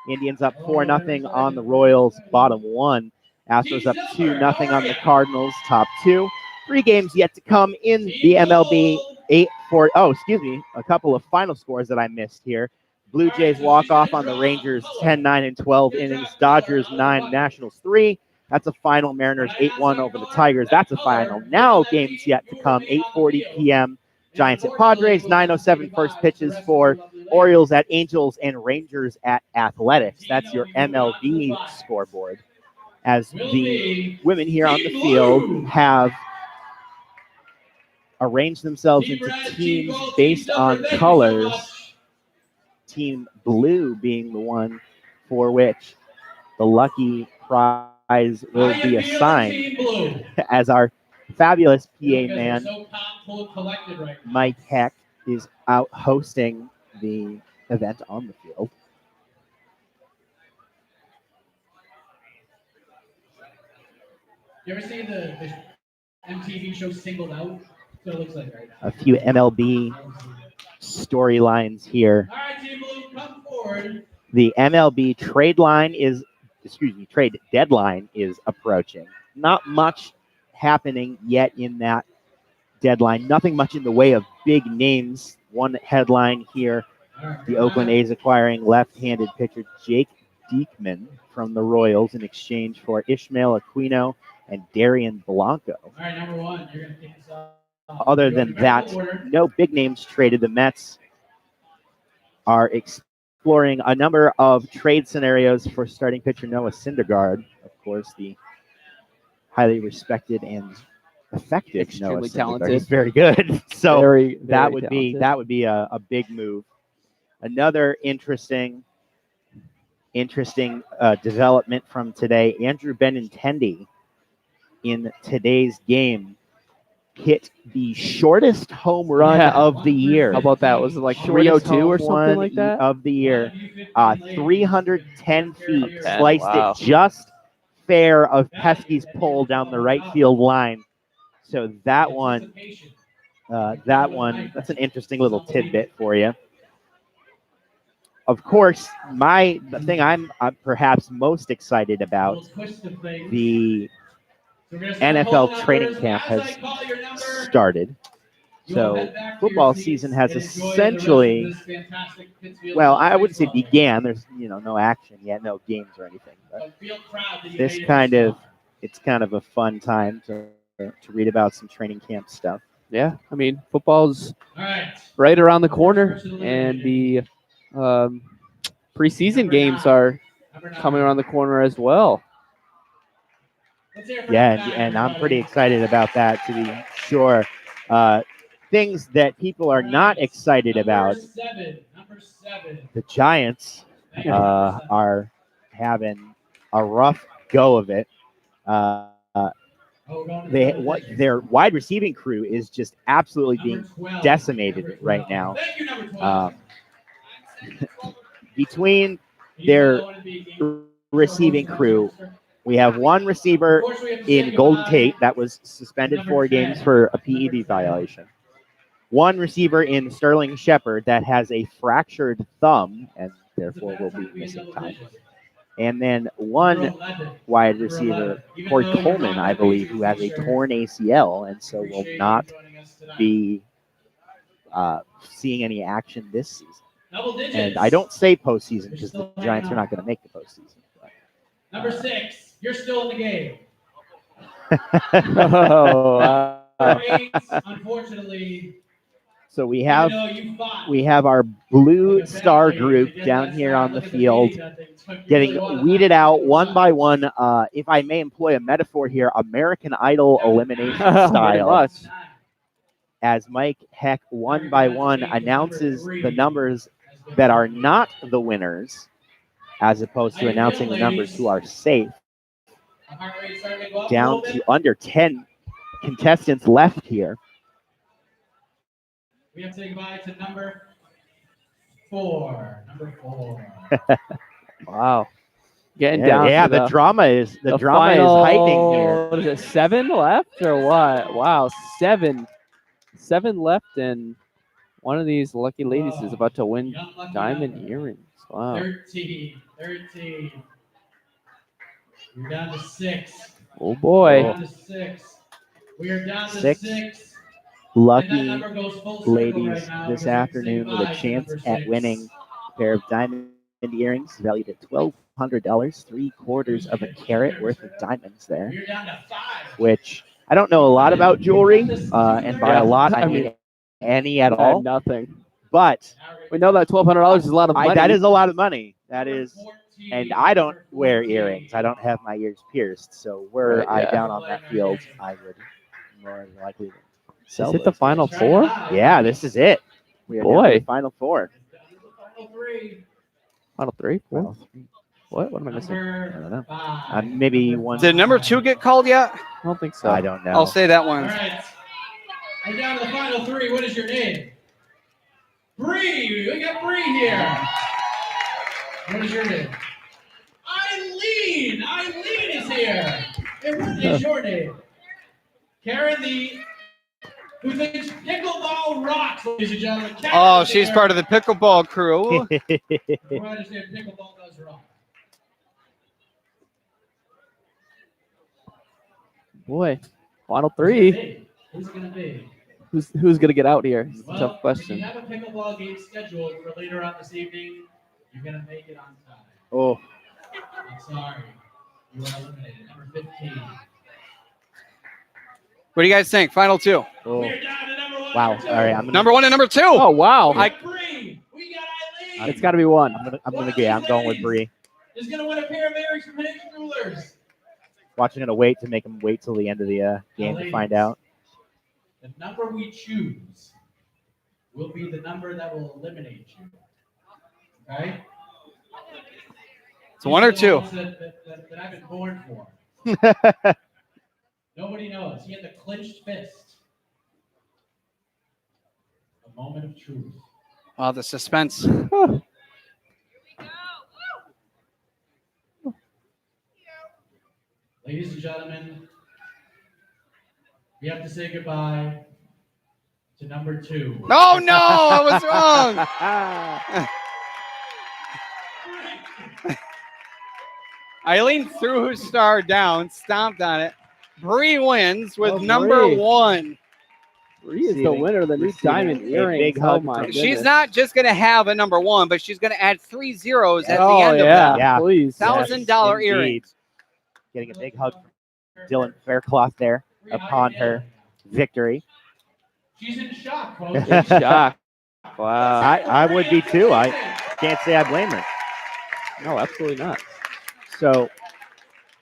Indians up 4-0 on the Royals, bottom 1. Astros up 2-0 on the Cardinals, top 2. 3 games yet to come in the MLB. A couple of final scores that I missed here. Blue Jays walk off on the Rangers 10-9 in 12 innings. Dodgers 9, Nationals 3. That's a final. Mariners 8-1 over the Tigers. That's a final. Now games yet to come. 8:40 p.m. Giants at Padres. 9:07 first pitches for Orioles at Angels and Rangers at Athletics. That's your MLB scoreboard. As the women here on the field have arranged themselves into teams based on colors. Team blue being the one for which the lucky prize will be assigned, as our fabulous PA man, Mike Heck, is out hosting the event on the field. You ever see the MTV show Singled Out? That's what it looks like right now. A few MLB storylines here. All right, Team Blue, come forward. The MLB trade deadline is approaching. Not much happening yet in that deadline. Nothing much in the way of big names. One headline here, the Oakland A's acquiring left-handed pitcher Jake Diekman from the Royals in exchange for Ishmael Aquino and Darian Blanco. All right, number 1, you're going to kick this off. Other than that, no big names traded. The Mets are exploring a number of trade scenarios for starting pitcher Noah Syndergaard. Of course, the highly respected and effective extremely Noah talented. Syndergaard. He's very good. So very that would talented. be a big move. Another interesting development from today. Andrew Benintendi in today's game hit the shortest home run of the year. How about that? Was it like 302 or something like that? Of the year. 310 feet. Sliced wow. it just fair of Pesky's pole down the right field line. So that one, that's an interesting little tidbit for you. of course, the thing I'm perhaps most excited about, the NFL training camp has started. So football season has essentially, well, I wouldn't say began. There's no action yet, no games or anything. But it's kind of a fun time to read about some training camp stuff. Yeah, I mean, football's right around the corner, and the preseason games are coming around the corner as well. Yeah, and I'm pretty excited about that, to be sure. Things that people are not excited about. The Giants are having a rough go of it. Their wide receiving crew is just absolutely being decimated right now. Between their receiving crew, we have one receiver in Golden Tate that was suspended 4 games for a PED violation. One receiver in Sterling Shepard that has a fractured thumb and therefore will be missing time. And then one wide receiver, Corey Coleman, I believe, who has a torn ACL and so will not be seeing any action this season. And I don't say postseason because the Giants are not going to make the postseason. But, Number 6, you're still in the game. Number 8, unfortunately. So we have our Blue Star group down here on the field getting weeded out one by one. If I may employ a metaphor here, American Idol elimination style. As Mike Heck one by one announces the numbers that are not the winners, as opposed to announcing the numbers who are safe. Down to under 10 contestants left here. We have to say goodbye to number 4. Number 4. Wow. Getting down. Yeah, to the drama is final, heightening here. What is it, 7 left or what? Wow, 7 left, and one of these lucky ladies is about to win diamond earrings. Wow. 13. You're down to 6. Oh boy. Down to 6. We are down to 6 6. lucky ladies this afternoon with a chance at winning a pair of diamond earrings valued at $1,200, 3/4 of a carat worth of diamonds there. Which I don't know a lot about jewelry, and by a lot I mean any at all. Nothing. But we know that $1,200 is a lot of money. That is a lot of money. That is, and I don't wear earrings. I don't have my ears pierced. So were I down on that field, I would more than likely sell. Is it the Final Four? Yeah, this is it. We are down to the Final Four. Final 3? What am I missing? I don't know. Maybe one. Did number 2 get called yet? I don't think so. I don't know. I'll say that one. All right. We're down to the final 3. What is your name? Bree. We got Bree here. What is your name? Eileen. Eileen is here. And what is your name? Karen Lee, who thinks pickleball rocks, ladies and gentlemen. Oh, she's part of the pickleball crew. I understand pickleball does rock. Boy, Final 3. Who's going to be? Who's gonna get out here? It's a tough question. If you have a pickleball game scheduled for later on this evening, you're gonna make it on time. Oh. I'm sorry. You are eliminated. Number 15. What do you guys think? Final 2. Oh. Wow. All right. Number 1 and number 2. Oh wow. It's got to be 1. I'm going with Bree. Is gonna win a pair of earrings from Hidden Rulers. Watching it wait to make them wait till the end of the game to find out. The number we choose will be the number that will eliminate you. Okay? It's 1 or 2. That I've been born for. Nobody knows. He had the clenched fist. A moment of truth. Wow, the suspense. Ladies and gentlemen, we have to say goodbye to number 2. Oh no, I was wrong. Eileen threw her star down, stomped on it. Bree wins with Oh, number Bree. 1. Bree is the winner of the new receiving diamond a earrings. big Oh hug my from- She's goodness. not just going to have a number 1, but she's going to add 3 zeros at the Oh, end yeah. of Yeah. that. Please. $1,000 Indeed. earrings. Getting a big hug from Dylan Faircloth there upon her victory. She's in shock, Coach. In shock. Wow. I would be too. I can't say I blame her. No, absolutely not. So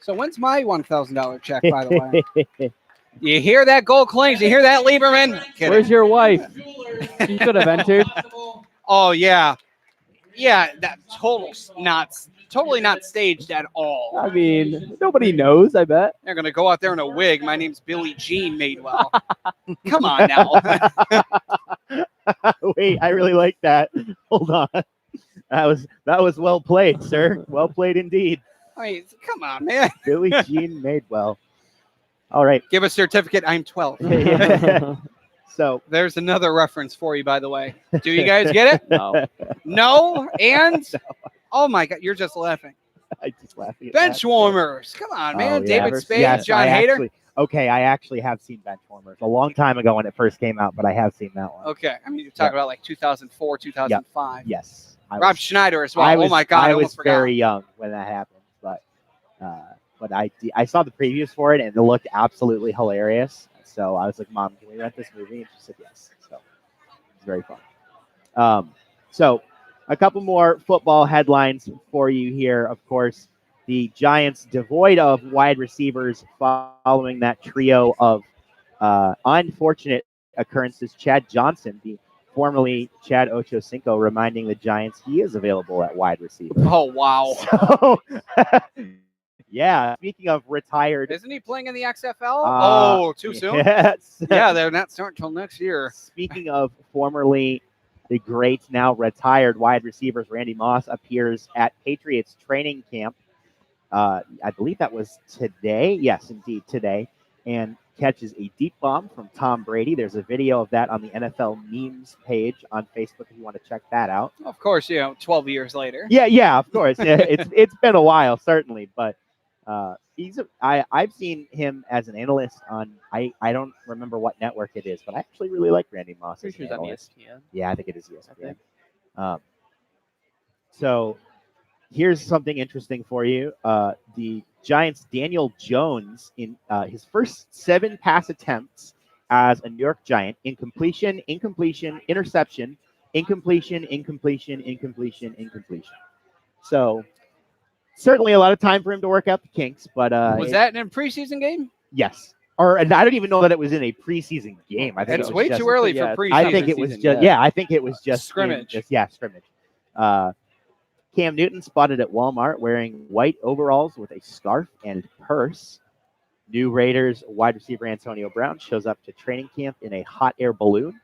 So when's my $1,000 check, by the way? You hear that, Gold Clings? You hear that, Lieberman? Kidding. Where's your wife? She could have entered. Oh, yeah. Yeah, that totally not staged at all. I mean, nobody knows, I bet. They're going to go out there in a wig. My name's Billie Jean Madewell. Come on now. wait, I really like that. Hold on. That was well played, sir. Well played indeed. I mean, come on, man. Billie Jean Madewell. All right. Give a certificate. I'm 12. So there's another reference for you, by the way. Do you guys get it? No. No? And? Oh, my God. You're just laughing. I just laughing at Bench that. warmers. Come on, man. Oh, yeah. David Spade, Yes, John Hader. I actually have seen bench warmers a long time ago when it first came out, but I have seen that one. Okay. I mean, you're talking about like 2004, 2005. Yes. Rob Schneider as well. Oh, my God. I was almost forgot. very young when that happened, but I saw the previews for it and it looked absolutely hilarious. So I was like, Mom, can we rent this movie? And she said yes. So it's very fun. So a couple more football headlines for you here. Of course, the Giants devoid of wide receivers following that trio of unfortunate occurrences. Chad Johnson, the formerly Chad Ochocinco, reminding the Giants he is available at wide receiver. Oh, wow. So, yeah, speaking of retired. Isn't he playing in the XFL? Too soon? Yes. Yeah, they're not starting until next year. Speaking of formerly the great, now retired wide receivers, Randy Moss appears at Patriots training camp. I believe that was today. Yes, indeed, today. And catches a deep bomb from Tom Brady. There's a video of that on the NFL memes page on Facebook if you want to check that out. Of course, 12 years later. Yeah, of course. It's been a while, certainly, but I've seen him as an analyst on I don't remember what network it is, but I actually really like Randy Moss as an analyst. ESPN. Yeah, I think it is ESPN. So here's something interesting for you. The Giants' Daniel Jones, in his first 7 pass attempts as a New York Giant, incompletion, interception, incompletion. So certainly a lot of time for him to work out the kinks, but was that in a preseason game? Yes. Or I don't even know that it was in a preseason game. I think It's it was way just, too early for preseason. I think it was just I think it was just scrimmage. Scrimmage. Cam Newton spotted at Walmart wearing white overalls with a scarf and purse. New Raiders wide receiver Antonio Brown shows up to training camp in a hot air balloon.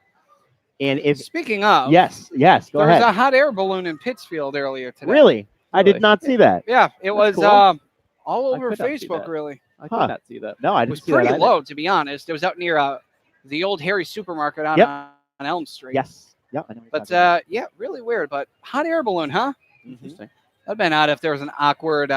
And if speaking of, yes, go ahead. There was a hot air balloon in Pittsfield earlier today. Really? I did not see that. Yeah, it was cool. all over Facebook. Really, I could not see that. No, I it didn't was see that pretty either. low, to be honest. It was out near the old Harry supermarket on Elm Street. Yes. Yep. I know what you're But talking about. yeah, really weird. But hot air balloon, huh? Interesting. That'd been odd if there was an awkward,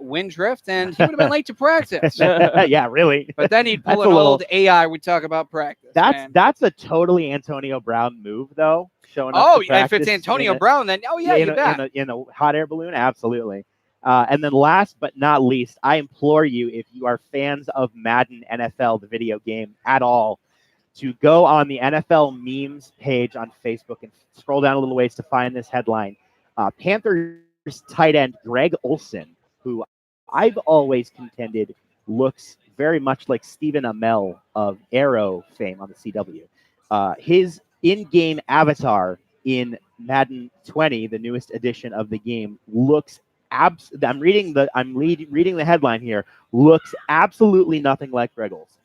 wind drift, and he would have been late to practice. Yeah, really. But then he'd pull That's an a little- old AI. We talk about practice. man. That's a totally Antonio Brown move, though. Showing up Oh, to yeah, if practice it's Antonio in a- Brown, then you bet. in a hot air balloon, absolutely. And then last but not least, I implore you, if you are fans of Madden NFL, the video game at all, to go on the NFL memes page on Facebook and scroll down a little ways to find this headline. Panthers tight end Greg Olsen, who I've always contended looks very much like Stephen Amell of Arrow fame on the CW. His in-game avatar in Madden 20, the newest edition of the game, looks I'm reading the headline here. Looks absolutely nothing like Greg Olsen.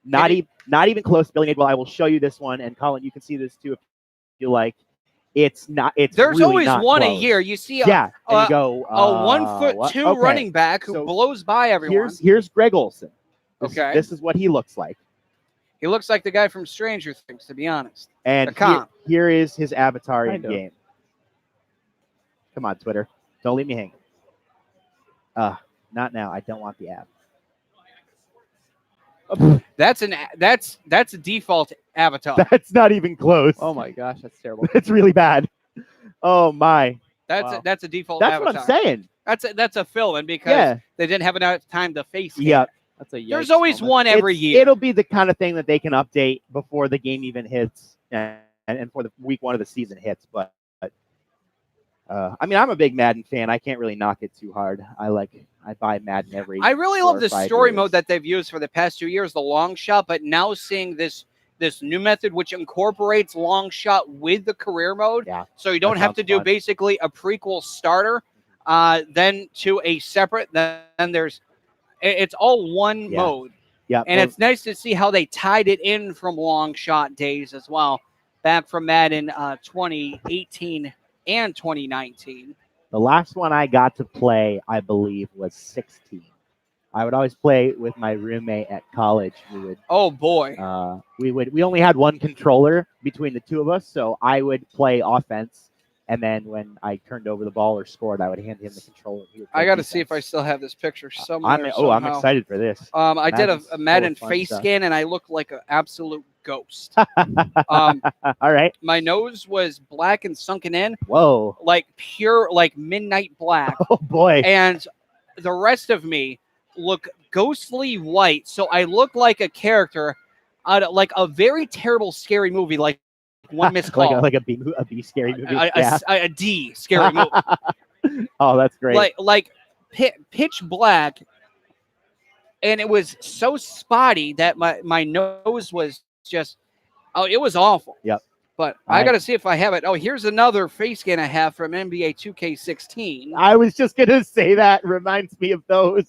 Not even close. Billy Madewell, I will show you this one, and Colin, you can see this too if you like. It's not. It's There's really always not one close. a year. You see and you go a 1'2" okay. running back who So blows by everyone. Here's Greg Olsen. This is what he looks like. He looks like the guy from Stranger Things, to be honest. And here is his avatar in game. Come on, Twitter. Don't leave me hanging. Not now. I don't want the app. That's a default avatar. That's not even close. Oh my gosh, that's terrible. That's really bad. Oh my. That's a default That's avatar. what I'm saying. That's a fill-in because they didn't have enough time to face scan. Yep. That's a There's always one every year. It'll be the kind of thing that they can update before the game even hits and for the week 1 of the season hits. But I mean, I'm a big Madden fan. I can't really knock it too hard. I buy Madden every. I really 4 love or the 5 story years. mode that they've used for the past 2 years, the long shot. But now seeing this new method, which incorporates long shot with the career mode, so you don't that have to sounds do fun. basically a prequel starter, then to a separate. Then there's, it's all one mode. Yeah, and it's nice to see how they tied it in from long shot days as well, back from Madden 2018 and 2019. The last one I got to play, I believe, was 16. I would always play with my roommate at college. We would. Oh boy. We only had one controller between the two of us, so I would play offense, and then when I turned over the ball or scored, I would hand him the controller. He would play I got to defense. see if I still have this picture somewhere. I'm somehow. excited for this. I did Madden's a Madden full of fun face stuff. scan, and I looked like an absolute ghost. All right. My nose was black and sunken in. Whoa. Like pure, like midnight black. Oh boy. And the rest of me look ghostly white, so I look like a character out of like a very terrible scary movie, like One Missed Call. like a B scary movie. A D scary movie. Oh, that's great. Like pitch black, and it was so spotty that my nose was just, it was awful. Yep. But I got to see if I have it. Oh, here's another face scan I have from NBA 2K16. I was just gonna say that reminds me of those.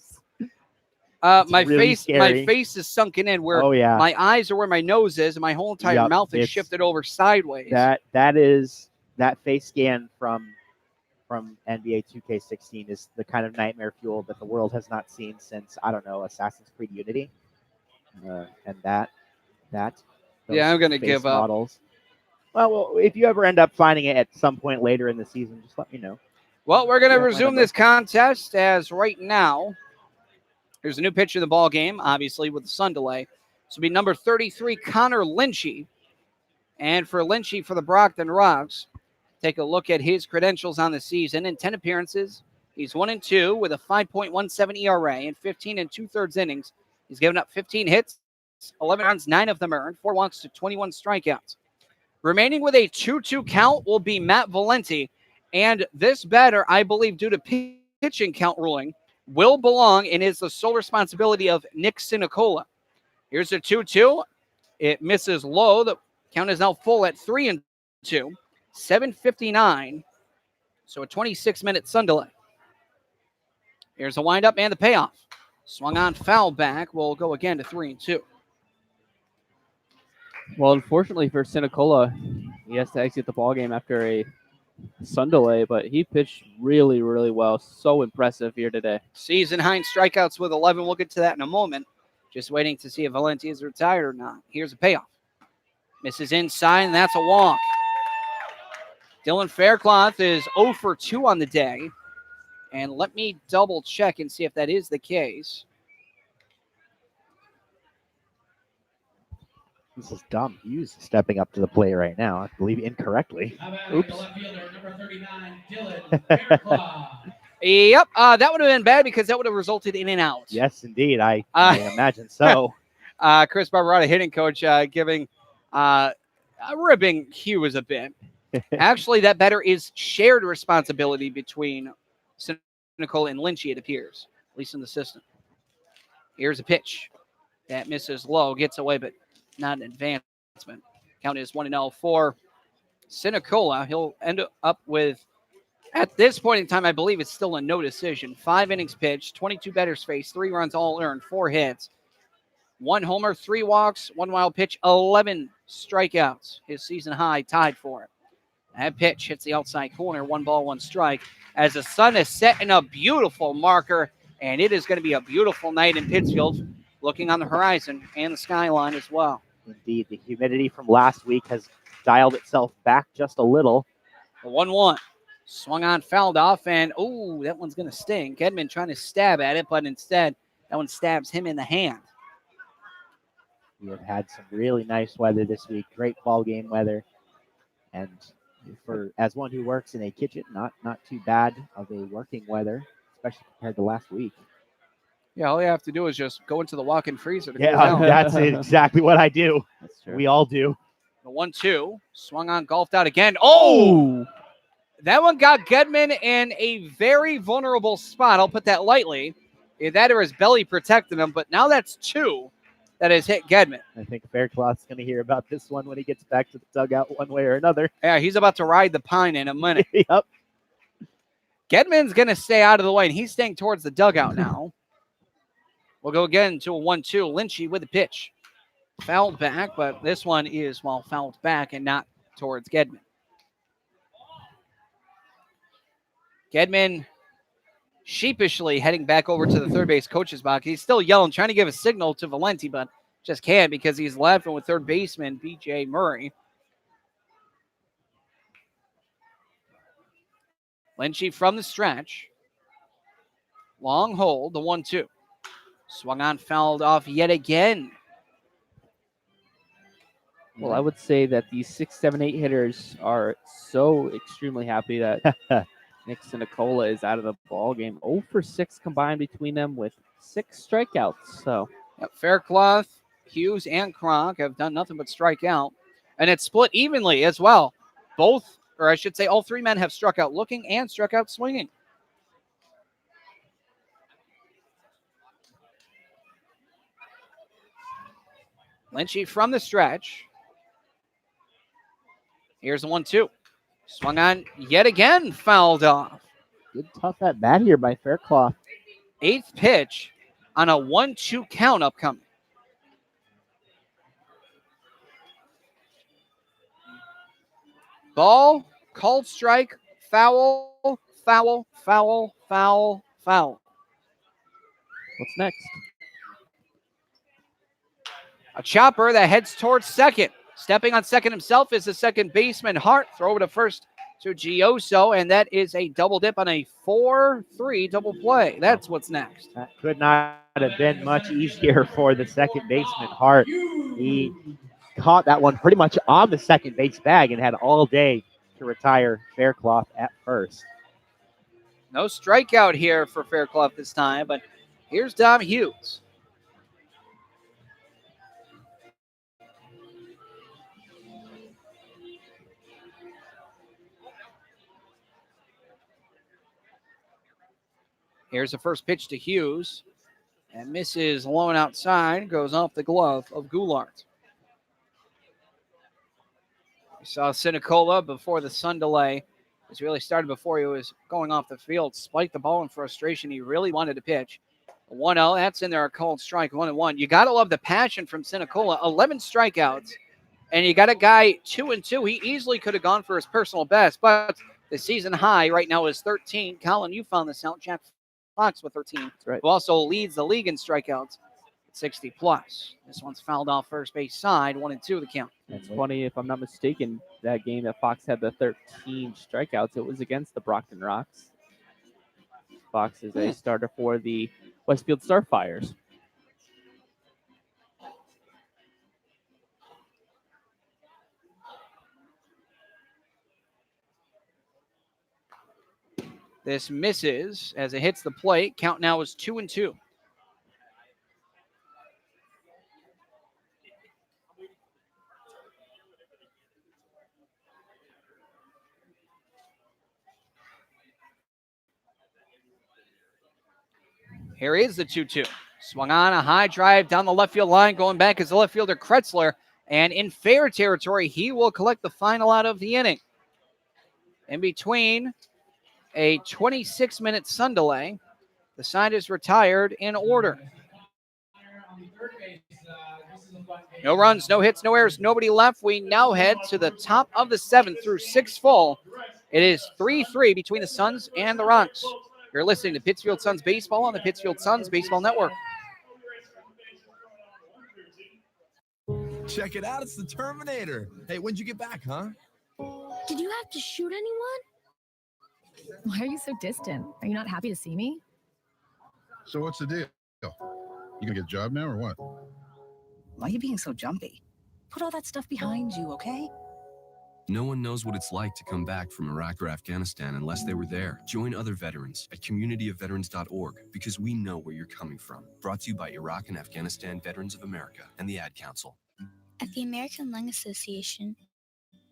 My really scary. face is sunken in where my eyes are where my nose is, and my whole entire mouth is shifted over sideways. That face scan from NBA 2K16 is the kind of nightmare fuel that the world has not seen since, I don't know, Assassin's Creed Unity. And that. I'm gonna face give up. models. Well, if you ever end up finding it at some point later in the season, just let me know. Well, we're gonna Yeah, resume this contest as right now. There's a new pitcher in the ball game, obviously, with the sun delay. This will be number 33, Connor Lynchy. And for Lynchy for the Brockton Rocks, take a look at his credentials on the season. In 10 appearances, he's 1-2 with a 5.17 ERA in 15 2/3 innings. He's given up 15 hits, 11 runs, 9 of them earned, 4 walks to 21 strikeouts. Remaining with a 2-2 count will be Matt Valenti. And this batter, I believe, due to pitching count ruling, will belong and is the sole responsibility of Nick Sinicola. Here's a 2-2. It misses low. The count is now full at 3-2. 7:59. So a 26-minute sun delay. Here's a windup and the payoff. Swung on foul back. We'll go again to 3-2. Well, unfortunately for Sinicola, he has to exit the ballgame after a sun delay, but he pitched really, really well. So impressive here today. Season high in strikeouts with 11. We'll get to that in a moment. Just waiting to see if Valenti is retired or not. Here's a payoff. Misses inside, and that's a walk. Dylan Faircloth is 0 for 2 on the day. And let me double check and see if that is the case. This is dumb. Hughes stepping up to the plate right now. I believe incorrectly. Oops. Yep, that would have been bad because that would have resulted in an out. Yes, indeed. I imagine so. Chris Barbarotta, hitting coach, ribbing Hughes a bit. Actually, that better is shared responsibility between Sinicola and Lynchy, it appears, at least in the system. Here's a pitch. That misses low, gets away, but not an advancement. Count is 1-0 for Sinicola. He'll end up with, at this point in time, I believe it's still a no decision. 5 innings pitched, 22 batters faced, 3 runs all earned, 4 hits, 1 homer, 3 walks, 1 wild pitch, 11 strikeouts. His season high tied for it. That pitch hits the outside corner, 1 ball, 1 strike. As the sun is setting a beautiful marker, and it is going to be a beautiful night in Pittsfield, looking on the horizon and the skyline as well. Indeed, the humidity from last week has dialed itself back just a little. The 1-1. Swung on, fouled off, and oh, that one's going to sting. Gedman trying to stab at it, but instead, that one stabs him in the hand. We have had some really nice weather this week. Great ball game weather. And as one who works in a kitchen, not too bad of a working weather, especially compared to last week. Yeah, all you have to do is just go into the walk-in freezer to cool Yeah, down. that's exactly what I do. That's true. We all do. The 1-2, swung on, golfed out again. Oh! That one got Gedman in a very vulnerable spot. I'll put that lightly. Either that or his belly protected him, but now that's 2 that has hit Gedman. I think Faircloth's going to hear about this one when he gets back to the dugout one way or another. Yeah, he's about to ride the pine in a minute. Yep. Gedman's going to stay out of the way, and he's staying towards the dugout now. We'll go again to a 1-2. Lynchy with the pitch. Fouled back, but this one is, fouled back and not towards Gedman. Gedman sheepishly heading back over to the third base coach's box. He's still yelling, trying to give a signal to Valenti, but just can't because he's laughing with third baseman B.J. Murray. Lynchy from the stretch. Long hold, the 1-2. Swung on, fouled off yet again. Well, I would say that these 6, 7, 8 hitters are so extremely happy that Nick Sinicola is out of the ball game. 0 for 6 combined between them with 6 strikeouts. So, Faircloth, Hughes, and Kronk have done nothing but strike out. And it's split evenly as well. Both, or I should say all 3 men have struck out looking and struck out swinging. Lynchy from the stretch. Here's the 1-2. Swung on yet again, fouled off. Good tough at bat here by Faircloth. 8th pitch on a 1-2 count upcoming. Ball, called strike, foul, foul, foul, foul, foul. What's next? A chopper that heads towards second. Stepping on second himself is the second baseman, Hart. Throw over to first to Gioso, and that is a double dip on a 4-3 double play. That's what's next. That could not have been much easier for the second baseman, Hart. He caught that one pretty much on the second base bag and had all day to retire Faircloth at first. No strikeout here for Faircloth this time, but here's Dom Hughes. Here's the first pitch to Hughes. And misses low and outside. Goes off the glove of Goulart. We saw Sinicola before the sun delay. This really started before he was going off the field. Spiked the ball in frustration. He really wanted to pitch. 1-0. That's in there. A called strike. 1-1. You got to love the passion from Sinicola. 11 strikeouts. And you got a guy 2-2. He easily could have gone for his personal best. But the season high right now is 13. Colin, you found this out. Jack Fox with 13. That's right. Who also leads the league in strikeouts at 60 plus. This one's fouled off first base side, 1-2 the count. It's funny, if I'm not mistaken, that game that Fox had the 13 strikeouts, it was against the Brockton Rocks. Fox is a starter for the Westfield Starfires. This misses as it hits the plate. Count now is 2-2. Here is the 2-2. Swung on a high drive down the left field line. Going back is the left fielder Kretzler. And in fair territory, he will collect the final out of the inning. In between a 26-minute sun delay, the side is retired in order. No runs, no hits, no errors, nobody left. We now head to the top of the 7th through 6 full. It is 3-3 between the Suns and the Rocks. You're listening to Pittsfield Suns Baseball on the Pittsfield Suns Baseball Network. Check it out, it's the Terminator. Hey, when'd you get back, huh? Did you have to shoot anyone? Why are you so distant? Are you not happy to see me? So what's the deal? You gonna get a job now or what? Why are you being so jumpy? Put all that stuff behind you, okay? No one knows what it's like to come back from Iraq or Afghanistan unless they were there. Join other veterans at communityofveterans.org because we know where you're coming from. Brought to you by Iraq and Afghanistan Veterans of America and the Ad Council. At the American Lung Association,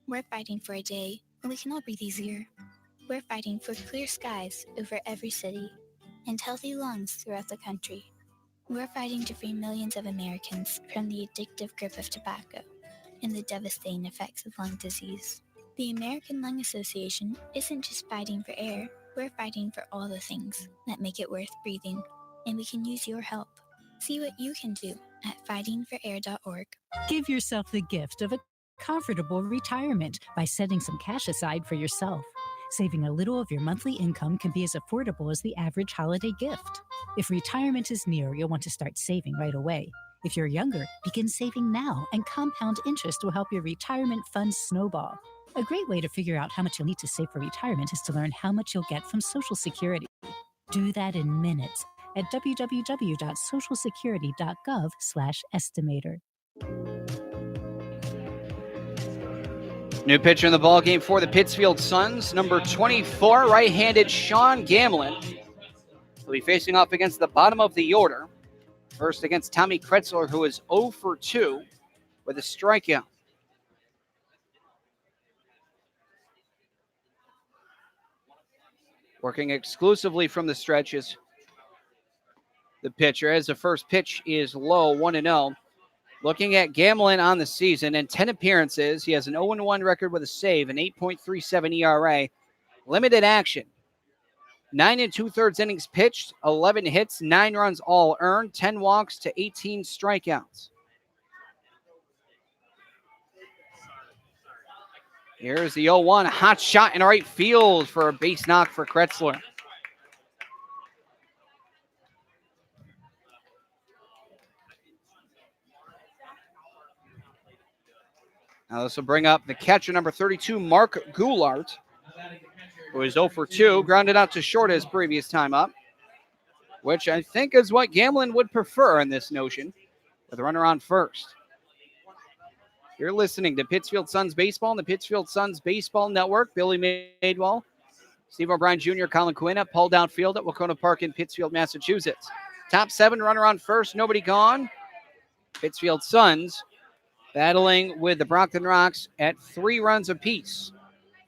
we're fighting for a day when we can all breathe easier. We're fighting for clear skies over every city and healthy lungs throughout the country. We're fighting to free millions of Americans from the addictive grip of tobacco and the devastating effects of lung disease. The American Lung Association isn't just fighting for air, we're fighting for all the things that make it worth breathing, and we can use your help. See what you can do at fightingforair.org. Give yourself the gift of a comfortable retirement by setting some cash aside for yourself. Saving a little of your monthly income can be as affordable as the average holiday gift. If retirement is near, you'll want to start saving right away. If you're younger, begin saving now, and compound interest will help your retirement funds snowball. A great way to figure out how much you'll need to save for retirement is to learn how much you'll get from Social Security. Do that in minutes at www.socialsecurity.gov/estimator. New pitcher in the ballgame for the Pittsfield Suns, number 24, right-handed Sean Gamlin. Will be facing off against the bottom of the order. First against Tommy Kretzler, who is 0 for 2 with a strikeout. Working exclusively from the stretches. The pitcher, as the first pitch is low, 1-0. Looking at Gamlin on the season, in 10 appearances, he has an 0-1 record with a save, an 8.37 ERA. Limited action. 9 2/3 innings pitched, 11 hits, 9 runs all earned, 10 walks to 18 strikeouts. Here's the 0-1, hot shot in right field for a base knock for Kretzler. Now this will bring up the catcher, number 32, Mark Goulart, who is 0 for 2, grounded out to short his previous time up, which I think is what Gamlin would prefer in this notion, with a runner on first. You're listening to Pittsfield Suns Baseball and the Pittsfield Suns Baseball Network. Billy Madewell, Steve O'Brien Jr., Colin Quinn, Paul Downfield at Wacona Park in Pittsfield, Massachusetts. Top 7, runner on first, nobody gone. Pittsfield Suns battling with the Brockton Rocks at 3 runs apiece.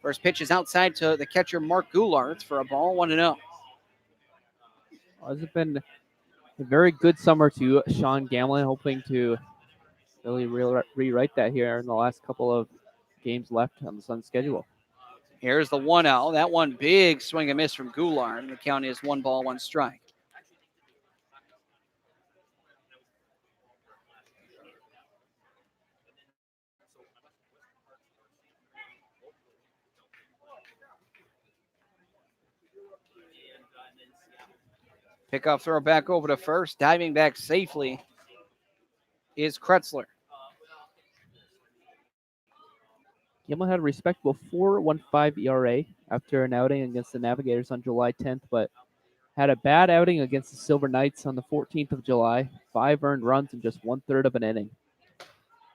First pitch is outside to the catcher, Mark Goulart, for a ball, 1-0. It's been a very good summer to Sean Gamlin, hoping to really rewrite that here in the last couple of games left on the Suns schedule. Here's the 1-0. That one big swing and miss from Goulart. The count is 1 ball, 1 strike. Pickoff throw back over to first. Diving back safely is Kretzler. Gamlin had a respectable 4.15 ERA after an outing against the Navigators on July 10th, but had a bad outing against the Silver Knights on the 14th of July. 5 earned runs in just 1/3 of an inning.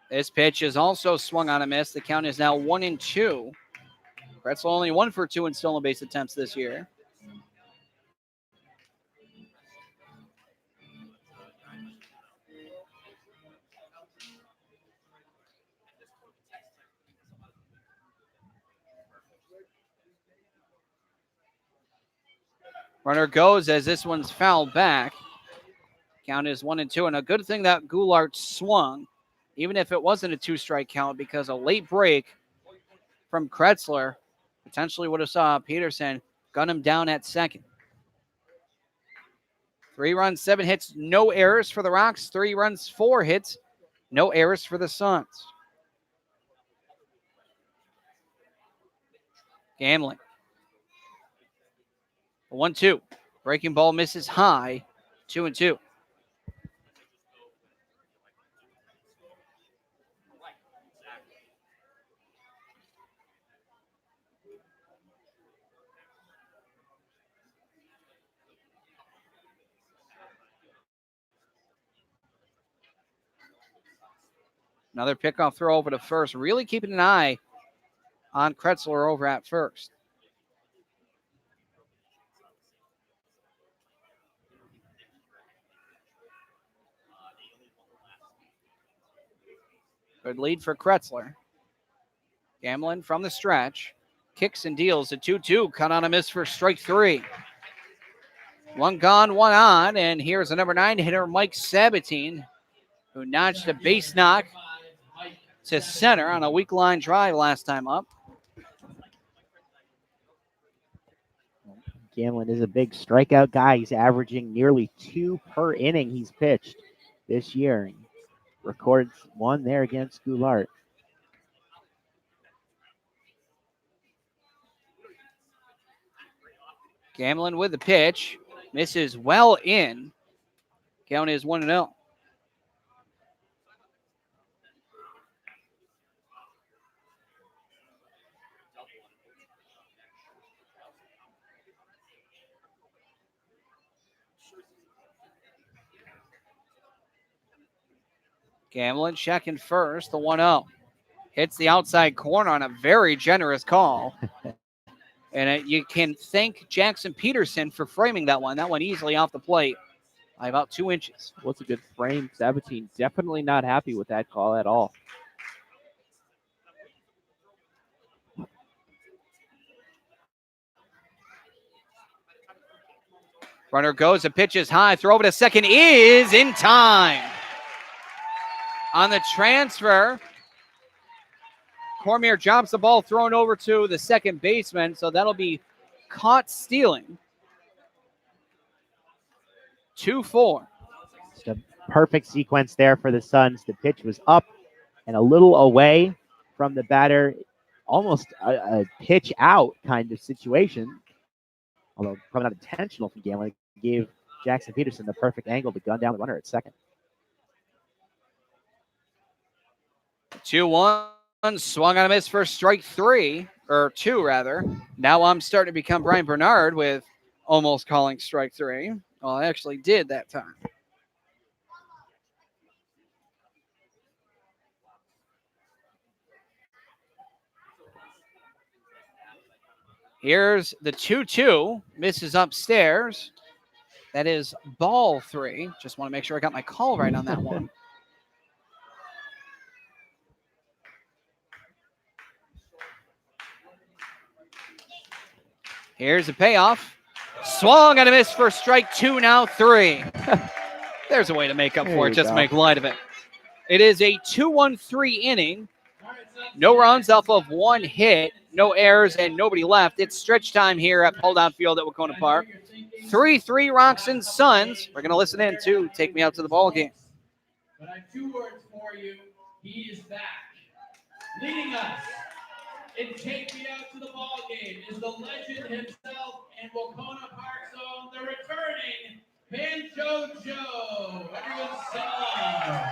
This pitch is also swung on a miss. The count is now 1-2. Kretzler only 1 for 2 in stolen base attempts this year. Runner goes as this one's fouled back. Count is 1-2, and a good thing that Goulart swung, even if it wasn't a 2-strike count, because a late break from Kretzler potentially would have saw Peterson gun him down at second. 3 runs, 7 hits, no errors for the Rocks. 3 runs, 4 hits, no errors for the Suns. Gamlin. 1-2. Breaking ball misses high. 2-2. Another pickoff throw over to first. Really keeping an eye on Kretzler over at first. Good lead for Kretzler. Gamlin from the stretch. Kicks and deals. A 2-2. Cut on a miss for strike 3. One gone, one on. And here's the number 9 hitter, Mike Sabatine, who notched a base knock to center on a weak line drive last time up. Gamlin is a big strikeout guy. He's averaging nearly 2 per inning he's pitched this year. He records 1 there against Goulart. Gamlin with the pitch. Misses well in. Count is 1-0. Gamlin checking first, the 1-0. Hits the outside corner on a very generous call. And you can thank Jackson Peterson for framing that one. That one easily off the plate by about 2 inches. What's a good frame? Sabatine definitely not happy with that call at all. Runner goes, the pitch is high. Throw over to second is in time. On the transfer, Cormier drops the ball, thrown over to the second baseman, so that'll be caught stealing. 2-4. Just a perfect sequence there for the Suns. The pitch was up and a little away from the batter. Almost a pitch out kind of situation. Although probably not intentional from Gamlin. It gave Jackson Peterson the perfect angle to gun down the runner at second. 2-1. Swung on a miss for strike 3, or 2 rather. Now I'm starting to become Brian Bernard with almost calling strike 3. Well, I actually did that time. Here's the 2-2. Misses upstairs. That is ball 3. Just want to make sure I got my call right on that one. Here's a payoff. Swung and a miss for strike 2, now 3. There's a way to make up for it, just make light of it. It is a 2-1-3 inning. No runs off of 1 hit, no errors, and nobody left. It's stretch time here at Pulled Out Field at Wacona Park. 3-3 Roxon Suns. We're going to listen in to Take Me Out to the Ball Game. But I have 2 words for you. He is back. Leading us and Take Me Out to the Ball Game is the legend himself and Wacona Park's own, the returning Banjo Joe. Everyone sing along.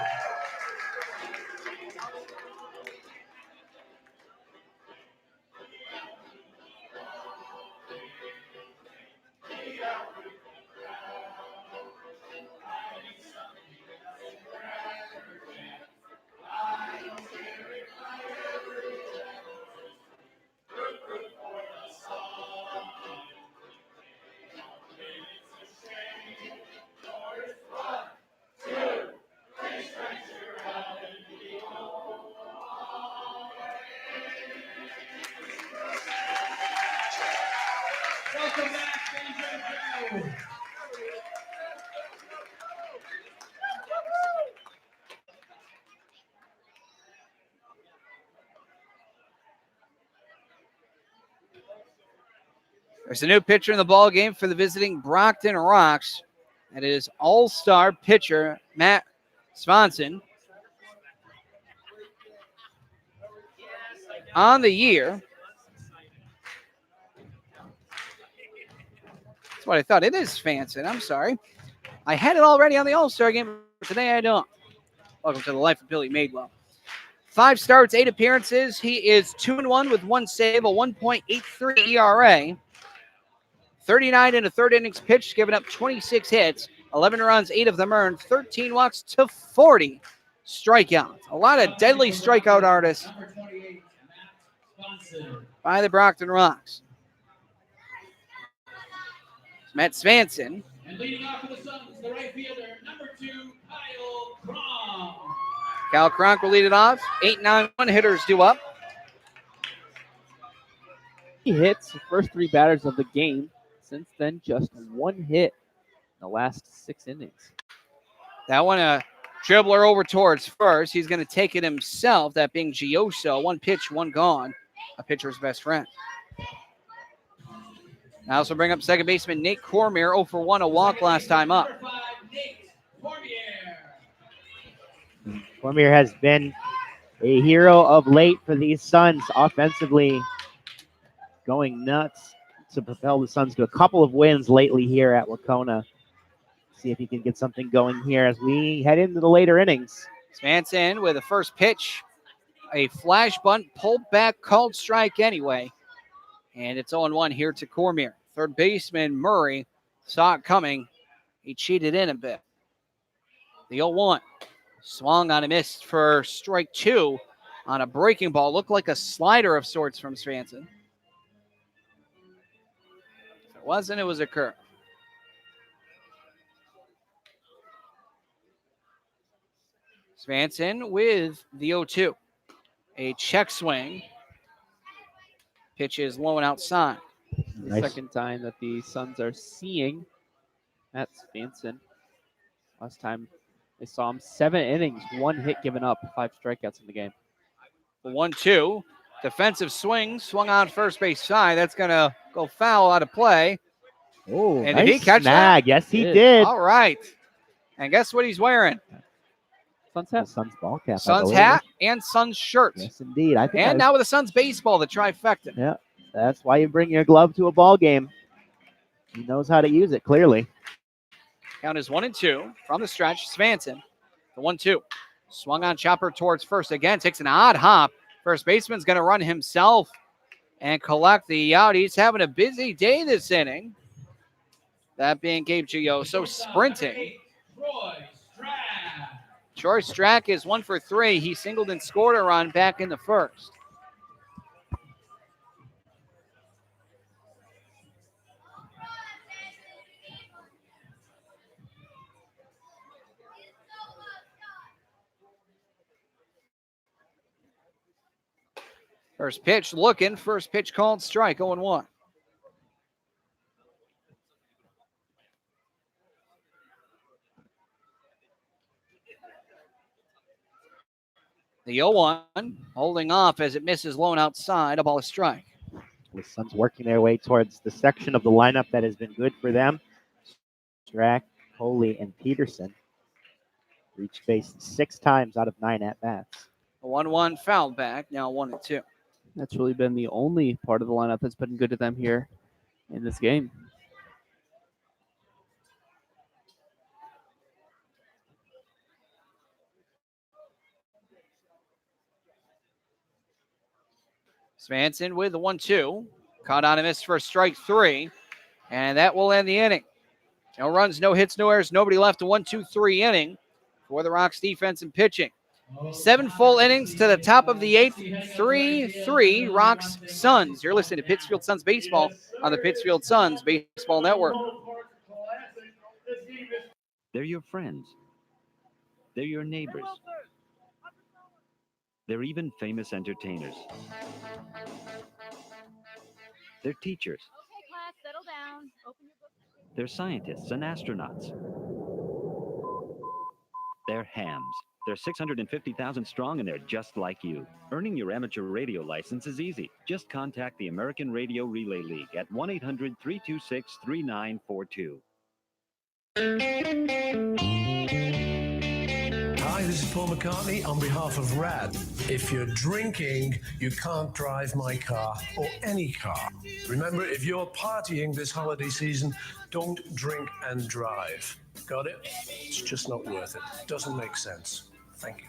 Welcome back, Banjo Joe. There's a new pitcher in the ball game for the visiting Brockton Rocks. That is all-star pitcher Matt Swanson. On the year, that's what I thought. It is Swanson. I'm sorry. I had it already on the all-star game. Today I don't. Welcome to the life of Billy Madewell. 5 starts, 8 appearances. He is 2-1 with 1 save, a 1.83 ERA. 39 in the 3rd innings pitched, giving up 26 hits, 11 runs, 8 of them earned, 13 walks to 40 strikeouts. A lot of deadly strikeout artists by the Brockton Rocks. Matt Svanson. And leading off for the Suns, the right fielder, number 2, Kyle Cronk. Kyle Cronk will lead it off. 8-9 hitters due up. He hits the first 3 batters of the game. Since then, just 1 hit in the last 6 innings. That one, a dribbler over towards first. He's going to take it himself, that being Gioso. 1 pitch, 1 gone. A pitcher's best friend. I also bring up second baseman Nate Cormier, 0 for 1, a walk last time up. Cormier has been a hero of late for these Suns, offensively going nuts to propel the Suns to a couple of wins lately here at Wacona. See if he can get something going here as we head into the later innings. Svanson with the first pitch, a flash bunt, pulled back, called strike anyway. And it's 0-1 here to Cormier. Third baseman Murray saw it coming. He cheated in a bit. The 0-1. Swung on a miss for strike 2 on a breaking ball. Looked like a slider of sorts from Svanson. If it wasn't, it was a curve. Svanson with the 0-2. A check swing. Pitch is low and outside. The second time that the Suns are seeing Matt Svanson. Last time they saw him, 7 innings, 1 hit given up, 5 strikeouts in the game. The 1-2. Defensive swing, swung on first base side. That's going to go foul out of play. Oh, and nice did he catch snag. that? Yes, he did. All right. And guess what he's wearing? Suns hat. Suns ball cap. Suns hat and Suns shirt. Yes, indeed. I think and now with the Suns baseball, the trifecta. Yeah, that's why you bring your glove to a ball game. He knows how to use it, clearly. Count is 1-2 from the stretch. Svanson, the 1-2. Swung on chopper towards first again. Takes an odd hop. First baseman's going to run himself and collect the out. He's having a busy day this inning. That being Gabe Gioso sprinting. Troy Strack is 1 for 3. He singled and scored a run back in the first. First pitch looking. First pitch called strike. 0-1. The 0-1 holding off as it misses low and outside. A ball, a strike. The Suns working their way towards the section of the lineup that has been good for them. Strack, Coley, and Peterson reached base 6 times out of 9 at-bats. A 1-1 foul back. Now 1-2. That's really been the only part of the lineup that's been good to them here in this game. Svanson with the 1-2. Caught on a miss for strike 3. And that will end the inning. No runs, no hits, no errors, nobody left. A 1-2-3 inning for the Rocks defense and pitching. 7 full innings to the top of the 8th. 3-3 Rocks Suns. You're listening to Pittsfield Suns Baseball on the Pittsfield Suns Baseball Network. They're your friends. They're your neighbors. They're even famous entertainers. They're teachers. Okay, class, settle down. Open your book. They're scientists and astronauts. They're hams. They're 650,000 strong, and they're just like you. Earning your amateur radio license is easy. Just contact the American Radio Relay League at 1-800-326-3942. Hi, this is Paul McCartney on behalf of RAD. If you're drinking, you can't drive my car or any car. Remember, if you're partying this holiday season, don't drink and drive. Got it? It's just not worth it. Doesn't make sense. Thank you.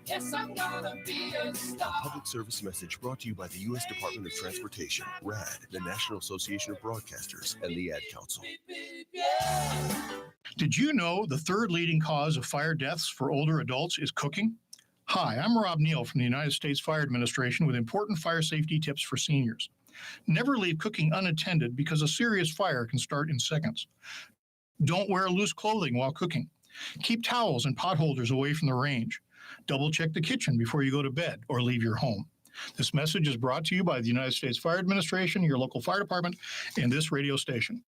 Yes, I'm gonna be a star. A public service message brought to you by the U.S. Department of Transportation, RAD, the National Association of Broadcasters, and the Ad Council. Did you know the third leading cause of fire deaths for older adults is cooking? Hi, I'm Rob Neal from the United States Fire Administration with important fire safety tips for seniors. Never leave cooking unattended because a serious fire can start in seconds. Don't wear loose clothing while cooking. Keep towels and pot holders away from the range. Double check the kitchen before you go to bed or leave your home. This message is brought to you by the United States Fire Administration, your local fire department, and this radio station.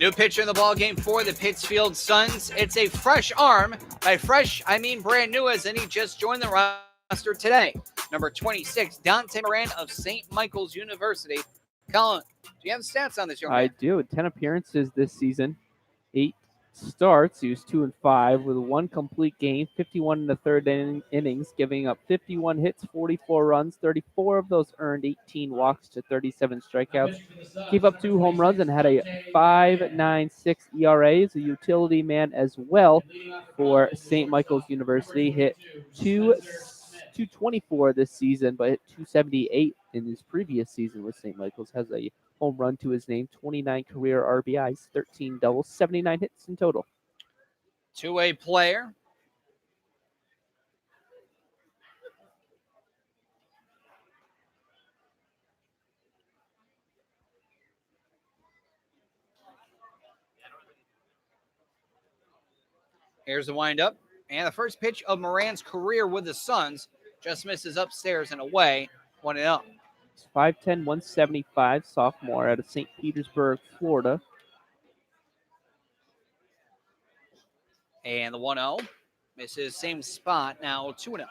New pitcher in the ballgame for the Pittsfield Suns. It's a fresh arm. By fresh, I mean brand new, as in he just joined the roster today. Number 26, Dante Moran of St. Michael's University. Colin, do you have stats on this young man? I do. 10 appearances this season, 8 starts. He was 2-5 with 1 complete game, 51 in the third innings, giving up 51 hits, 44 runs, 34 of those earned, 18 walks to 37 strikeouts. Gave up 2 home runs and had a 5.96 ERA. He's a utility man as well for St. Michael's University. Hit 224 this season, but hit 278 in his previous season with St. Michael's. Has a home run to his name, 29 career RBIs, 13 doubles, 79 hits in total. Two-way player. Here's the windup. And the first pitch of Moran's career with the Suns just misses upstairs and away, 1-0. 5'10", 175, sophomore out of St. Petersburg, Florida. And the 1-0 misses same spot, now 2-0.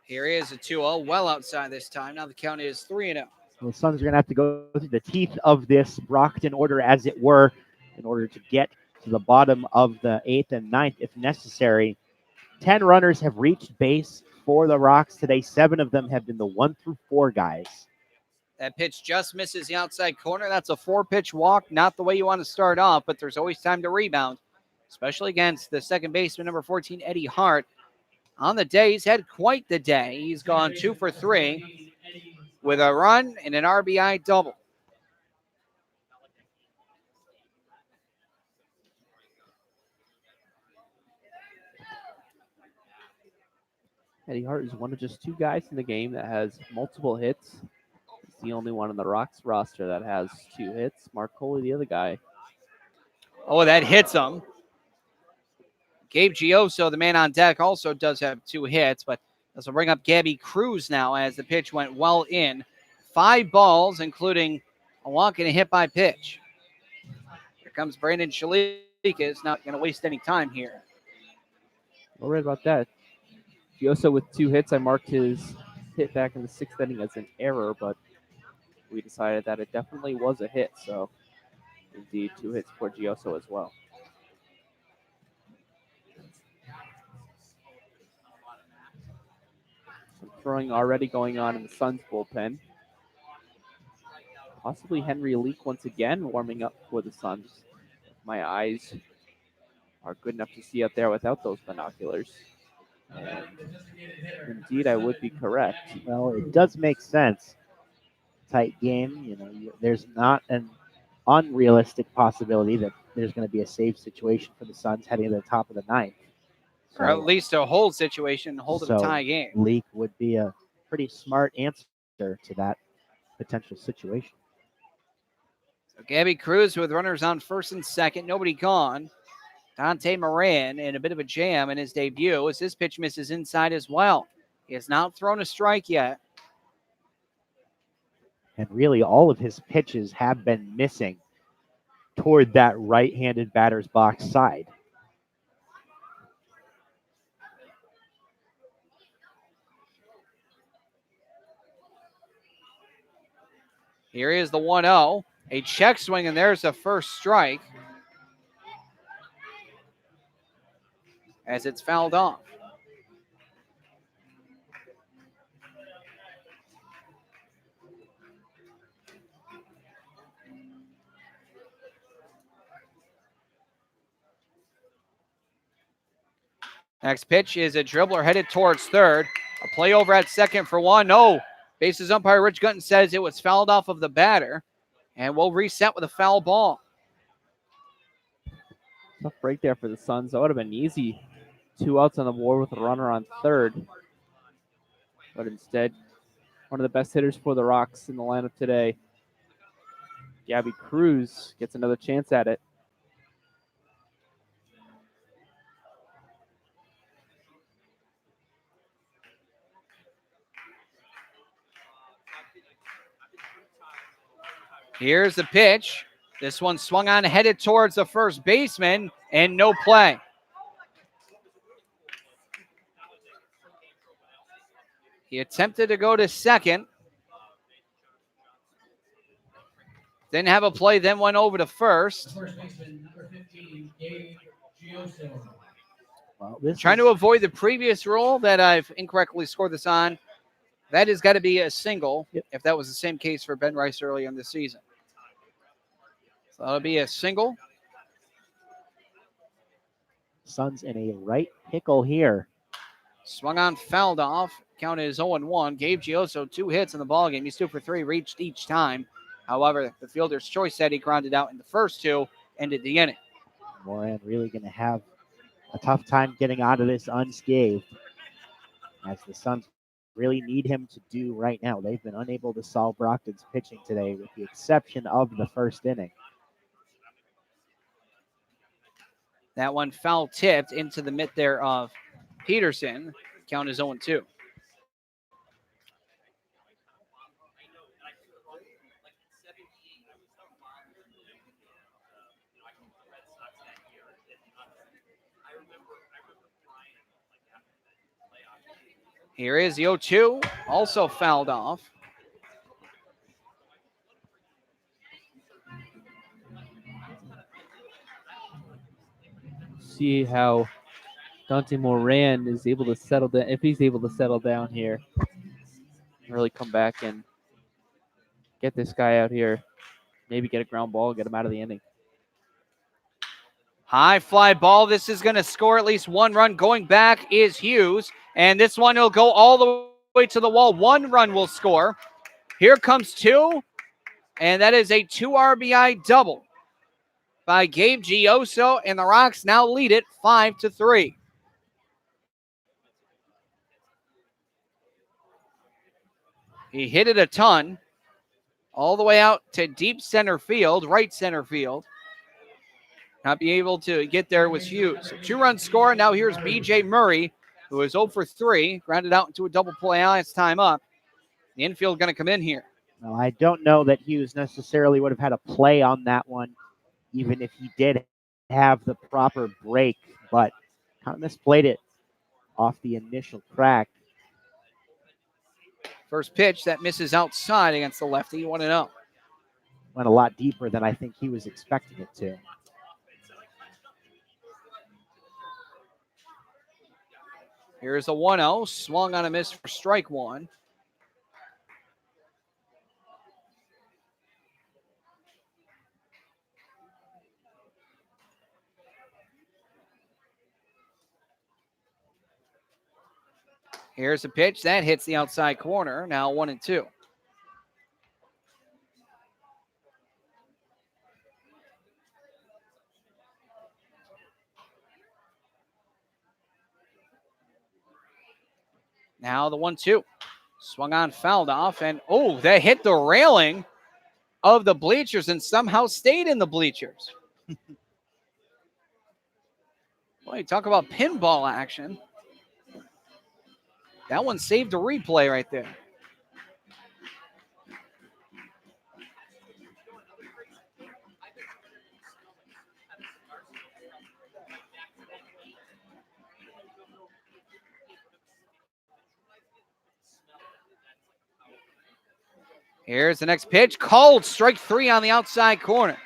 Here is a 2-0, well outside this time. Now the count is 3-0. The Suns are going to have to go through the teeth of this Brockton order, as it were, in order to get to the bottom of the 8th and 9th if necessary. 10 runners have reached base for the Rocks today. 7 of them have been the 1 through 4 guys. That pitch just misses the outside corner. That's a 4-pitch walk, not the way you want to start off, but there's always time to rebound, especially against the second baseman, number 14, Eddie Hart. On the day, he's had quite the day. He's gone 2 for 3 with a run and an RBI double. Eddie Hart is one of just 2 guys in the game that has multiple hits. He's the only one on the Rocks roster that has 2 hits. Mark Coley, the other guy. Oh, that hits him. Gabe Gioso, the man on deck, also does have 2 hits, but this will bring up Gabby Cruz now as the pitch went well in. 5 balls, including a walk and a hit by pitch. Here comes Brandon Shalika. Is not going to waste any time here. Not worried about that. Gioso with 2 hits. I marked his hit back in the 6th inning as an error, but we decided that it definitely was a hit. So, indeed, 2 hits for Gioso as well. Some throwing already going on in the Suns bullpen. Possibly Henry Leak once again warming up for the Suns. My eyes are good enough to see out there without those binoculars. And indeed, I would be correct. Well, it does make sense. Tight game, there's not an unrealistic possibility that there's going to be a save situation for the Suns heading to the top of the 9th. Or at least a hold situation, hold of a tie game. Leak would be a pretty smart answer to that potential situation. So Gabby Cruz with runners on first and second, nobody gone. Dante Moran in a bit of a jam in his debut as his pitch misses inside as well. He has not thrown a strike yet. And really all of his pitches have been missing toward that right-handed batter's box side. Here is the 1-0. A check swing, and there's a first strike as it's fouled off. Next pitch is a dribbler headed towards third. A play over at second for one. No. Bases umpire Rich Gutton says it was fouled off of the batter. And we'll reset with a foul ball. Tough break there for the Suns. That would have been easy. 2 outs on the board with a runner on third. But instead, one of the best hitters for the Rocks in the lineup today, Gabby Cruz, gets another chance at it. Here's the pitch. This one swung on, headed towards the first baseman, and no play. He attempted to go to second. Didn't have a play, then went over to first. First baseman, number 15, Gabe Gioso. Well, Trying to avoid the previous rule that I've incorrectly scored this on. That has got to be a single, if that was the same case for Ben Rice earlier in the season. So that'll be a single. Suns in a right pickle here. Swung on, fouled off. Count is 0-1. Gabe Gioso, 2 hits in the ballgame. He's 2 for 3, reached each time. However, the fielder's choice said he grounded out in the first 2, ended the inning. Moran really going to have a tough time getting out of this unscathed, as the Suns really need him to do right now. They've been unable to solve Brockton's pitching today, with the exception of the first inning. That one foul tipped into the mitt there of Peterson. Count is 0-2. Here is the 0-2, also fouled off. See how Dante Moran is able to settle down, if he's able to settle down here, really come back and get this guy out here, maybe get a ground ball, get him out of the inning. High fly ball. This is going to score at least 1 run. Going back is Hughes, and this one will go all the way to the wall. 1 run will score. Here comes 2, and that is a 2 RBI double by Gabe Gioso, and the Rocks now lead it 5-3. He hit it a ton, all the way out to deep center field, right center field. Not be able to get there was Hughes. A 2-run score. Now here's B.J. Murray, who is 0 for 3, grounded out into a double play. It's time up. The infield going to come in here. Well, I don't know that Hughes necessarily would have had a play on that one, even if he did have the proper break, but kind of misplayed it off the initial crack. First pitch that misses outside against the lefty, 1-0. Went a lot deeper than I think he was expecting it to. Here's a 1-0, swung on a miss for strike 1. Here's a pitch that hits the outside corner. Now 1-2. Now the 1-2. Swung on, fouled off, and that hit the railing of the bleachers and somehow stayed in the bleachers. Boy, talk about pinball action. That one saved a replay right there. Here's the next pitch. Called strike 3 on the outside corner.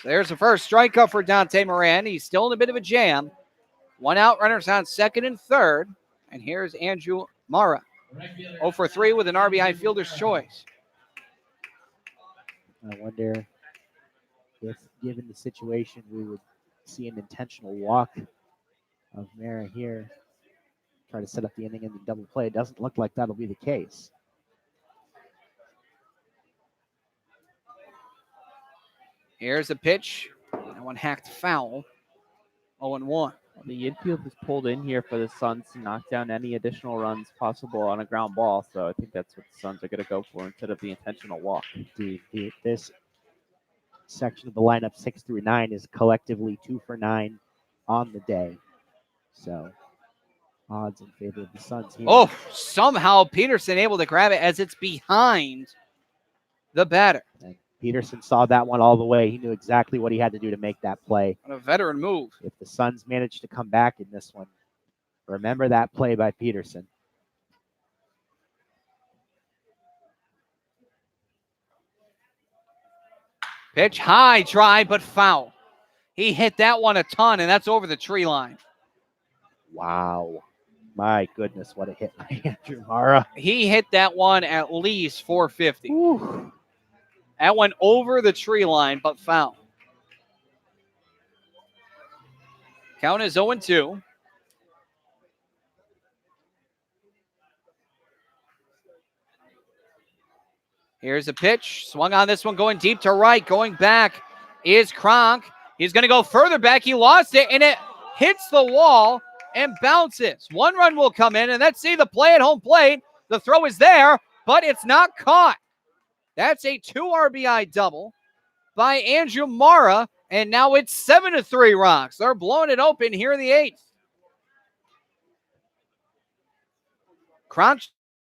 There's the first strikeout for Dante Moran. He's still in a bit of a jam. 1 out, runners on second and third. And here's Andrew Mara. 0 for 3 with an RBI fielder's choice. I wonder if, given the situation, we would see an intentional walk of Mara here. Try to set up the inning in the double play. It doesn't look like that'll be the case. Here's a pitch. That one hacked foul. 0-1. The infield is pulled in here for the Suns to knock down any additional runs possible on a ground ball. So I think that's what the Suns are going to go for instead of the intentional walk. Indeed. This section of the lineup, 6 through 9, is collectively 2 for 9 on the day. So odds in favor of the Suns here. Oh, somehow Peterson able to grab it as it's behind the batter. And Peterson saw that one all the way. He knew exactly what he had to do to make that play. What a veteran move. If the Suns managed to come back in this one, remember that play by Peterson. Pitch high, dry, but foul. He hit that one a ton, and that's over the tree line. Wow. My goodness, what a hit by Andrew Mara. He hit that one at least 450. Ooh. That went over the tree line, but foul. Count is 0-2. Here's a pitch. Swung on this one, going deep to right. Going back is Kronk. He's going to go further back. He lost it, and it hits the wall and bounces. 1 run will come in, and let's see the play at home plate. The throw is there, but it's not caught. That's a 2 RBI double by Andrew Mara, and now it's 7-3 Rocks. They're blowing it open here in the 8th. Kronk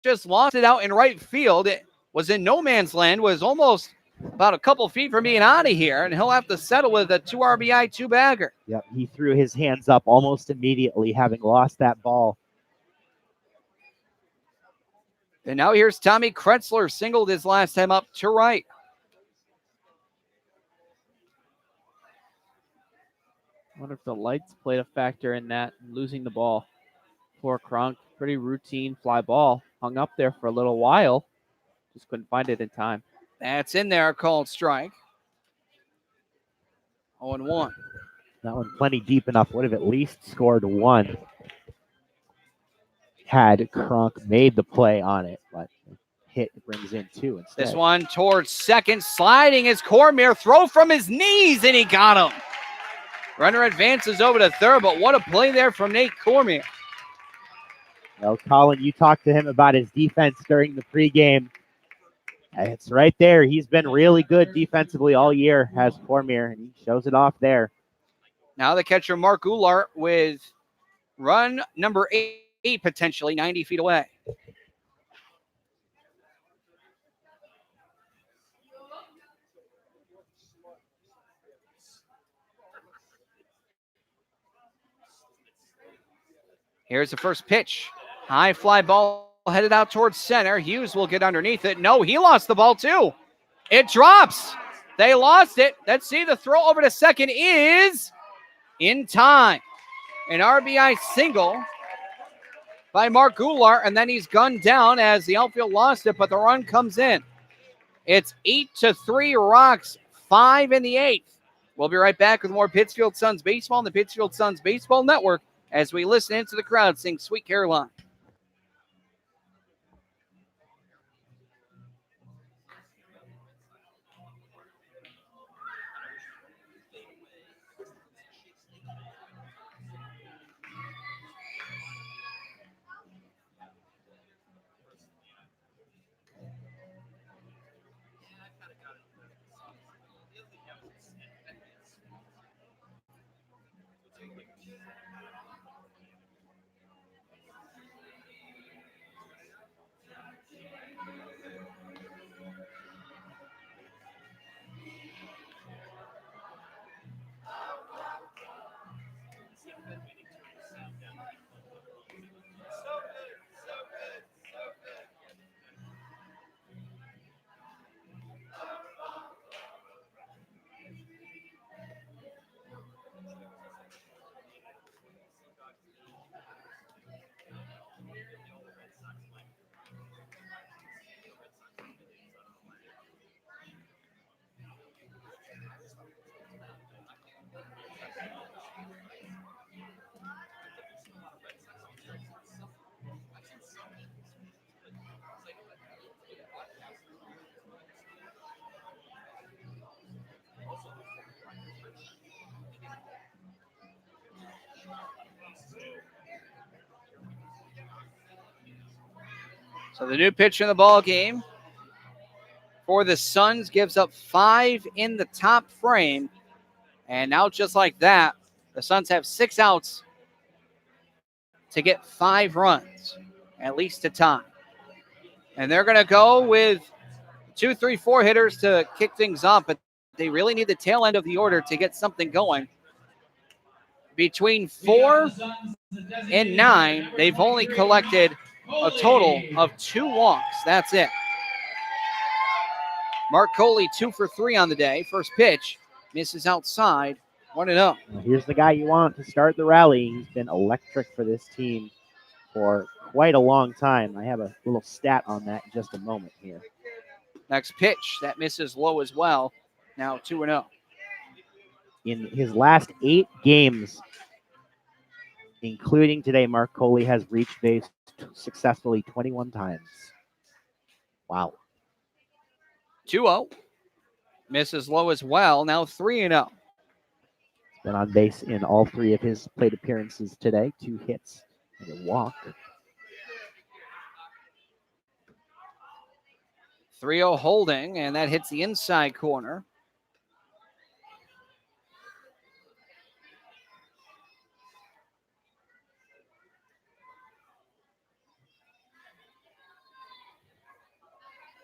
just lost it out in right field. It was in no man's land, was almost about a couple feet from being out of here, and he'll have to settle with a 2 RBI 2-bagger. Yep, he threw his hands up almost immediately, having lost that ball. And now here's Tommy Kretzler, singled his last time up to right. I wonder if the lights played a factor in that, losing the ball. Poor Kronk, pretty routine fly ball. Hung up there for a little while. Just couldn't find it in time. That's in there, called strike. 0-1. That one plenty deep enough. Would have at least scored 1 had Kronk made the play on it, but hit brings in 2 instead. This one towards second, sliding is Cormier. Throw from his knees, and he got him. Runner advances over to third, but what a play there from Nate Cormier. Well, Colin, you talked to him about his defense during the pregame. It's right there. He's been really good defensively all year, has Cormier, and he shows it off there. Now the catcher, Mark Goulart, with run number 8, potentially 90 feet away. Here's the first pitch. High fly ball headed out towards center. Hughes will get underneath it. No, he lost the ball too. It drops. They lost it. Let's see, the throw over to second is in time. An RBI single by Mark Goulart, and then he's gunned down as the outfield lost it, but the run comes in. It's 8-3 Rocks, 5 in the 8th. We'll be right back with more Pittsfield Suns baseball on the Pittsfield Suns Baseball Network as we listen into the crowd sing Sweet Caroline. So the new pitcher in the ball game for the Suns gives up 5 in the top frame. And now just like that, the Suns have 6 outs to get 5 runs, at least to tie. And they're going to go with 2, 3, 4 hitters to kick things off, but they really need the tail end of the order to get something going. Between 4 and 9, they've only collected a total of 2 walks. That's it. Mark Coley 2 for 3 on the day. First pitch misses outside, 1-0. Here's the guy you want to start the rally. He's been electric for this team for quite a long time. I have a little stat on that in just a moment here. Next pitch, that misses low as well. Now 2-0. In his last 8 games, including today, Mark Coley has reached base successfully 21 times. Wow. 2-0. Misses low as well. Now 3-0. Been on base in all 3 of his plate appearances today. 2 hits and a walk. 3-0 holding, and that hits the inside corner.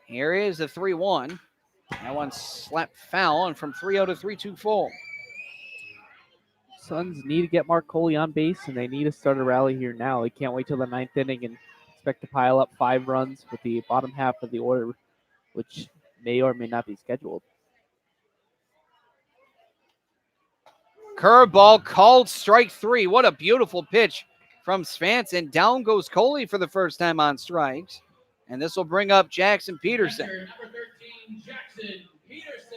Here is the 3-1. That one slapped foul, and from 3-0 to 3-2 full. Suns need to get Mark Coley on base, and they need to start a rally here now. They can't wait till the 9th inning and expect to pile up 5 runs with the bottom half of the order, which may or may not be scheduled. Curveball called strike 3. What a beautiful pitch from Svanson. Down goes Coley for the first time on strikes. And this will bring up Jackson Peterson. Number 13, Jackson Peterson.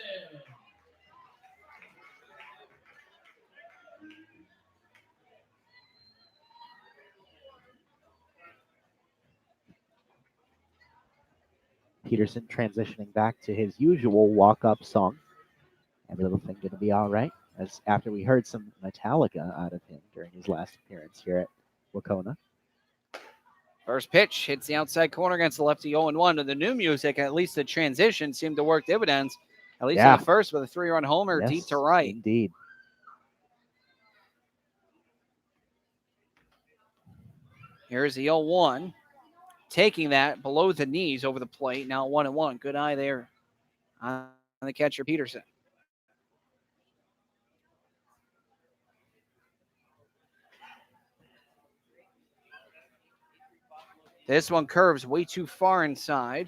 Peterson transitioning back to his usual walk-up song. Every little thing gonna be all right. As after we heard some Metallica out of him during his last appearance here at Wacona. First pitch hits the outside corner against the lefty 0-1. And the new music, at least the transition, seemed to work dividends. At least in the first with a 3-run homer deep to right. Indeed. Here's the 0-1. Taking that below the knees over the plate. Now 1-1. Good eye there on the catcher, Peterson. This one curves way too far inside.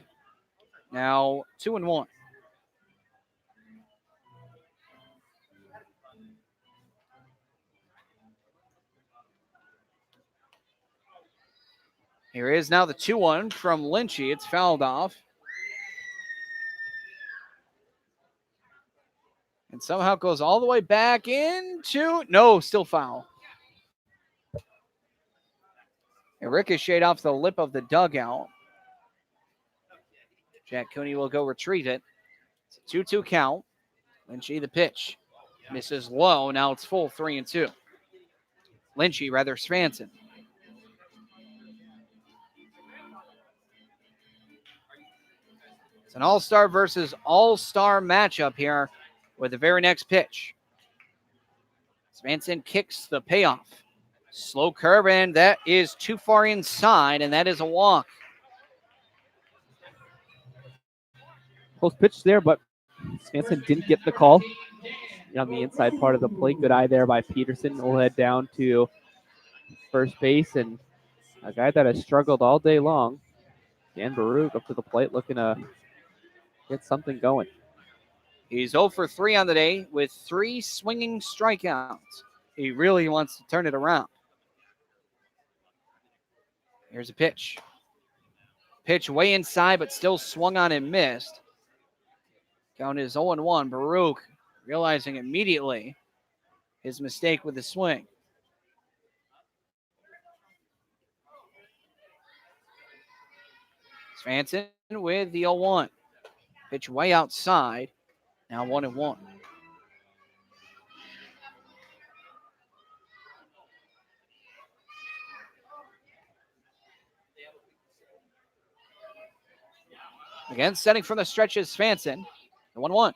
Now 2-1. Here is now the 2-1 from Lynchy. It's fouled off. And somehow goes all the way back into, no, still foul. It ricocheted off the lip of the dugout. Jack Cooney will go retrieve it. It's a 2-2 count. Lynchy the pitch. Misses low. Now it's full 3-2. Lynchy, rather, Svanson. It's an all-star versus all-star matchup here with the very next pitch. Svanson kicks the payoff. Slow curve, and that is too far inside, and that is a walk. Close pitch there, but Svanson didn't get the call on the inside part of the plate. Good eye there by Peterson. We'll head down to first base, and a guy that has struggled all day long, Dan Baruch, up to the plate looking to get something going. He's 0 for 3 on the day with 3 swinging strikeouts. He really wants to turn it around. Here's a pitch. Pitch way inside, but still swung on and missed. Count is 0-1. Baruch realizing immediately his mistake with the swing. Svanson with the 0-1. Pitch way outside. Now 1-1. Again, setting from the stretch is Svanson. The 1-1.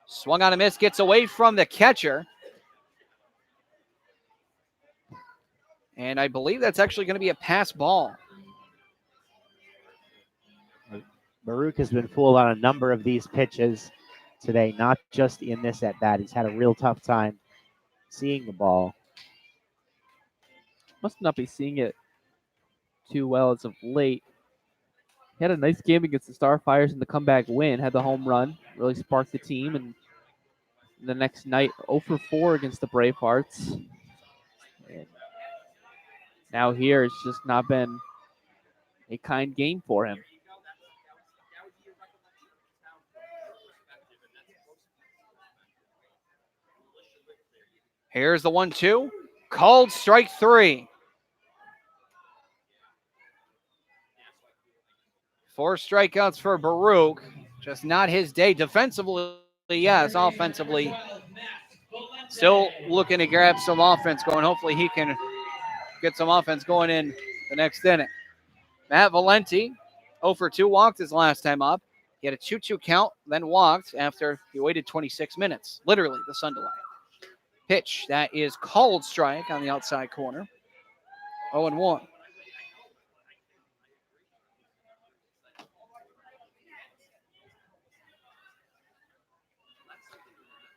Swung on a miss, gets away from the catcher. And I believe that's actually going to be a pass ball. Baruch has been fooled on a number of these pitches today, not just in this at bat. He's had a real tough time seeing the ball. Must not be seeing it too well as of late. He had a nice game against the Starfires in the comeback win, had the home run, really sparked the team, and the next night 0 for 4 against the Bravehearts. And now here it's just not been a kind game for him. Here's the 1-2. Called strike 3. 4 strikeouts for Baruch. Just not his day. Defensively, yes. Offensively, still looking to grab some offense going. Hopefully he can get some offense going in the next inning. Matt Valenti, 0 for 2, walked his last time up. He had a 2-2 count, then walked after he waited 26 minutes. Literally, the sun delay. Pitch, that is called strike on the outside corner. 0-1.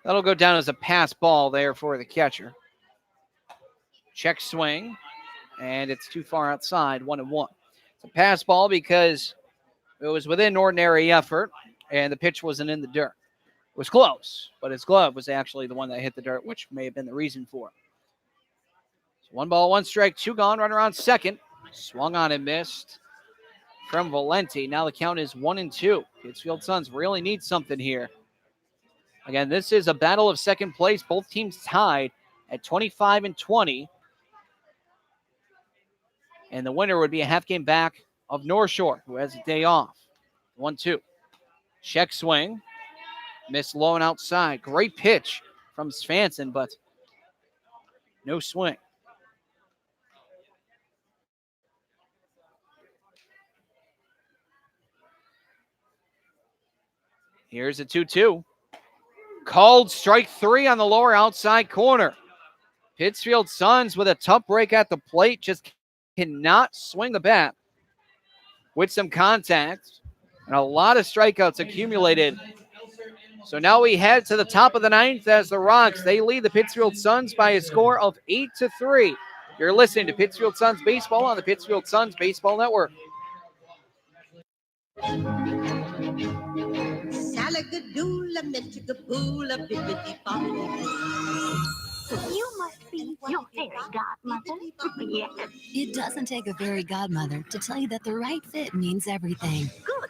That'll go down as a pass ball there for the catcher. Check swing, and it's too far outside, 1-1. It's a pass ball because it was within ordinary effort, and the pitch wasn't in the dirt. It was close, but his glove was actually the one that hit the dirt, which may have been the reason for it. So 1 ball, 1 strike, 2 gone, runner on second. Swung on and missed from Valenti. Now the count is 1-2. Pittsfield Suns really need something here. Again, this is a battle of second place. Both teams tied at 25-20. And the winner would be a half game back of North Shore, who has a day off. 1-2. Check swing. Miss low and outside. Great pitch from Svanson, but no swing. Here's a 2-2. Called strike 3 on the lower outside corner. Pittsfield Suns with a tough break at the plate. Just cannot swing the bat with some contact. And a lot of strikeouts accumulated. So now we head to the top of the 9th as the Rocks, they lead the Pittsfield Suns by a score of 8-3. You're listening to Pittsfield Suns Baseball on the Pittsfield Suns Baseball Network. You must be your fairy godmother. Yes. It doesn't take a fairy godmother to tell you that the right fit means everything. Good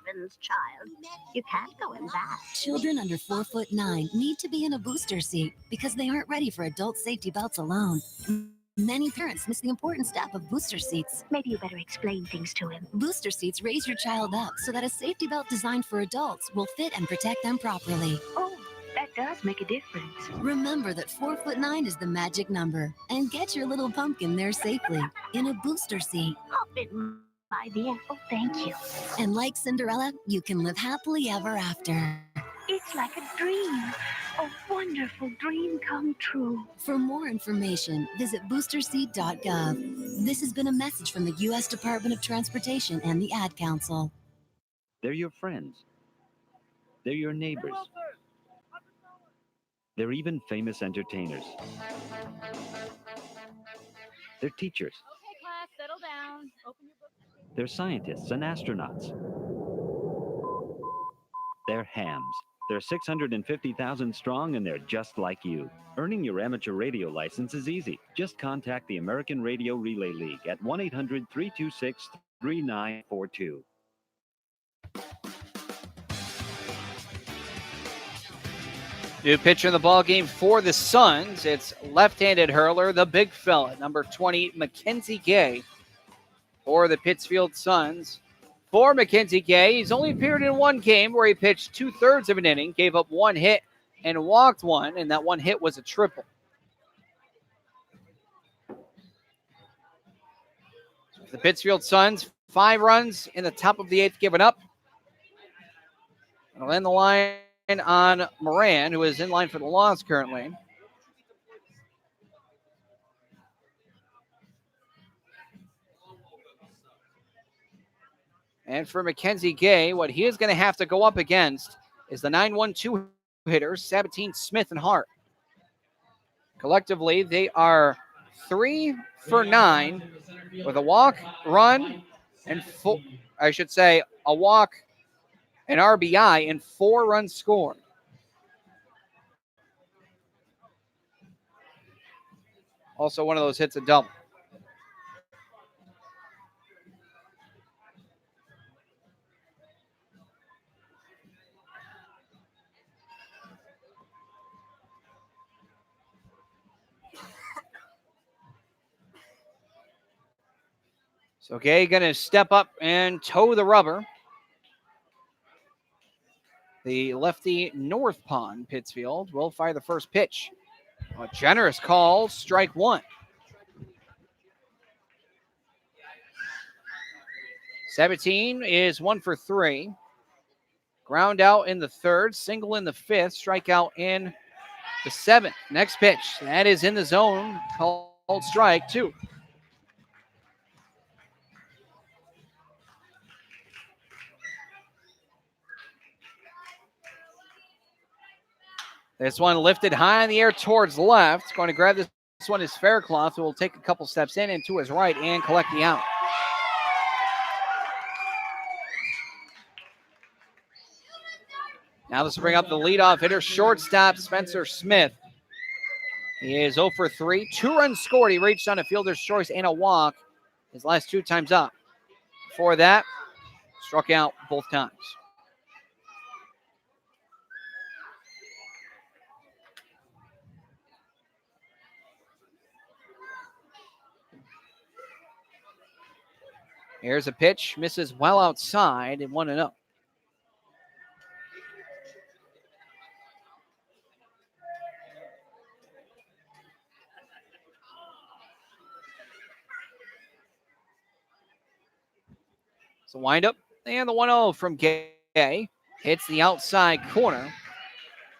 heavens, child. You can't go in that. Children under 4'9" need to be in a booster seat because they aren't ready for adult safety belts alone. Many parents miss the important step of booster seats. Maybe you better explain things to him. Booster seats raise your child up so that a safety belt designed for adults will fit and protect them properly. Oh, that does make a difference. Remember that 4'9" is the magic number, and get your little pumpkin there safely in a booster seat. Hop in, my dear. Oh, thank you. And like Cinderella, you can live happily ever after. It's like a dream. A wonderful dream come true. For more information, visit boosterseat.gov. This has been a message from the U.S. Department of Transportation and the Ad Council. They're your friends. They're your neighbors. They're even famous entertainers. They're teachers. Okay, class, settle down. Open your book. They're scientists and astronauts. They're hams. They're 650,000 strong, and they're just like you. Earning your amateur radio license is easy. Just contact the American Radio Relay League at 1-800-326-3942. New pitcher in the ballgame for the Suns. It's left-handed hurler, the big fella, number 20, Mackenzie Gay, for the Pittsfield Suns. For Mackenzie Gay, he's only appeared in one game where he pitched 2/3 of an inning, gave up 1 hit, and walked 1, and that 1 hit was a triple. The Pittsfield Suns, 5 runs in the top of the 8th given up. We'll land the line on Moran, who is in line for the loss currently. And for Mackenzie Gay, what he is going to have to go up against is the 9-1-2 hitters, Sabatine, Smith, and Hart. Collectively, they are 3 for 9 with a walk, run, and a walk, an RBI, and 4 runs scored. Also, one of those hits a double. So Gay going to step up and toe the rubber. The lefty North Pond, Pittsfield, will fire the first pitch. A generous call, strike one. Sabatine is 1 for 3. Ground out in the third, single in the fifth, strikeout in the seventh. Next pitch, that is in the zone, called strike 2. This one lifted high in the air towards left. Going to grab this one is Faircloth, who will take a couple steps in and to his right and collect the out. Now this will bring up the leadoff hitter, shortstop Spencer Smith. He is 0 for 3. 2 runs scored. He reached on a fielder's choice and a walk his last 2 times up. Before that, struck out both times. Here's a pitch, misses well outside and 1-0. So windup and the 1-0 from Gay hits the outside corner.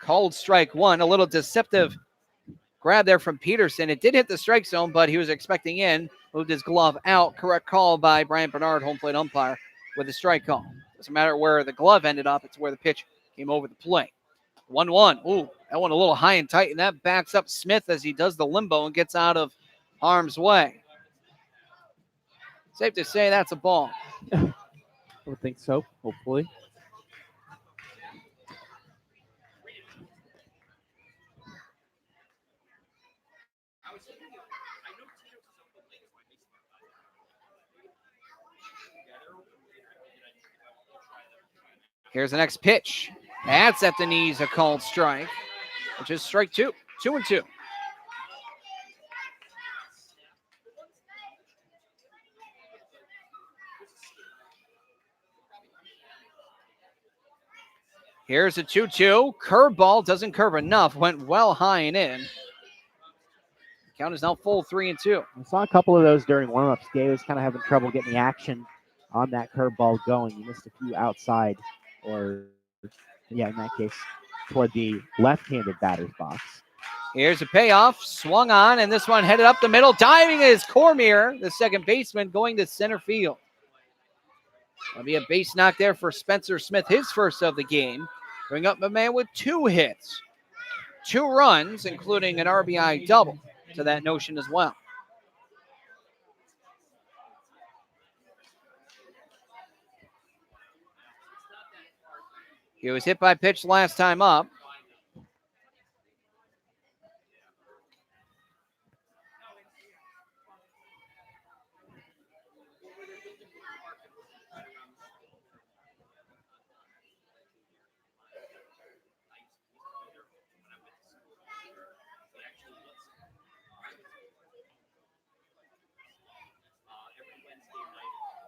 Called strike 1. A little deceptive grab there from Peterson. It did hit the strike zone, but he was expecting in. Moved his glove out. Correct call by Brian Bernard, home plate umpire, with a strike call. Doesn't matter where the glove ended up. It's where the pitch came over the plate. 1-1. Ooh, that one a little high and tight, and that backs up Smith as he does the limbo and gets out of harm's way. Safe to say that's a ball. I would think so, hopefully. Here's the next pitch. That's at the knees, a called strike, which is strike 2. 2-2. Here's a 2-2. Curveball doesn't curve enough. Went well high and in. Count is now full 3-2. I saw a couple of those during warm-ups. Gay was kind of having trouble getting the action on that curveball going. He missed a few outside, or in that case, toward the left-handed batter's box. Here's a payoff. Swung on, and this one headed up the middle. Diving is Cormier, the second baseman, going to center field. That'll be a base knock there for Spencer Smith, his first of the game. Bring up a man with 2 hits, 2 runs, including an RBI double to that notion as well. He was hit by pitch last time up.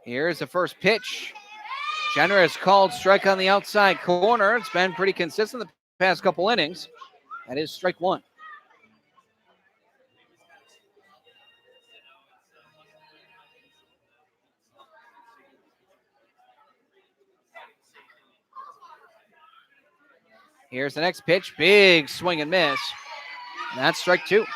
Here's the first pitch. Generous called strike on the outside corner. It's been pretty consistent the past couple innings. That is strike 1. Here's the next pitch. Big swing and miss. And that's strike 2.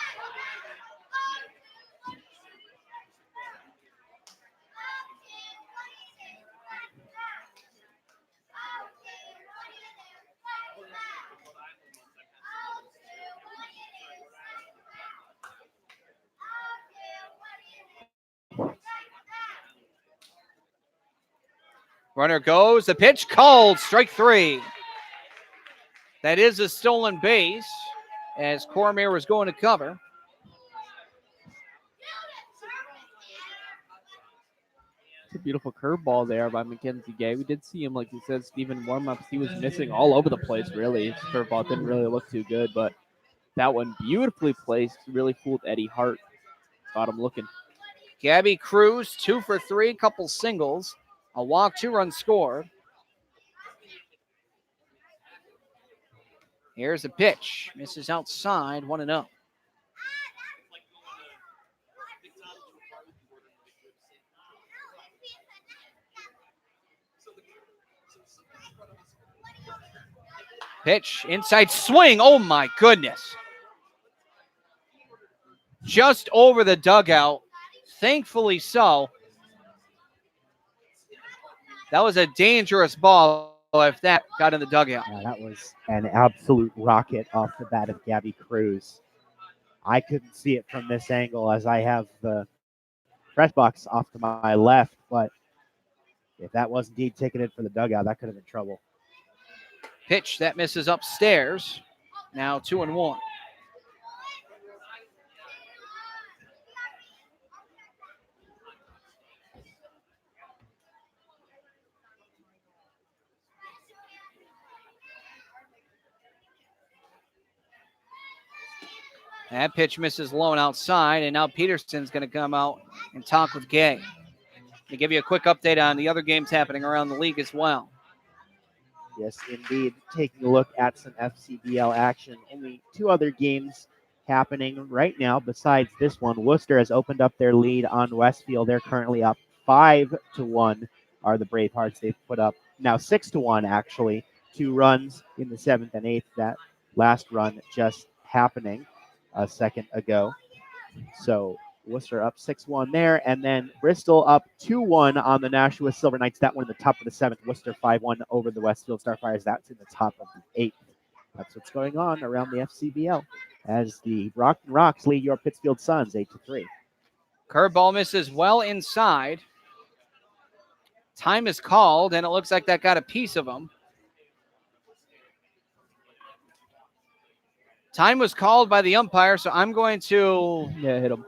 Runner goes. The pitch called. Strike 3. That is a stolen base as Cormier was going to cover. It's a beautiful curveball there by Mackenzie Gay. We did see him, like you said, Steven, warm-ups. He was missing all over the place, really. His curveball didn't really look too good, but that one beautifully placed. Really fooled Eddie Hart. Got him looking. Gabby Cruz, 2 for 3, couple singles. A walk, 2 runs scored. Here's a pitch. Misses outside, 1-0. Pitch, inside swing. Oh my goodness. Just over the dugout. Thankfully so. That was a dangerous ball if that got in the dugout. Yeah, that was an absolute rocket off the bat of Gabby Cruz. I couldn't see it from this angle as I have the press box off to my left, but if that was indeed ticketed for the dugout, that could have been trouble. Pitch that misses upstairs. Now 2-1. That pitch misses low and outside, and now Peterson's going to come out and talk with Gay. To give you a quick update on the other games happening around the league as well. Yes, indeed. Taking a look at some FCBL action. Only 2 other games happening right now besides this one. Worcester has opened up their lead on Westfield. They're currently up 5-1 are the Bravehearts. They've put up now 6-1 actually. 2 runs in the 7th and 8th. That last run just happening a second ago. So Worcester up 6-1 there, and then Bristol up 2-1 on the Nashua Silver Knights. That one in the top of the 7th. Worcester 5-1 over the Westfield Starfires. That's in the top of the 8th. That's what's going on around the FCBL as the Brockton Rocks lead your Pittsfield Suns 8-3. Curveball misses well inside. Time is called, and it looks like that got a piece of him. Time was called by the umpire, so I'm going to... Yeah, hit him.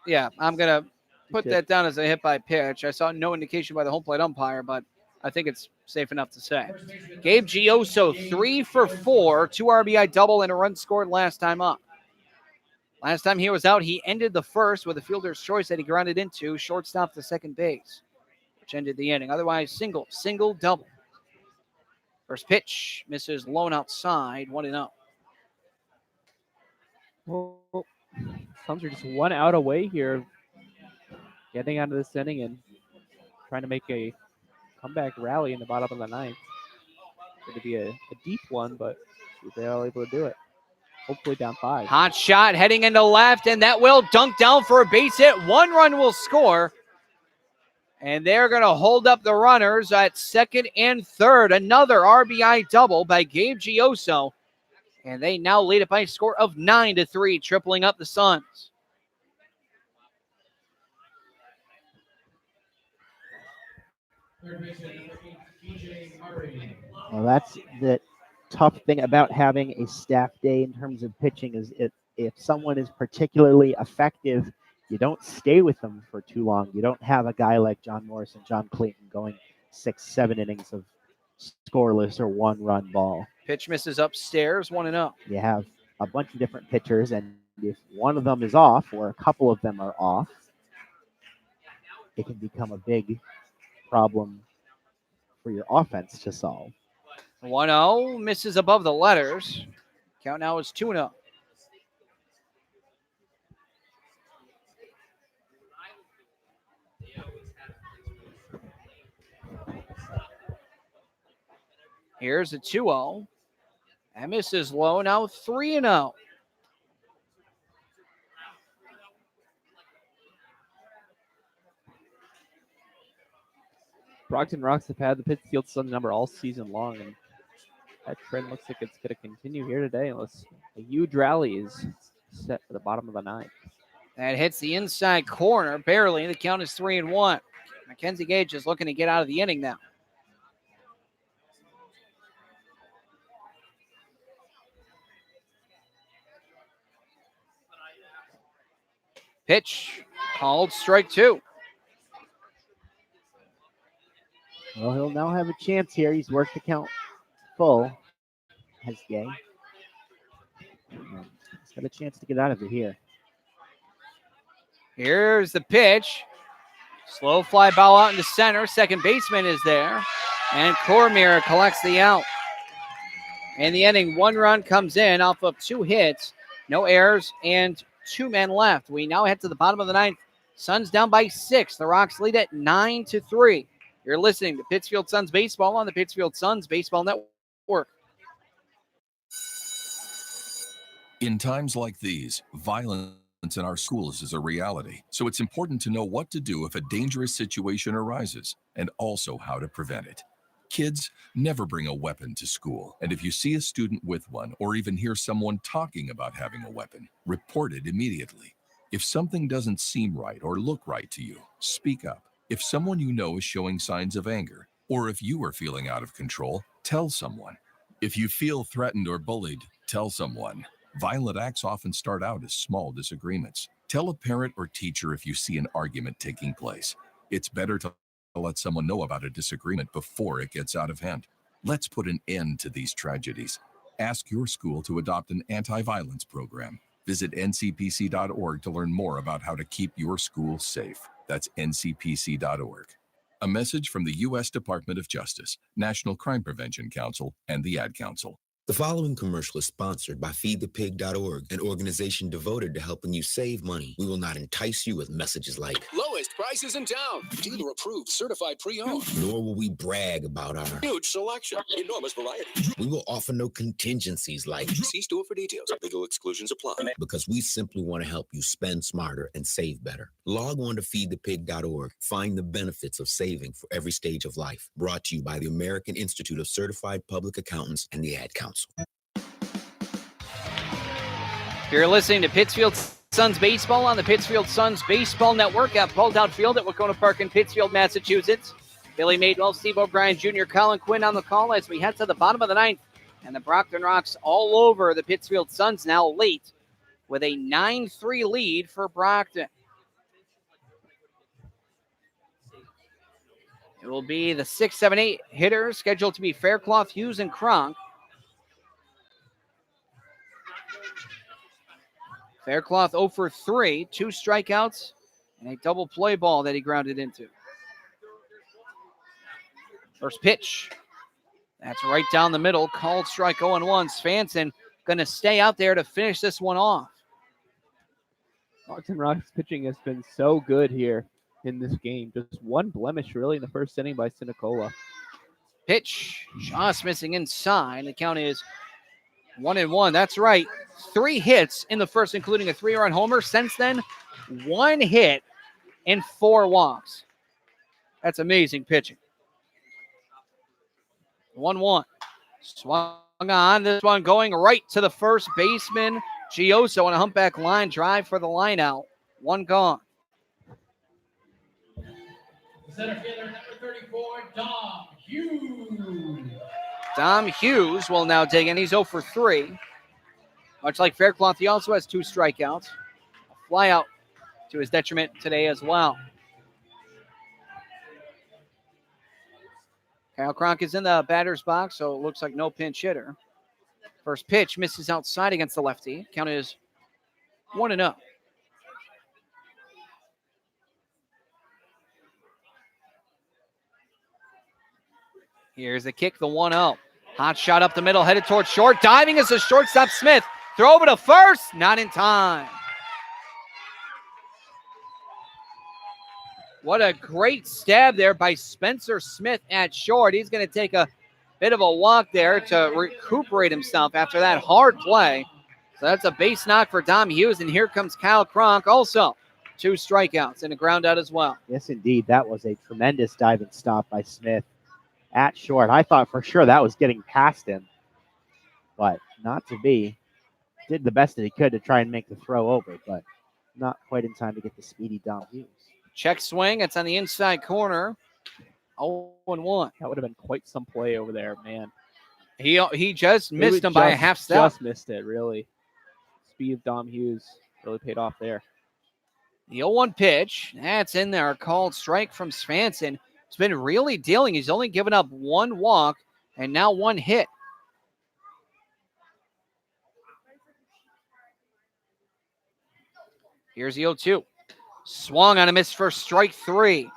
Yeah, I'm going to put that down as a hit by pitch. I saw no indication by the home plate umpire, but I think it's safe enough to say. Gabe Gioso, 3 for 4, 2 RBI double and a run scored last time up. Last time he was out, he ended the first with a fielder's choice that he grounded into, shortstop to second base, which ended the inning. Otherwise, single, double. First pitch, misses low and outside, 1-0. Well, Suns are just 1 out away here, getting out of this inning and trying to make a comeback rally in the bottom of the 9th. It's going to be a deep one, but they're all able to do it. Hopefully down 5. Hot shot heading into left, and that will dunk down for a base hit. 1 run will score. And they're going to hold up the runners at second and third. Another RBI double by Gabe Gioso. And they now lead it by a score of 9-3, tripling up the Suns. Well, that's the tough thing about having a staff day in terms of pitching is if someone is particularly effective, you don't stay with them for too long. You don't have a guy like John Morris and John Clayton going 6-7 innings of scoreless or 1-run ball. Pitch misses upstairs, 1-0. You have a bunch of different pitchers, and if one of them is off or a couple of them are off, it can become a big problem for your offense to solve. 1-0, misses above the letters. Count now is 2-0. Here's a 2-0. That misses low. Now 3-0. Brockton Rocks have had the Pittsfield Suns number all season long, and that trend looks like it's going to continue here today unless a huge rally is set for the bottom of the ninth. That hits the inside corner, barely. The count is 3-1. Mackenzie Gage is looking to get out of the inning now. Pitch, called strike 2. Well, he'll now have a chance here. He's worked the count full. Has Gay. He's got a chance to get out of it here. Here's the pitch. Slow fly ball out into center. Second baseman is there. And Cormier collects the out. In the inning, 1 run comes in off of 2 hits. No errors and 2 men left. We now head to the bottom of the ninth. Suns down by 6. The Rocks lead at 9-3. You're listening to Pittsfield Suns Baseball on the Pittsfield Suns Baseball Network. In times like these, violence in our schools is a reality. So it's important to know what to do if a dangerous situation arises, and also how to prevent it. Kids, never bring a weapon to school. And if you see a student with one, or even hear someone talking about having a weapon, report it immediately. If something doesn't seem right or look right to you, speak up. If someone you know is showing signs of anger, or if you are feeling out of control, tell someone. If you feel threatened or bullied, tell someone. Violent acts often start out as small disagreements. Tell a parent or teacher if you see an argument taking place. It's better to let someone know about a disagreement before it gets out of hand. Let's put an end to these tragedies. Ask your school to adopt an anti-violence program. Visit ncpc.org to learn more about how to keep your school safe. That's ncpc.org. A message from the U.S. Department of Justice, National Crime Prevention Council, and the Ad Council. The following commercial is sponsored by feedthepig.org, an organization devoted to helping you save money. We will not entice you with messages like lowest prices in town, dealer approved, certified pre-owned. Nor will we brag about our Huge selection, enormous variety. We will offer no contingencies like See store for details. Legal exclusions apply. Because we simply want to help you spend smarter and save better. Log on to feedthepig.org. Find the benefits of saving for every stage of life. Brought to you by the American Institute of Certified Public Accountants and the Ad Council. You're listening to Pittsfield Suns Baseball on the Pittsfield Suns Baseball Network at Pulled Out Field at Wacona Park in Pittsfield, Massachusetts. Billy Madewell, Steve O'Brien Jr., Colin Quinn on the call as we head to the bottom of the ninth. And the Brockton Rocks all over the Pittsfield Suns now late with a 9-3 lead for Brockton. It will be the 6, 7, 8 hitters scheduled to be Faircloth, Hughes, and Kronk. Faircloth 0 for 3, 2 strikeouts, and a double play ball that he grounded into. First pitch. That's right down the middle. Called strike 0-1. Svanson going to stay out there to finish this one off. Brockton Rocks pitching has been so good here in this game. Just one blemish really in the first inning by Sinicola. Pitch. Just missing inside. The count is 1-1. That's right. 3 hits in the first, including a 3-run homer. Since then, 1 hit and 4 walks. That's amazing pitching. 1-1. Swung on. This one going right to the first baseman. Gioso on a humpback line drive for the line out. 1 gone. Center fielder number 34, Dom Hughes. Dom Hughes will now take in. He's 0 for 3. Much like Faircloth, he also has 2 strikeouts. A fly out to his detriment today as well. Kyle Kronk is in the batter's box, so it looks like no pinch hitter. First pitch misses outside against the lefty. Count is 1-0. Here's the kick, the 1-0. Hot shot up the middle, headed towards short. Diving is the shortstop Smith. Throw over to first, not in time. What a great stab there by Spencer Smith at short. He's going to take a bit of a walk there to recuperate himself after that hard play. So that's a base knock for Dom Hughes, and here comes Kyle Kronk, also 2 strikeouts and a ground out as well. Yes, indeed. That was a tremendous diving stop by Smith at short. I thought for sure that was getting past him, but not to be. Did the best that he could to try and make the throw over, but not quite in time to get the speedy Dom Hughes. Check swing. It's on the inside corner. 0-1. That would have been quite some play over there, man. He just missed him by a half step. Just missed it, really. Speed of Dom Hughes really paid off there. The 0-1 pitch. That's in there. Called strike from Svanson. He's been really dealing. He's only given up 1 walk and now 1 hit. Here's the 0-2. Swung on a miss for strike 3.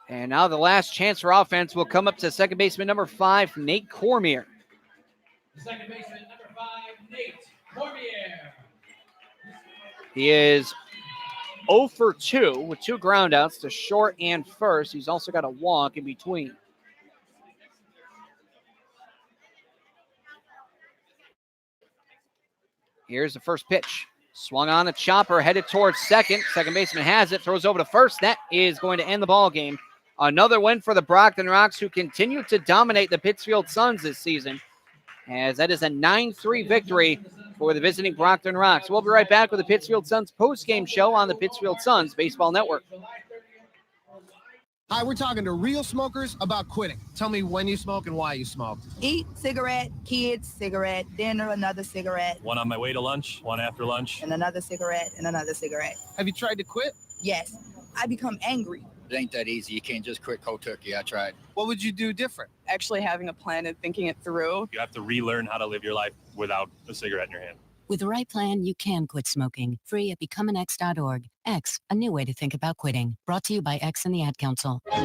And now the last chance for offense will come up to second baseman number 5, Nate Cormier. Second baseman number 5, Nate Cormier. He is 0 for 2 with 2 groundouts to short and first. He's also got a walk in between. Here's the first pitch. Swung on a chopper, headed towards second. Second baseman has it, throws over to first. That is going to end the ball game. Another win for the Brockton Rocks, who continue to dominate the Pittsfield Suns this season, as that is a 9-3 victory for the visiting Brockton Rocks. We'll be right back with the Pittsfield Suns post-game show on the Pittsfield Suns Baseball Network. Hi, we're talking to real smokers about quitting. Tell me when you smoke and why you smoke. Eat, cigarette, kids, cigarette, dinner, another cigarette. One on my way to lunch, one after lunch. And another cigarette, and another cigarette. Have you tried to quit? Yes. I become angry. It ain't that easy. You can't just quit cold turkey. I tried. What would you do different? Actually having a plan and thinking it through. You have to relearn how to live your life without a cigarette in your hand. With the right plan, you can quit smoking. Free at becomeanx.org. X, a new way to think about quitting. Brought to you by X and the Ad Council. You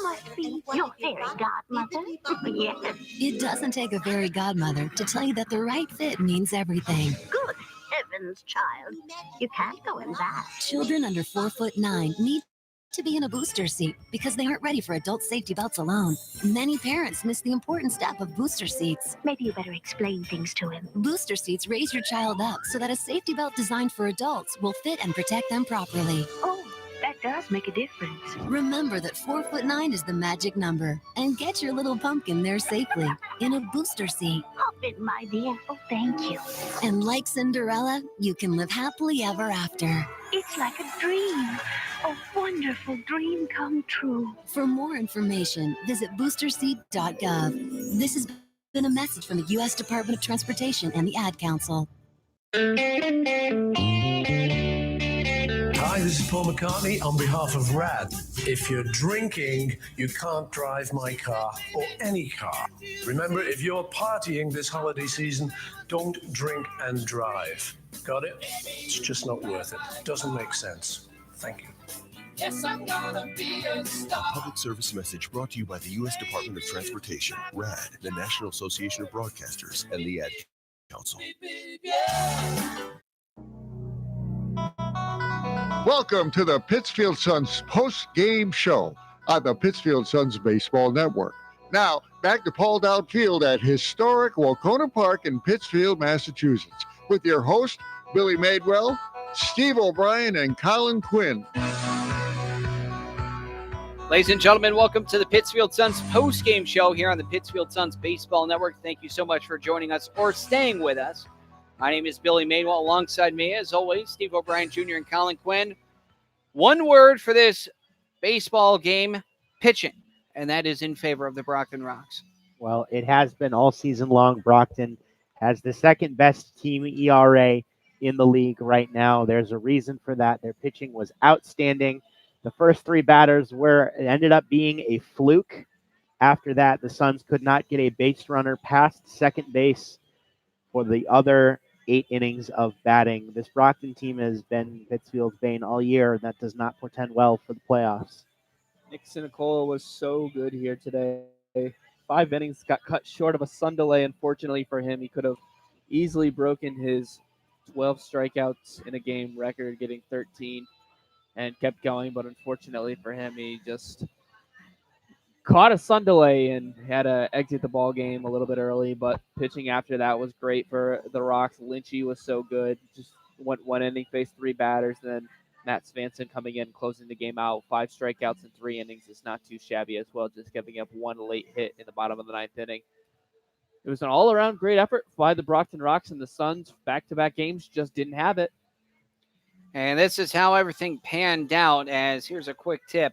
must be your fairy godmother. Yes. It doesn't take a fairy godmother to tell you that the right fit means everything. Good heavens, child. You can't go in that. Children under 4'9" need to be in a booster seat because they aren't ready for adult safety belts alone. Many parents miss the important step of booster seats. Maybe you better explain things to him. Booster seats raise your child up so that a safety belt designed for adults will fit and protect them properly. Oh, that does make a difference. Remember that 4'9" is the magic number, and get your little pumpkin there safely in a booster seat. Hop in, my dear. Oh, thank you. And like Cinderella, you can live happily ever after. It's like a dream. A wonderful dream come true. For more information, visit boosterseat.gov. This has been a message from the U.S. Department of Transportation and the Ad Council. Hi, this is Paul McCartney on behalf of RAD. If you're drinking, you can't drive my car or any car. Remember, if you're partying this holiday season, don't drink and drive. Got it? It's just not worth it. Doesn't make sense. Thank you. Yes, I'm gonna be a star. Public service message brought to you by the U.S. Department of Transportation, RAD, the National Association of Broadcasters, and the Ad Council. Welcome to the Pittsfield Suns post-game show on the Pittsfield Suns Baseball Network. Now, back to Paul Dowd Field at historic Wacona Park in Pittsfield, Massachusetts, with your host, Billy Madewell, Steve O'Brien, and Colin Quinn. Ladies and gentlemen, welcome to the Pittsfield Suns post-game show here on the Pittsfield Suns Baseball Network. Thank you so much for joining us or staying with us. My name is Billy Madewell. Alongside me, as always, Steve O'Brien Jr. and Colin Quinn. One word for this baseball game, pitching, and that is in favor of the Brockton Rocks. Well, it has been all season long. Brockton has the second best team ERA in the league right now. There's a reason for that. Their pitching was outstanding. The first 3 batters ended up being a fluke. After that, the Suns could not get a base runner past second base for the other 8 innings of batting. This Brockton team has been Pittsfield's bane all year, and that does not portend well for the playoffs. Nick Sinicola was so good here today. 5 innings, got cut short of a sun delay. Unfortunately for him, he could have easily broken his 12 strikeouts in a game record, getting 13. and kept going. But unfortunately for him, he just caught a sun delay and had to exit the ball game a little bit early. But pitching after that was great for the Rocks. Lynchy was so good. Just went one inning, faced 3 batters, and then Matt Svanson coming in, closing the game out. 5 strikeouts in 3 innings is not too shabby as well, just giving up 1 late hit in the bottom of the 9th inning. It was an all-around great effort by the Brockton Rocks, and the Suns back-to-back games just didn't have it. And this is how everything panned out, as here's a quick tip.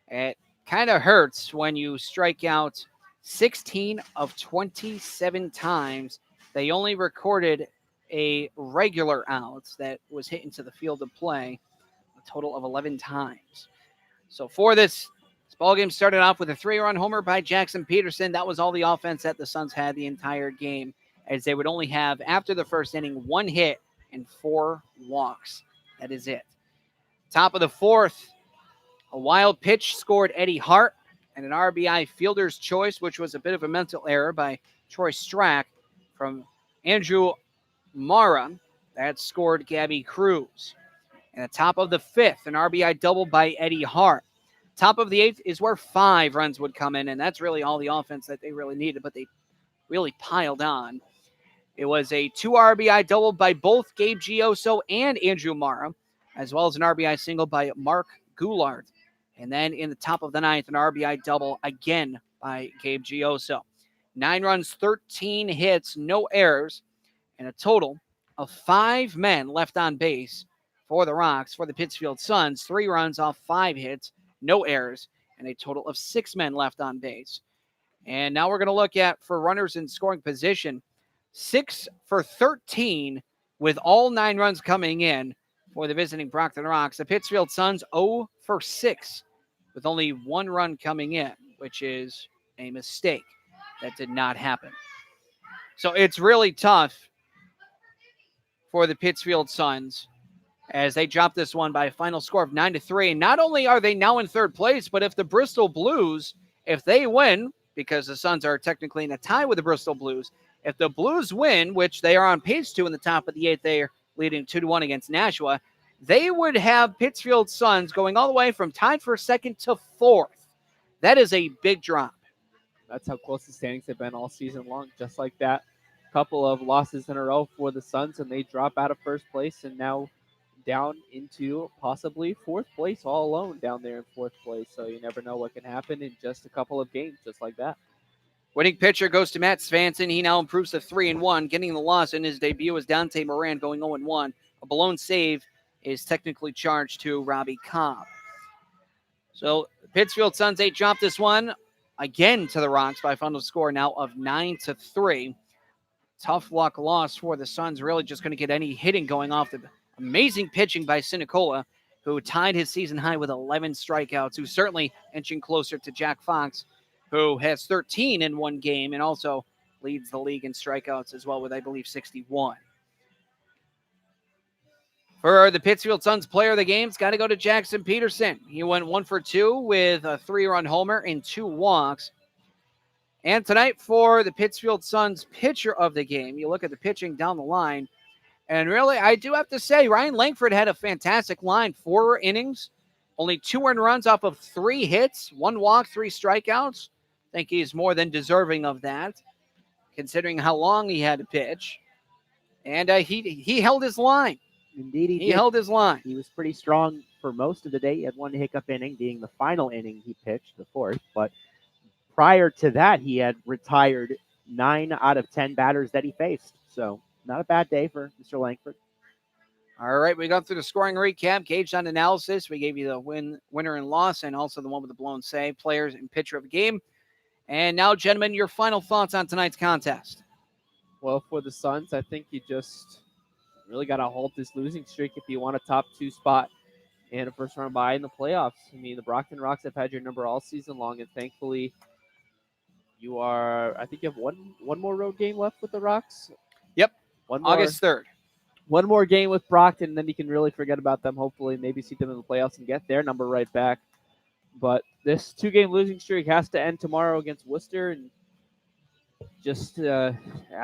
It kind of hurts when you strike out 16 of 27 times. They only recorded a regular out that was hit into the field of play a total of 11 times. So for this ball game started off with a 3-run homer by Jackson Peterson. That was all the offense that the Suns had the entire game, as they would only have, after the first inning, 1 hit and 4 walks. That is it. Top of the 4th, a wild pitch scored Eddie Hart, and an RBI fielder's choice, which was a bit of a mental error by Troy Strack from Andrew Mara. That scored Gabby Cruz. And the top of the 5th, an RBI double by Eddie Hart. Top of the 8th is where 5 runs would come in, and that's really all the offense that they really needed, but they really piled on. It was a 2 RBI double by both Gabe Gioso and Andrew Mara, as well as an RBI single by Mark Goulart. And then in the top of the 9th, an RBI double again by Gabe Gioso. 9 runs, 13 hits, no errors, and a total of 5 men left on base for the Rocks. For the Pittsfield Suns, 3 runs off 5 hits, no errors, and a total of 6 men left on base. And now we're going to look at, for runners in scoring position, 6 for 13 with all 9 runs coming in for the visiting Brockton Rocks. The Pittsfield Suns 0 for 6 with only 1 run coming in, which is a mistake. That did not happen. So it's really tough for the Pittsfield Suns as they drop this one by a final score of 9-3. And not only are they now in 3rd place, but if the Bristol Blues, if they win, because the Suns are technically in a tie with the Bristol Blues, if the Blues win, which they are on pace to in the top of the 8th, they are leading 2-1 against Nashua, they would have Pittsfield Suns going all the way from tied for 2nd to 4th. That is a big drop. That's how close the standings have been all season long, just like that. Couple of losses in a row for the Suns, and they drop out of 1st place and now down into possibly 4th place, all alone down there in 4th place. So you never know what can happen in just a couple of games, just like that. Winning pitcher goes to Matt Svanson. He now improves to 3-1. Getting the loss in his debut is Dante Moran going 0-1. A blown save is technically charged to Robbie Cobb. So the Pittsfield Suns, they drop this one again to the Rocks by a final score now of 9-3. Tough luck loss for the Suns. Really just going to get any hitting going off the amazing pitching by Sinicola, who tied his season high with 11 strikeouts, who's certainly inching closer to Jack Fox, who has 13 in one game and also leads the league in strikeouts as well with, I believe, 61. For the Pittsfield Suns player of the game, it's got to go to Jackson Peterson. He went 1 for 2 with a 3-run homer and 2 walks. And tonight for the Pittsfield Suns pitcher of the game, you look at the pitching down the line, and really, I do have to say, Ryan Langford had a fantastic line. 4 innings, only 2 earned runs off of 3 hits, 1 walk, 3 strikeouts. I think he's more than deserving of that, considering how long he had to pitch. And he held his line. Indeed, he held his line. He was pretty strong for most of the day. He had 1 hiccup inning, being the final inning he pitched, the 4th. But prior to that, he had retired 9 out of 10 batters that he faced. So not a bad day for Mr. Langford. All right, we got through the scoring recap, gauged on analysis. We gave you the winner and loss, and also the one with the blown save, players and pitcher of the game. And now, gentlemen, your final thoughts on tonight's contest. Well, for the Suns, I think you just really got to halt this losing streak if you want a top 2 spot and a first-round bye in the playoffs. I mean, the Brockton Rocks have had your number all season long, and thankfully you are, I think you have one more road game left with the Rocks. Yep, one more, August 3rd. One more game with Brockton, and then you can really forget about them. Hopefully, maybe see them in the playoffs and get their number right back. But this 2-game losing streak has to end tomorrow against Worcester, and just, I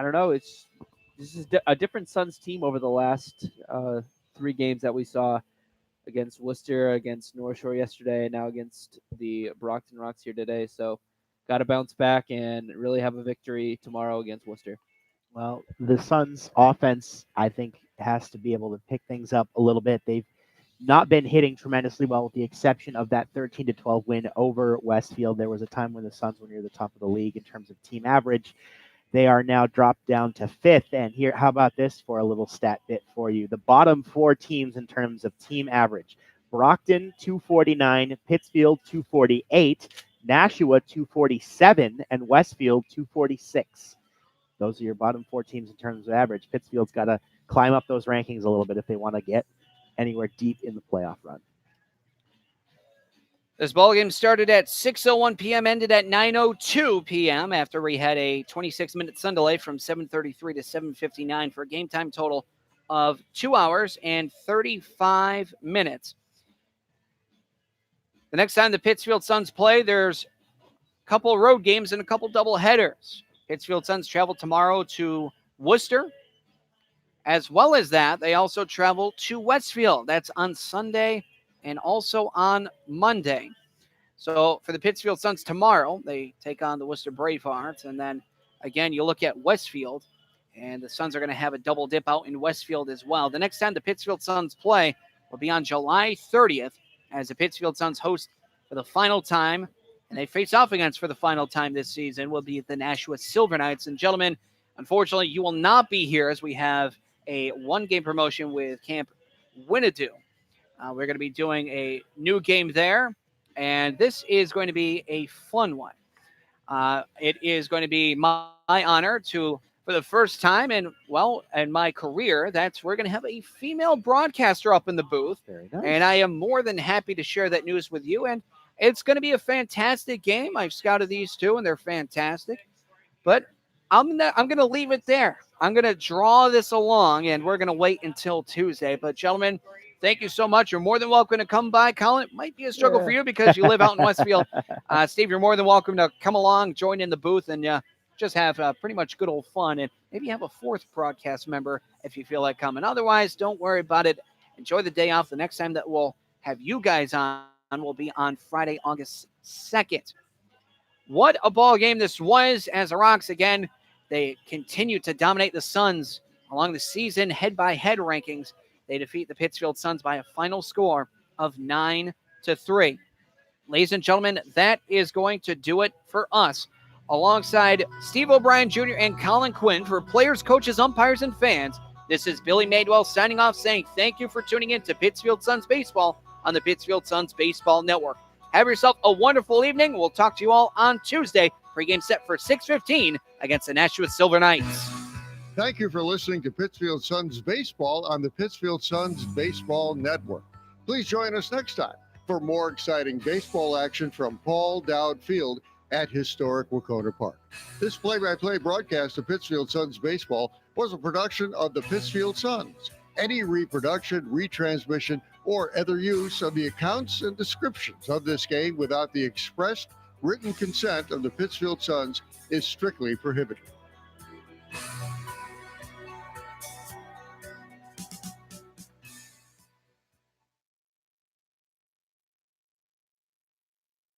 don't know, this is a different Suns team over the last 3 games that we saw. against Worcester, against North Shore yesterday, and now against the Brockton Rocks here today. So got to bounce back and really have a victory tomorrow against Worcester. Well, the Suns offense, I think, has to be able to pick things up a little bit. They've not been hitting tremendously well, with the exception of that 13-12 win over Westfield. There was a time when the Suns were near the top of the league in terms of team average. They are now dropped down to 5th. And here, how about this for a little stat bit for you? The bottom 4 teams in terms of team average: Brockton 249, Pittsfield 248, Nashua 247, and Westfield 246. Those are your bottom 4 teams in terms of average. Pittsfield's got to climb up those rankings a little bit if they want to get anywhere deep in the playoff run. This ballgame started at 6:01 p.m., ended at 9:02 p.m. after we had a 26-minute sun delay from 7:33 to 7:59 for a game time total of 2 hours and 35 minutes. The next time the Pittsfield Suns play, there's a couple road games and a couple double headers. Pittsfield Suns travel tomorrow to Worcester. As well as that, they also travel to Westfield. That's on Sunday and also on Monday. So for the Pittsfield Suns tomorrow, they take on the Worcester Bravehearts. And then, again, you look at Westfield, and the Suns are going to have a double dip out in Westfield as well. The next time the Pittsfield Suns play will be on July 30th, as the Pittsfield Suns host for the final time, and they face off against for the final time this season, will be the Nashua Silver Knights. And gentlemen, unfortunately, you will not be here, as we have a one-game promotion with Camp Winnetou. We're going to be doing a new game there, and this is going to be a fun one. It is going to be my honor to, for the first time in my career, we're going to have a female broadcaster up in the booth. Very nice. And I am more than happy to share that news with you. And it's going to be a fantastic game. I've scouted these two, and they're fantastic. But I'm going to leave it there. I'm going to draw this along, and we're going to wait until Tuesday. But, gentlemen, thank you so much. You're more than welcome to come by. Colin, it might be a struggle for you because you live out in Westfield. Steve, you're more than welcome to come along, join in the booth, and just have pretty much good old fun. And maybe have a 4th broadcast member if you feel like coming. Otherwise, don't worry about it. Enjoy the day off. The next time that we'll have you guys on will be on Friday, August 2nd. What a ball game this was, as the Rocks, again, they continue to dominate the Suns along the season head-by-head rankings. They defeat the Pittsfield Suns by a final score of 9-3. Ladies and gentlemen, that is going to do it for us. Alongside Steve O'Brien Jr. and Colin Quinn, for players, coaches, umpires, and fans, this is Billy Madewell signing off, saying thank you for tuning in to Pittsfield Suns Baseball on the Pittsfield Suns Baseball Network. Have yourself a wonderful evening. We'll talk to you all on Tuesday. Pre-game set for 6:15 against the Nashua Silver Knights. Thank you for listening to Pittsfield Suns Baseball on the Pittsfield Suns Baseball Network. Please join us next time for more exciting baseball action from Paul Dowd Field at historic Wacona Park. This play-by-play broadcast of Pittsfield Suns Baseball was a production of the Pittsfield Suns. Any reproduction, retransmission, or other use of the accounts and descriptions of this game without the expressed written consent of the Pittsfield Suns is strictly prohibited.